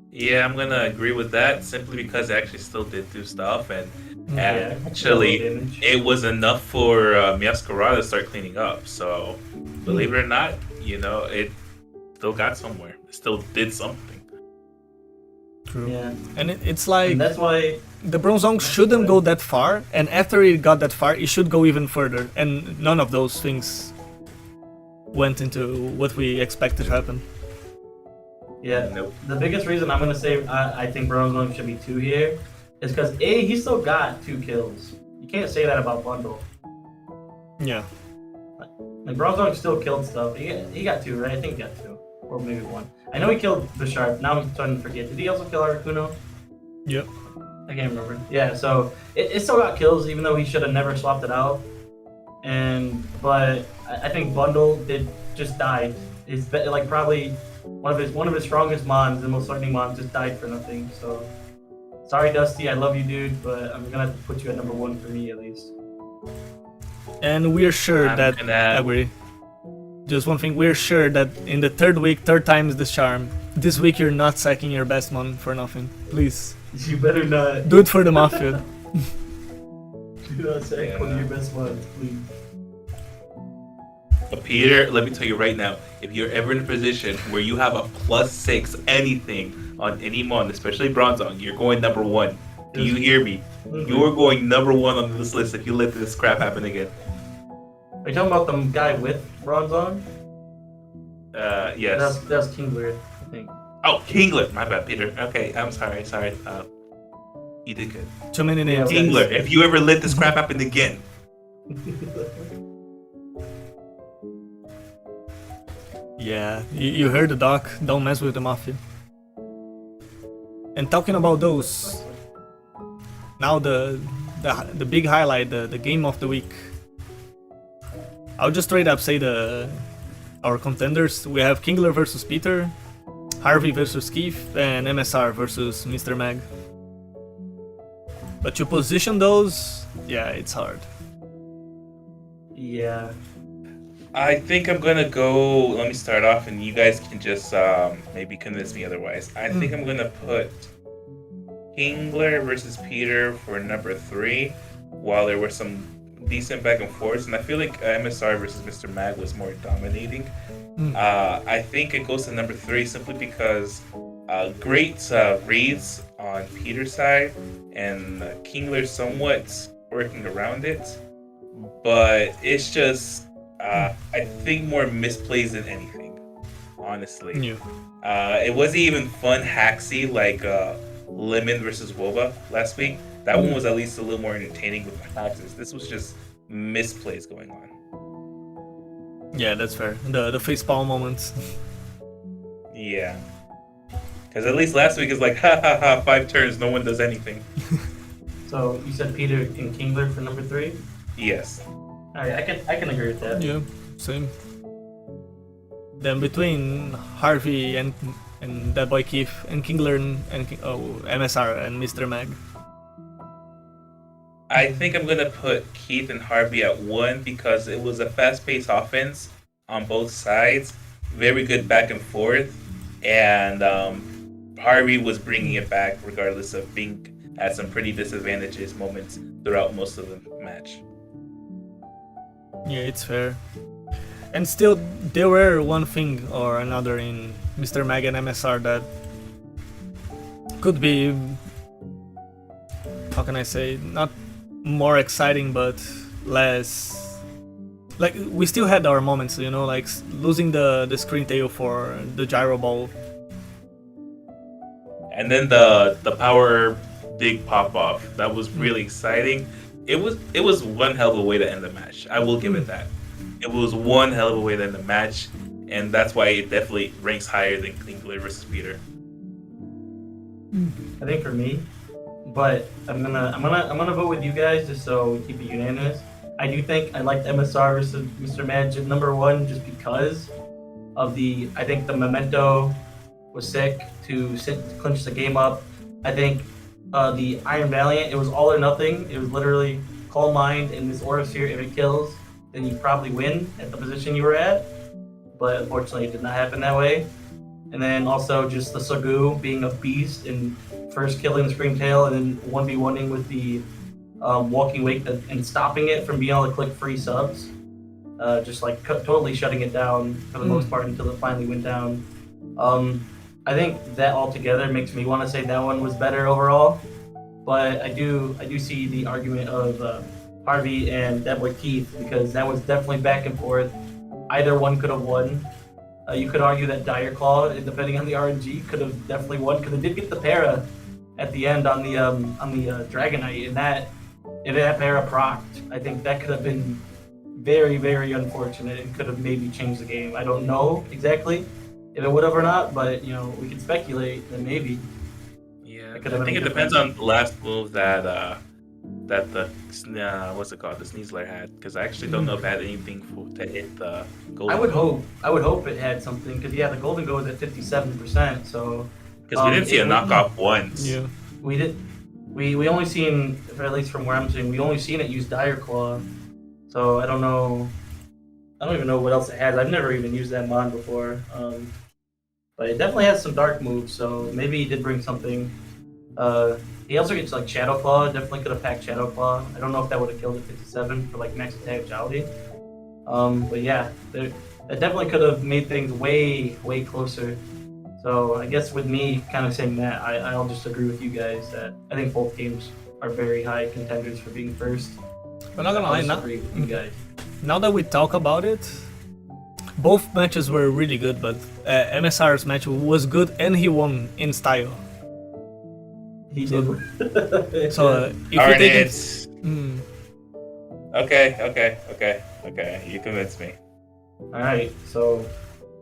Yeah, I'm gonna agree with that simply because it actually still did do stuff, and actually it was enough for Miascarada to start cleaning up. So believe it or not, you know, it still got somewhere. It still did something.
True.
Yeah.
And it's like
and that's why
the Bronzong shouldn't go that far, and after it got that far, it should go even further. And none of those things went into what we expected to happen.
Yeah.
Nope.
The biggest reason I'm gonna say I think Bronzong should be 2 here is because he still got 2 kills. You can't say that about Bundle.
Yeah.
Like Bronzong still killed stuff. He got 2, right? I think he got 2. Or maybe 1. I know he killed the Sharp. Now I'm starting to forget. Did he also kill Articuno?
Yep.
I can't remember. Yeah, so it still got kills, even though he should have never swapped it out. But I think Bundle just died. It's like probably one of his strongest mons, the most threatening mons, just died for nothing. So sorry, Dusty, I love you, dude, but I'm gonna have to put you at number 1 for me at least.
And we're sure agree. Just one thing, we're sure that in the 3rd week, 3rd time is the charm. This week you're not sacking your best mon for nothing. Please.
You better not.
Do it for the Mafia.
Do not sack one of your best mons, please.
But Peter, let me tell you right now, if you're ever in a position where you have a +6 anything on any mon, especially Bronzong, you're going number 1. Do you hear me? You're going number 1 on this list if you let this crap happen again.
Are you talking about the guy with Bronzong?
Yes.
That's Kingler, I think.
Oh, Kingler. My bad, Peter. Okay, I'm sorry. You did good.
Too many names.
Kingler, if you ever let this crap happen again.
Yeah, you heard the doc. Don't mess with the Mafia. And talking about those, now the big highlight, the game of the week. I'll just straight up say our contenders. We have Kingler versus Peter, Harvey versus Keith, and MSR versus Mr. Mag. But to position those, yeah, it's hard.
Yeah.
I think I'm gonna go. Let me start off, and you guys can just maybe convince me otherwise. I think I'm gonna put Kingler versus Peter for number 3, while there were some decent back and forths, and I feel like MSR versus Mr. Mag was more dominating. I think it goes to number 3 simply because great reads on Peter's side, and Kingler somewhat working around it, but it's just. I think more misplays than anything, honestly.
Yeah.
It wasn't even fun hacksy like Lemon versus Woba last week. That one was at least a little more entertaining with the hacks. This was just misplays going on.
Yeah, that's fair. The facepalm moments.
Yeah. Because at least last week is like, ha ha ha, 5 turns, no one does anything.
So you said Peter and Kingler for number 3?
Yes.
Alright, I can agree with that.
Yeah, same. Then between Harvey and that boy Keith and Kingler and MSR and Mr. Mag.
I think I'm gonna put Keith and Harvey at 1 because it was a fast-paced offense on both sides, very good back and forth, and Harvey was bringing it back regardless of being at some pretty disadvantageous moments throughout most of the match.
Yeah, it's fair. And still, there were one thing or another in Mr. Mag and MSR that could be, how can I say, not more exciting, but less. Like, we still had our moments, you know, like losing the screen tail for the gyro ball.
And then the power big pop off, that was really exciting. It was one hell of a way to end the match. I will give it that. It was one hell of a way to end the match, and that's why it definitely ranks higher than Kingler versus Peter.
I think for me, but I'm gonna vote with you guys just so we keep it unanimous. I do think I liked MSR versus Mr. Mag at number 1 just because of I think the memento was sick to clinch the game up. I think the Iron Valiant, it was all or nothing. It was literally Calm Mind in this Aura Sphere. If it kills, then you probably win at the position you were at. But unfortunately, it did not happen that way. And then also just the Sagu being a beast and first killing the Springtail and then 1v1ing with the Walking Wake and stopping it from being able to click free subs. Just like totally shutting it down for the most part until it finally went down. I think that altogether makes me want to say that one was better overall, but I do see the argument of Harvey and that boy Keith because that was definitely back and forth. Either one could have won. You could argue that Dire Claw, depending on the RNG, could have definitely won because it did get the para at the end on the Dragonite, and that if that para procced, I think that could have been very, very unfortunate and could have maybe changed the game. I don't know exactly if it would have or not, but you know, we can speculate that maybe.
Yeah, I think it depends on the last move that the what's it called, the Sneasler had, because I actually don't know if it had anything to hit the golden.
I would hope it had something, because yeah, the golden goes at 57%. So
because we didn't see a knockoff once.
Yeah,
we did. We only seen, at least from where I'm sitting, we only seen it use Dire Claw. So I don't know. I don't even know what else it has. I've never even used that mod before. But it definitely has some dark moves, so maybe he did bring something. He also gets like Shadow Claw, definitely could have packed Shadow Claw. I don't know if that would have killed at 57 for like max attack agility. But yeah, that definitely could have made things way, way closer. So I guess with me kind of saying that, I'll just agree with you guys that I think both games are very high contenders for being first.
but not gonna lie,
Agree with you guys.
now that we talk about it, both matches were really good, but MSR's match was good and he won in style.
He did.
So if you
Alright,
take it,
it's okay. You convinced me.
All right, so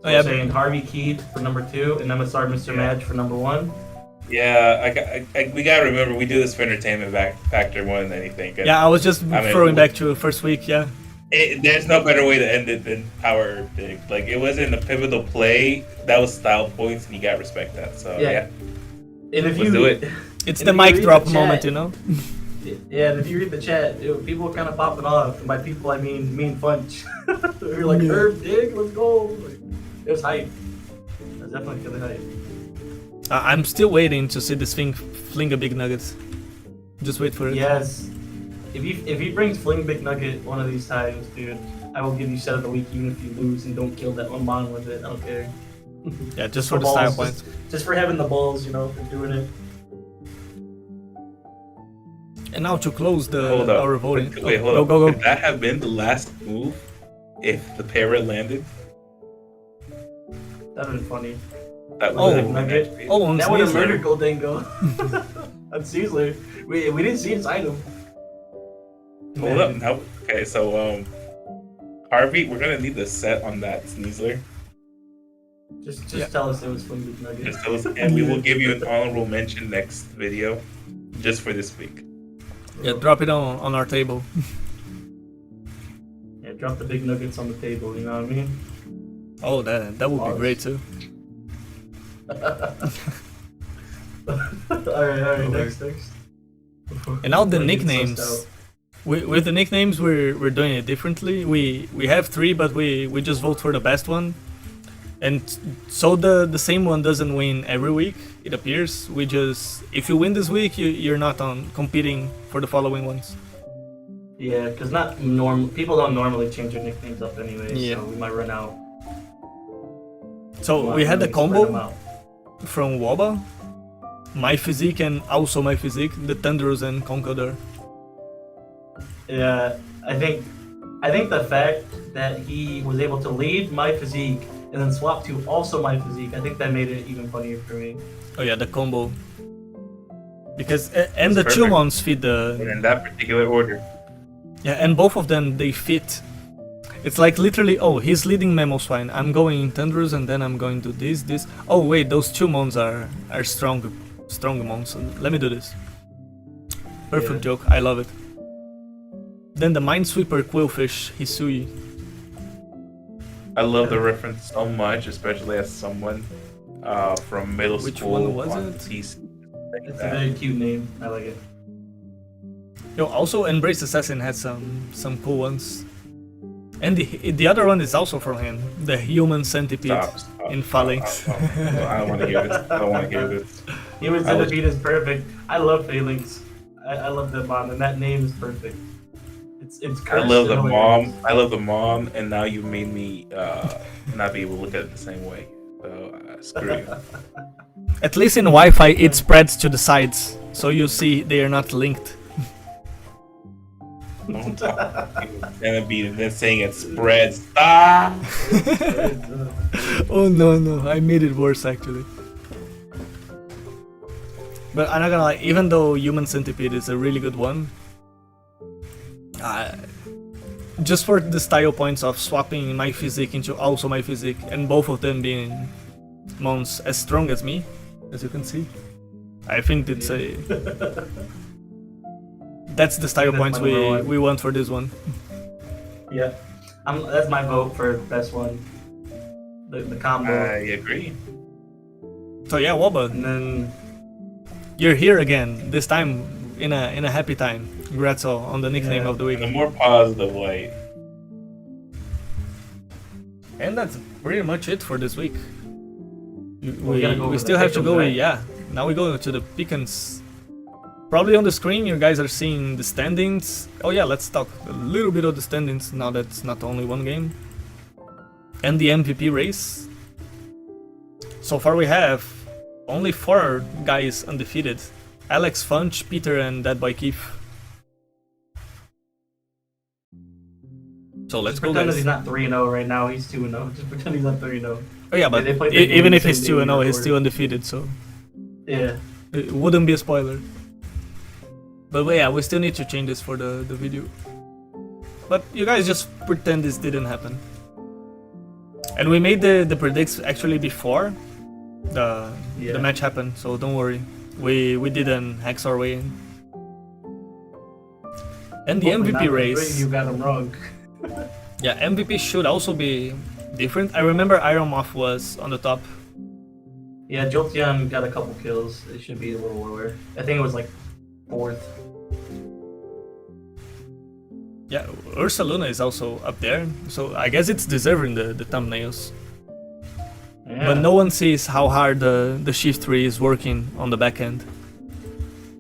Oh, yeah,
we're saying Harvey Keith for number 2 and MSR Mr.
Yeah.
Madge for number 1.
Yeah, we gotta remember we do this for entertainment factor more than anything. 'Cause,
Yeah, I was just
I mean,
throwing back to first week. Yeah.
there's no better way to end it than Power Herb Dig. Like it wasn't a pivotal play. That was style points, and you gotta respect that. So yeah,
And if
let's
you
do it.
It's
And
the
if you
mic
read
drop
the
moment,
chat-
you know.
Yeah, and if you read the chat, people were kind of popping off. And by people, I mean Funch. We were like,
Yeah.
Herb Dig, let's go. Like, it was hype. It was definitely feeling hype.
I'm still waiting to see this thing fling a big nuggets. Just wait for it.
Yes. If he brings Fling Big Nugget one of these times, dude, I will give you set of the week even if you lose and don't kill that one mon with it. I don't care.
Yeah, just for the style points.
Just for having the balls, you know, for doing it.
And now to close
Hold up.
our voting.
Wait, hold
go,
up.
go, go.
Could that have been the last move if the parrot landed?
That would have been funny.
That
Oh.
would have
Nugget.
been
Oh,
That would have
Sneasler.
murdered Goldango. That's Caesar. We didn't see his item.
Hold up. No. Okay, so Harvey, we're gonna need the set on that Sneasler.
Just
Yeah.
tell us it was Fling Big Nugget.
Just tell us, and we will give you an honorable mention next video, just for this week.
Yeah, drop it on our table.
Yeah, drop the big nuggets on the table, you know what I mean?
Oh, that would be
Pause.
great too.
Alright, next.
And now the
Before we get sussed
nicknames.
out.
With the nicknames, we're doing it differently. We have 3, but we just vote for the best one. And so the same one doesn't win every week. It appears we just if you win this week, you're not on competing for the following ones.
Yeah, because people don't normally change their nicknames up anyway,
Yeah.
so we might run out.
So we had the
Might spread them
combo
out.
from Waba, My Physique, and also My Physique, the Thunderous and Conqueror.
Yeah, I think the fact that he was able to lead My Physique and then swap to also My Physique, I think that made it even funnier for me.
Oh yeah, the combo. Because and
That's
the chill
perfect.
ones fit
And
the
in that particular order.
yeah, and both of them they fit. It's like literally, oh, he's leading Memo Swine. I'm going in Thunderous and then I'm going to this. Oh wait, those 2 mons are strong mons. Let me do this. Perfect
Yeah.
joke. I love it. Then the Minesweeper Quillfish Hisui.
I love the reference so much, especially as someone from middle
Which
school.
one was
on
it?
TC.
It's a very cute name. I like it.
Yo, also Embrace Assassin had some cool ones. And the other one is also from him. The Human Centipede in Phalanx.
I don't want to hear this. I don't want to hear this.
Human
I was-
Centipede is perfect. I love Phalanx. I love that bond, and that name is perfect. It's
I
cursed
love the
and
mom.
hilarious.
I love the mom, and now you made me not be able to look at it the same way. So screw you.
At least in Wi-Fi it spreads to the sides, so you see they are not linked.
Don't talk. And be then saying it spreads. Ah!
Oh no, I made it worse actually. But I'm not gonna lie, even though Human Centipede is a really good one, just for the style points of swapping My Physique into also My Physique, and both of them being mons as strong as me, as you can see, I think it's a that's the style
That's
points
my number one.
we want for this one.
Yeah, that's my vote for best one. The combo,
I agree.
So yeah, Waba,
and then
you're here again. This time in a happy time. Congrats all on the nickname
Yeah.
of the week.
In a more positive way.
And that's pretty much it for this week.
We gotta go
We
with
still
the
have to
pickems,
go.
right?
Yeah. Now we go to the pickems. Probably on the screen, you guys are seeing the standings. Oh yeah, let's talk a little bit of the standings now that it's not only one game. And the MVP race. So far we have only 4 guys undefeated. Alex, Funch, Peter, and That Boy Keith. So let's
just
go,
pretend that
guys.
he's not 3-0 right now. He's 2-0. Just pretend he's not 3-0.
Oh yeah, but
they played the game
even
the
if he's
same day we
2-0, he's
recorded.
still undefeated, so
Yeah.
it wouldn't be a spoiler. But yeah, we still need to change this for the video. But you guys just pretend this didn't happen. And we made the predicts actually before, the match happened, so don't worry. We didn't hex our way in. And the
Hopefully
MVP
not the three
race.
You got him wrong.
Yeah, MVP should also be different. I remember Iron Moth was on the top.
Yeah, Jolteon got a couple kills. It should be a little lower. I think it was like 4th.
Yeah, Ursaluna is also up there, so I guess it's deserving the thumbnails.
Yeah.
But no one sees how hard the shift tree is working on the back end.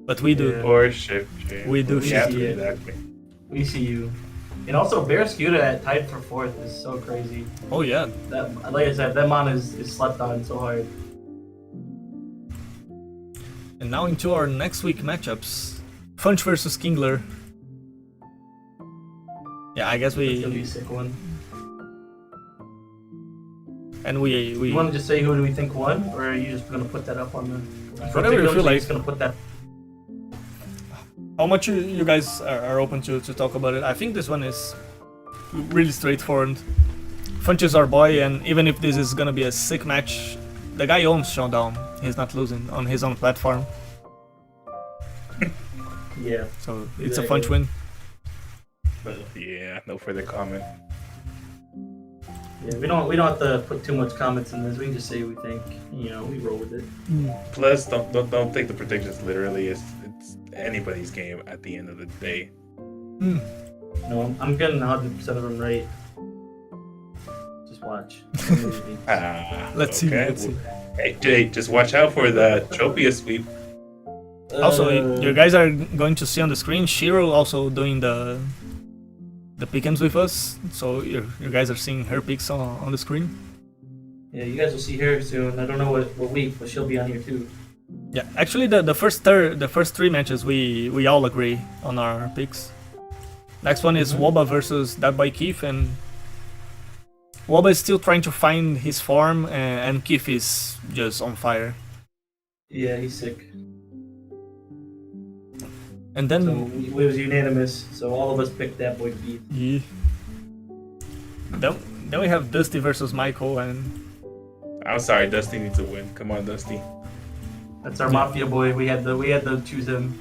But we do.
Yeah.
Or shift tree.
We do
Yeah,
shift tree.
exactly.
We see you. And also, Barrascuda at tied for 4th is so crazy.
Oh yeah.
That, like I said, that mon is slept on so hard.
And now into our next week matchups. Funch versus Kingler. Yeah, I guess
It's gonna be
we
a sick one.
and we
You want to just say who do we think won, or are you just gonna put that up on the?
Whatever you feel like.
Just gonna put that.
how much you guys are open to talk about it. I think this one is really straightforward. Funch is our boy, and even if this is gonna be a sick match, the guy owns Showdown. He's not losing on his own platform,
Yeah.
so it's a
Exactly.
Funch win.
Yeah, no further comment.
Yeah, we don't have to put too much comments in this. We can just say we think. You know, we roll with it.
Plus, don't take the predictions literally. It's anybody's game at the end of the day.
No, I'm getting 100% of them right. Just watch.
Let's see.
Okay.
Let's see.
Hey, Jay, just watch out for the Tropia sweep.
Also, you guys are going to see on the screen Shiro also doing the pickems with us, so you guys are seeing her picks on the screen.
Yeah, you guys will see her soon. I don't know what week, but she'll be on here too.
Yeah, actually the first 3 matches we all agree on our picks. Next one is Woba versus That Boy Keith, and Woba is still trying to find his form, and Keith is just on fire.
Yeah, he's sick.
And then
So it was unanimous. So all of us picked that boy Keith.
yeah. Then we have Dusty versus Michael, and
I'm sorry, Dusty needs to win. Come on, Dusty.
That's our mafia boy. We had to choose him.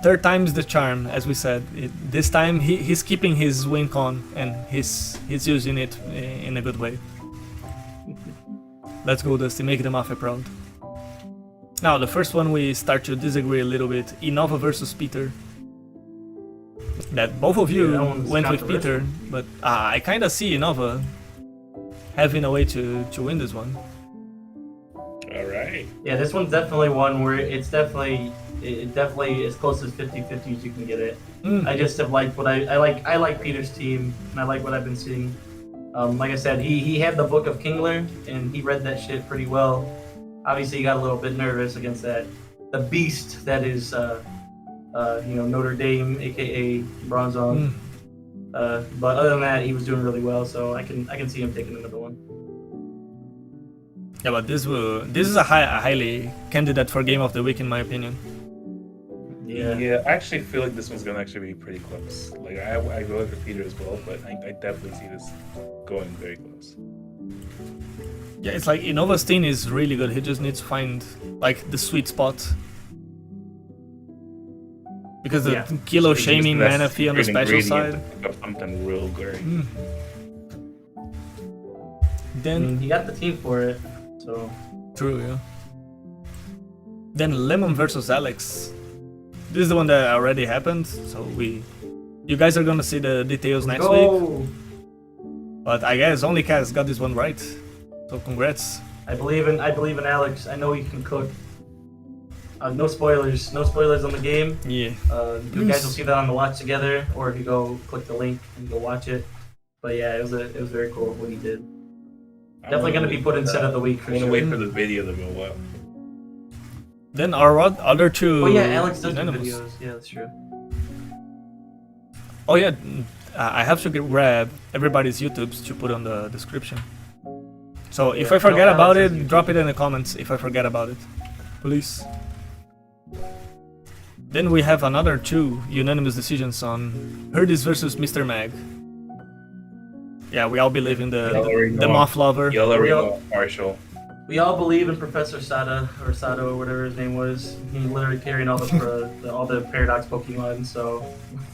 third time's the charm, as we said. This time he's keeping his win con, and he's using it in a good way. Let's go, Dusty, make the Mafia proud. Now, the first one we start to disagree a little bit. Innova versus Peter. That both of you
Yeah, that one's
went with Peter, but I kind of see Innova having a way to win this one.
All right.
Yeah, this one's definitely one where it definitely as close as 50-50 as you can get it. I just have liked what I like Peter's team, and I like what I've been seeing. Like I said, he had the book of Kingler, and he read that shit pretty well. Obviously, he got a little bit nervous against the beast that is, Notre Dame, aka Bronzong. But other than that, he was doing really well, so I can see him taking another one.
Yeah, but this is a highly candidate for Game of the Week in my opinion.
Yeah.
I actually feel like this one's gonna actually be pretty close. Like I go for Peter as well, but I definitely see this going very close.
Yeah, it's like Innova's team is really good. He just needs to find like the sweet spot. Because the kilo
So
shaming
that's
Manaphy on the
an
special
ingredient
side.
to pick up something real great.
Then
He got the team for it, so.
true, yeah. Then Lemon versus Alex. This is the one that already happened, so you guys are gonna see the details next week. But I guess only Kaz got this one right. So congrats.
I believe in Alex. I know he can cook. No spoilers. No spoilers on the game.
Yeah.
You guys will see that on the watch together, or if you go click the link and go watch it. But yeah, it was very cool what he did. Definitely gonna be put in set of the week for
I'm gonna
sure.
wait for the video to go up.
Then our other two.
Oh yeah, Alex does do
unanimous.
videos. Yeah, that's true.
Oh yeah, I have to grab everybody's YouTubes to put on the description. So if
Yeah,
I forget
no,
about
Alex
it,
has
drop it in the comments if I forget about it. Please. Then we have another two unanimous decisions on Herdis versus Mr. Mag. Yeah, we all believe in the Moth Lover.
Y'all already know Marshall.
We all believe in Professor Sada or Sato or whatever his name was. He literally carrying all all the Paradox Pokemon, so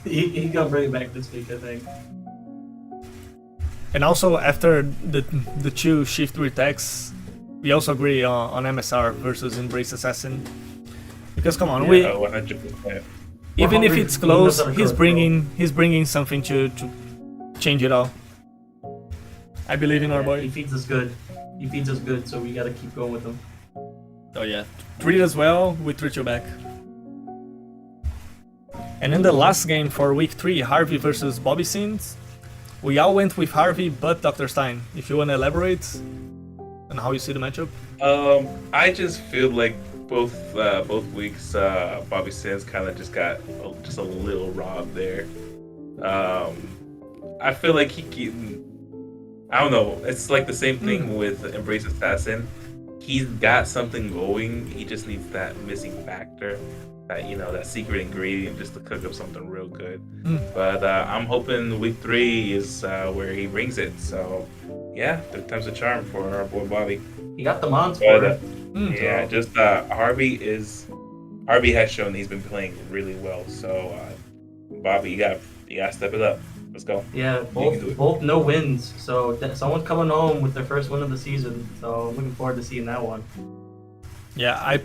he gonna bring it back this week, I think.
And also after the two shift attacks, we also agree on MSR versus Embrace Assassin. Because come on,
Yeah,
we
100%.
even if it's close, he's
Close.
bringing something to change it all. I believe in our
He
boy.
feeds us good. He feeds us good, so we gotta keep going with him.
Oh yeah, treat us well, we treat you back. And in the last game for week 3, Harvey versus Bobby Sins, we all went with Harvey, but Dr. Stein. If you want to elaborate on how you see the matchup.
I just feel like both weeks, Bobby Sands kind of just got just a little robbed there. I feel like I don't know. It's like the same thing with Embrace Assassin. He's got something going. He just needs that missing factor, that secret ingredient just to cook up something real good. But I'm hoping week 3 is where he brings it. So yeah, 3 times the charm for our boy Bobby.
He got the mons for
But
it.
yeah, just Harvey has shown he's been playing really well. So Bobby, you gotta step it up. Let's go.
Yeah,
You can do it.
both no wins. So someone's coming home with their first win of the season. So I'm looking forward to seeing that one.
Yeah, I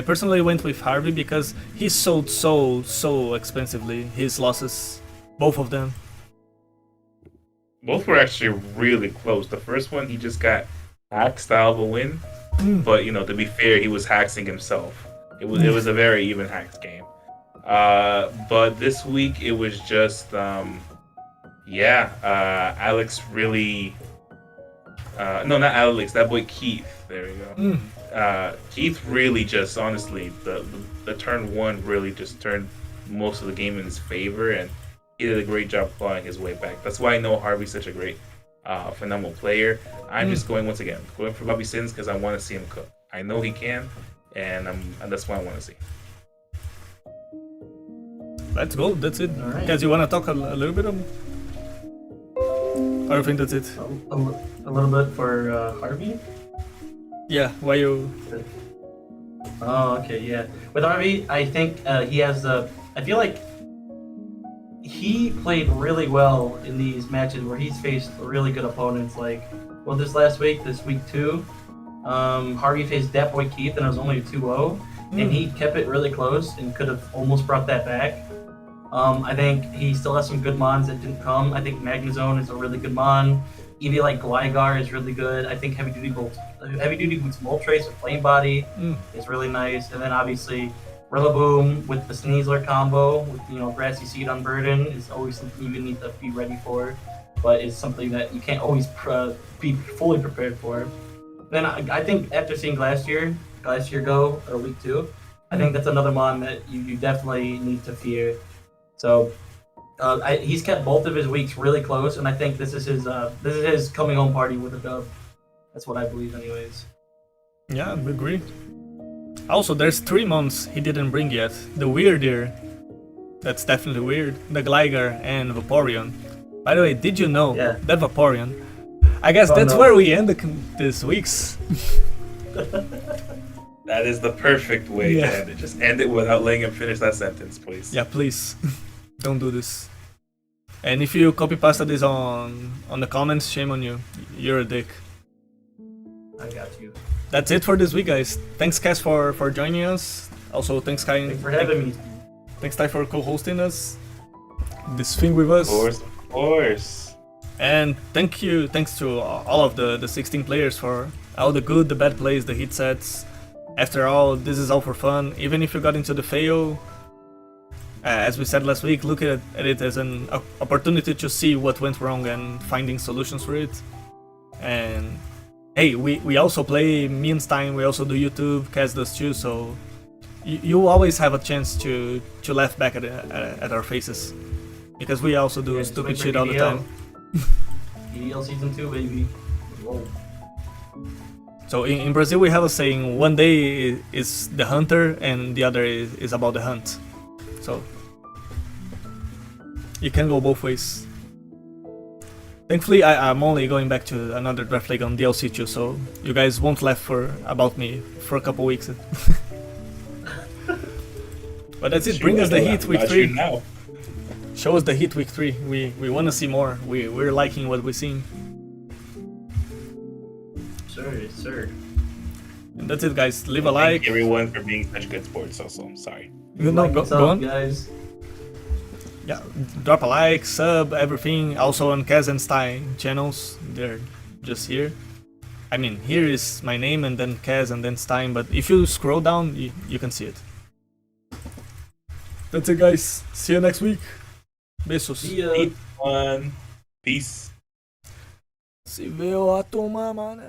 personally went with Harvey because he sold so expensively his losses, both of them.
Both were actually really close. The first one, he just got hack style of a win, but to be fair, he was hacking himself. It was a very even hacked game. But this week it was just Alex really. No, not Alex. That boy Keith. There we go. Keith really just honestly the turn 1 really just turned most of the game in his favor, and he did a great job clawing his way back. That's why I know Harvey's such a great, phenomenal player. I'm just going for Bobby Sins because I want to see him cook. I know he can, and that's what I want to see.
Let's go, that's it.
All right.
Guys, you want to talk a little bit of... I think that's it.
A little bit for Harvey.
Yeah, why you...
Oh, okay, yeah. With Harvey, I think he has the. I feel like he played really well in these matches where he's faced really good opponents. Like, well, this week 2, Harvey faced that boy Keith, and it was only a 2-0, and he kept it really close and could have almost brought that back. I think he still has some good mons that didn't come. I think Magnezone is a really good mon. EV like Gligar is really good. I think Heavy Duty Boots Moltres with Flame Body is really nice. And then obviously Rillaboom with the Sneasler combo with Grassy Seed on Burden is always something you need to be ready for, but it's something that you can't always be fully prepared for. Then I think after seeing Glass Year go or week 2, I think that's another mon that you definitely need to fear. So he's kept both of his weeks really close, and I think this is his coming home party with a dub. That's what I believe, anyways.
Yeah, I agree. Also, there's 3 months he didn't bring yet. The Weirdeer, that's definitely weird. The Gligar and Vaporeon. By the way, did you know that Vaporeon? I guess that's where we end this week's.
That is the perfect way to end it. Just end it without letting him finish that sentence, please.
Yeah, please. Don't do this. And if you copy pasted this on the comments, shame on you. You're a dick.
I got you.
That's it for this week, guys. Thanks, Cass, for joining us. Also, thanks, Kai.
Thanks for having me.
Thanks, Ty, for co-hosting us. This thing with us.
Of course.
And thanks to all of the 16 players for all the good, the bad plays, the hit sets. After all, this is all for fun. Even if you got into the fail, as we said last week, look at it as an opportunity to see what went wrong and finding solutions for it. And hey, we also play me and Stein, we also do YouTube, Kaz does too, so you always have a chance to laugh back at our faces. Because we also do stupid shit all the time.
PUDL Season 2, baby. Whoa.
So in Brazil we have a saying, one day is the hunter and the other is about the hunt. So you can go both ways. Thankfully, I'm only going back to another draft league on DLC too, so you guys won't laugh about me for a couple weeks. But that's it. Bring us the heat week 3.
Now.
Show us the heat week 3. We want to see more. We're liking what we're seeing.
Sir.
And that's it, guys. Leave a like.
Thank everyone for being such good sports. Also, I'm sorry.
You know, go on.
Guys.
Yeah, drop a like, sub, everything. Also on Kaz and Stein channels. They're just here. I mean, here is my name and then Kaz and then Stein. But if you scroll down, you can see it. That's it, guys. See you next week. Besos.
See ya.
Peace.
Se veio a tomar, mano.